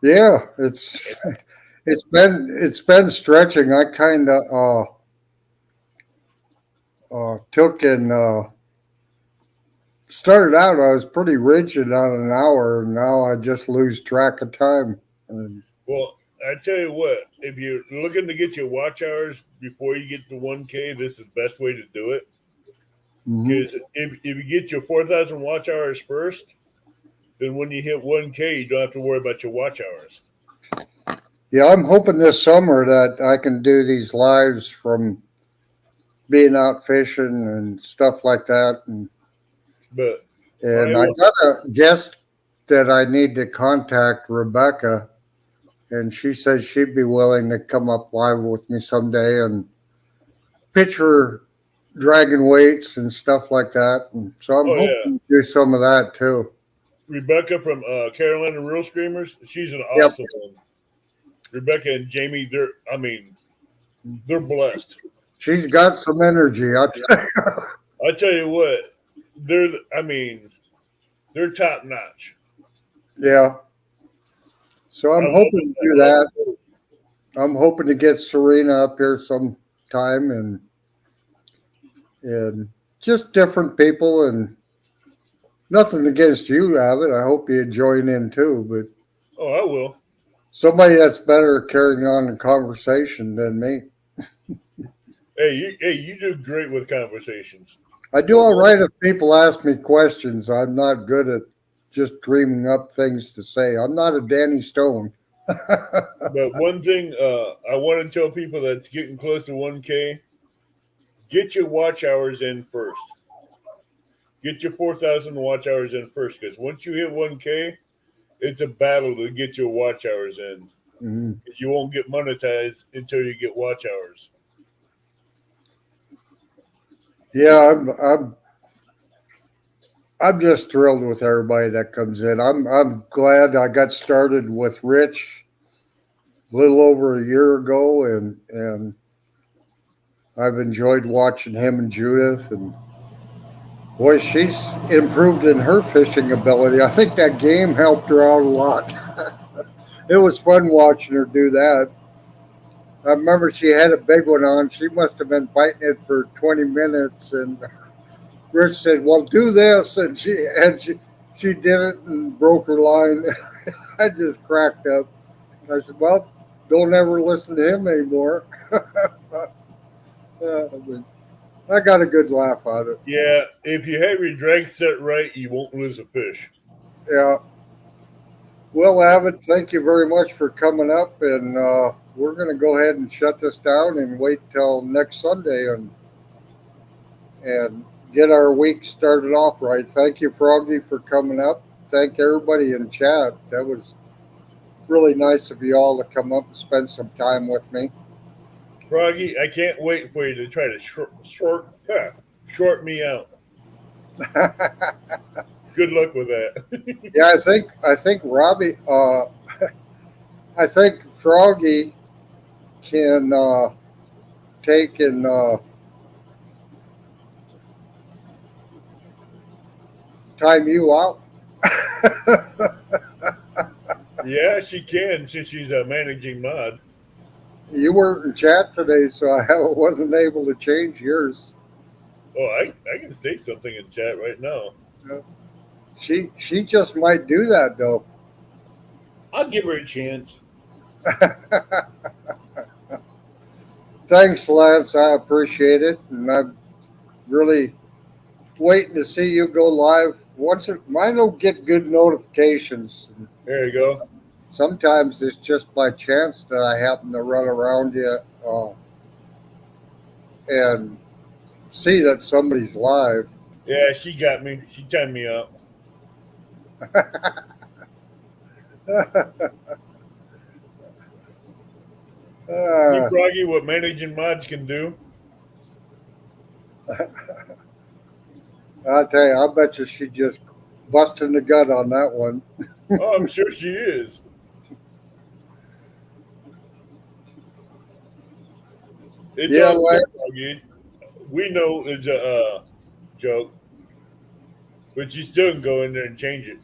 Yeah, it's been stretching. I kind of took and started out. I was pretty rigid on an hour, and now I just lose track of time. And, Well, I tell you what, if you're looking to get your watch hours before you get to 1K, this is the best way to do it. mhm. Because if you get your 4,000 watch hours first, then when you hit 1K, you don't have to worry about your watch hours. Yeah, I'm hoping this summer that I can do these lives from being out fishing and stuff like that. But my And I got a guest that I need to contact, Rebecca, and she said she'd be willing to come up live with me someday and pitch her dragon weights and stuff like that. And so I'm oh yeah, hoping to do some of that too. Rebecca from Carolina Real Screamers, she's an Yep. awesome one. Rebecca and Jamie, they're blessed. She's got some energy. I tell you what, they're they're top notch. Yeah. So I I'm love hoping it. to do that. I'm hoping to get Serena up here sometime and just different people and nothing against you, Abbott. I hope you join in too, but Oh, I will. somebody that's better at carrying on the conversation than me. Hey, you do great with conversations. I do all right if people ask me questions. I'm not good at just dreaming up things to say. I'm not a Danny Stone. But one thing I want to tell people that's getting close to 1K, get your watch hours in first. Get your 4,000 watch hours in first, because once you hit 1K, it's a battle to get your watch hours in. Mhm. You won't get monetized until you get watch hours. Yeah, I'm just thrilled with everybody that comes in. I'm glad I got started with Rich a little over a year ago, and I've enjoyed watching him and Judith. And boy, she's improved in her fishing ability. I think that game helped her out a lot. It was fun watching her do that. I remember she had a big one on. She must have been fighting it for 20 minutes, and Rich said, "Well, do this," and she did it and broke her line. I just cracked up. I said, "Well, don't ever listen to him anymore." But I got a good laugh out of it. Yeah, if you have your drag set right, you won't lose a fish. Yeah. Well, Avid, thank you very much for coming up, and we're going to go ahead and shut this down and wait till next Sunday and get our week started off right. Thank you, Froggy, for coming up. Thank everybody in chat. That was really nice of you all to come up and spend some time with me. Froggy, I can't wait for you to try to short me out. Good luck with that. Yeah, I think Robbie, I think Froggy can take and time you out. Yeah, she can since she's a managing mod. You weren't in chat today, so I wasn't able to change yours. Oh, I can say something in chat right now. She just might do that though. I'll give her a chance. Thanks, Lance. I appreciate it, and I'm really waiting to see you go live. Mine don't get good notifications. There you go. Sometimes it's just by chance that I happen to run around you and see that somebody's live. Yeah, she got me. She timed me out. See, uh, Froggy, what managing mods can do. I'll tell you, I bet you she just busting the gut on that one. Oh, I'm sure she is. It's Yeah, all Lance. good, Froggy. We know it's a joke, but you still can go in there and change it.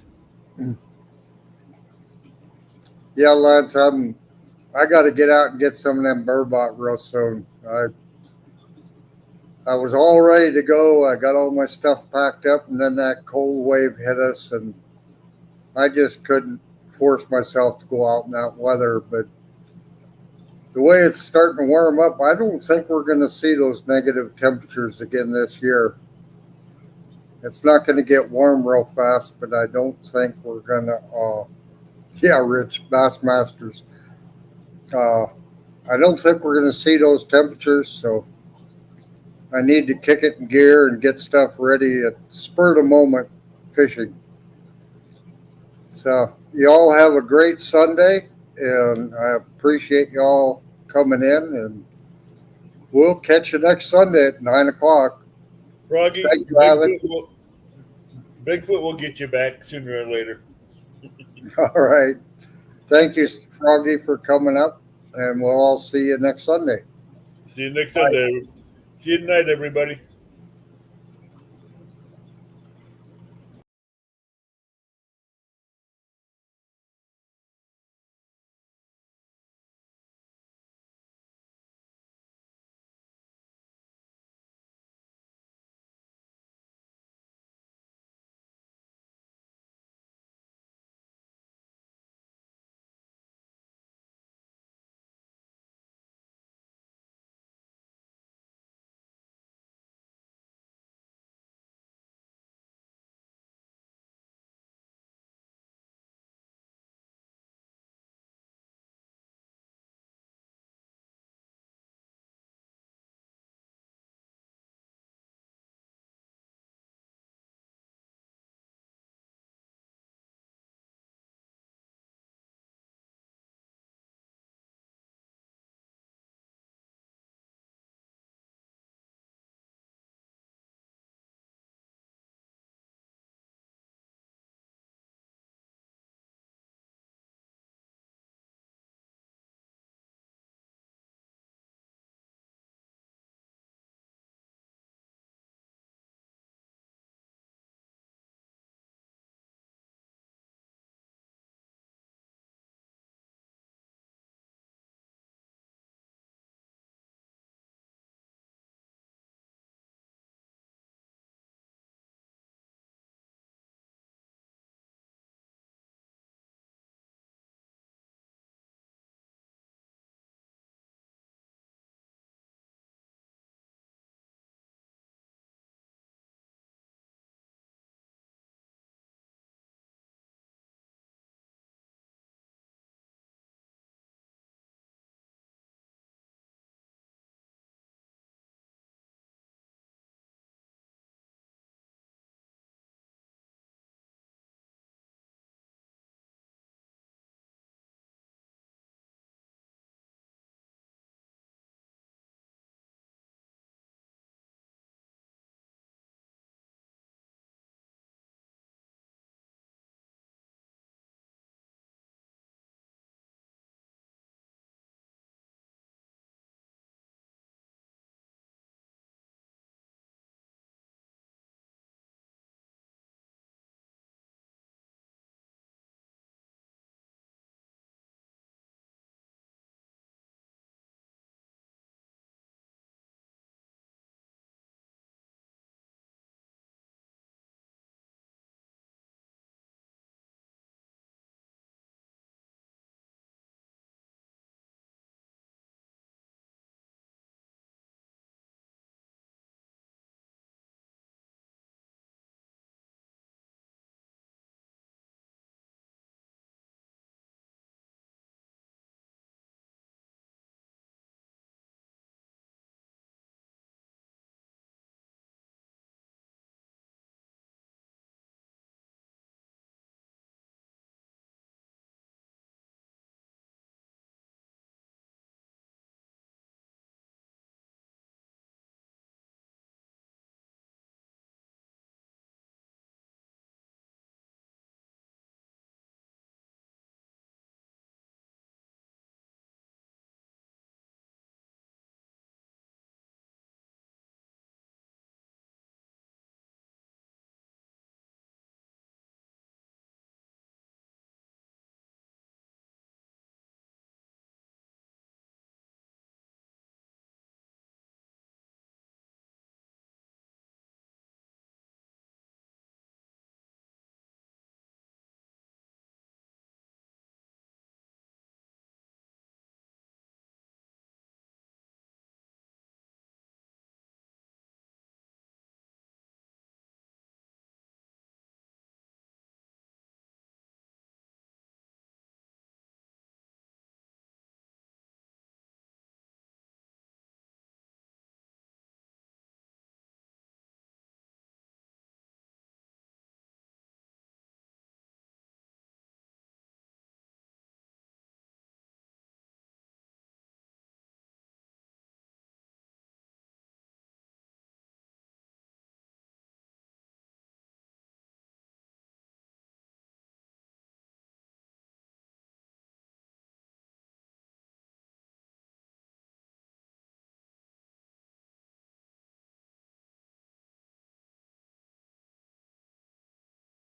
Yeah, Lance, I got to get out and get some of them burbot real soon. I was all ready to go. I got all my stuff packed up, and then that cold wave hit us, and I just couldn't force myself to go out in that weather. But the way it's starting to warm up, I don't think we're going to see those negative temperatures again this year. It's not going to get warm real fast, but I don't think we're going to. Yeah, Rich Bassmasters. Uh, I don't think we're going to see those temperatures, so I need to kick it in gear and get stuff ready at spur of the moment fishing. So you all have a great Sunday, and I appreciate you all coming in, and we'll catch you next Sunday at 9 o'clock. Froggy, Thank you, Alan. Bigfoot will get you back sooner or later. All right. Thank you, Froggy, for coming up, and we'll all see you next Sunday. See you next Sunday. See you tonight, everybody.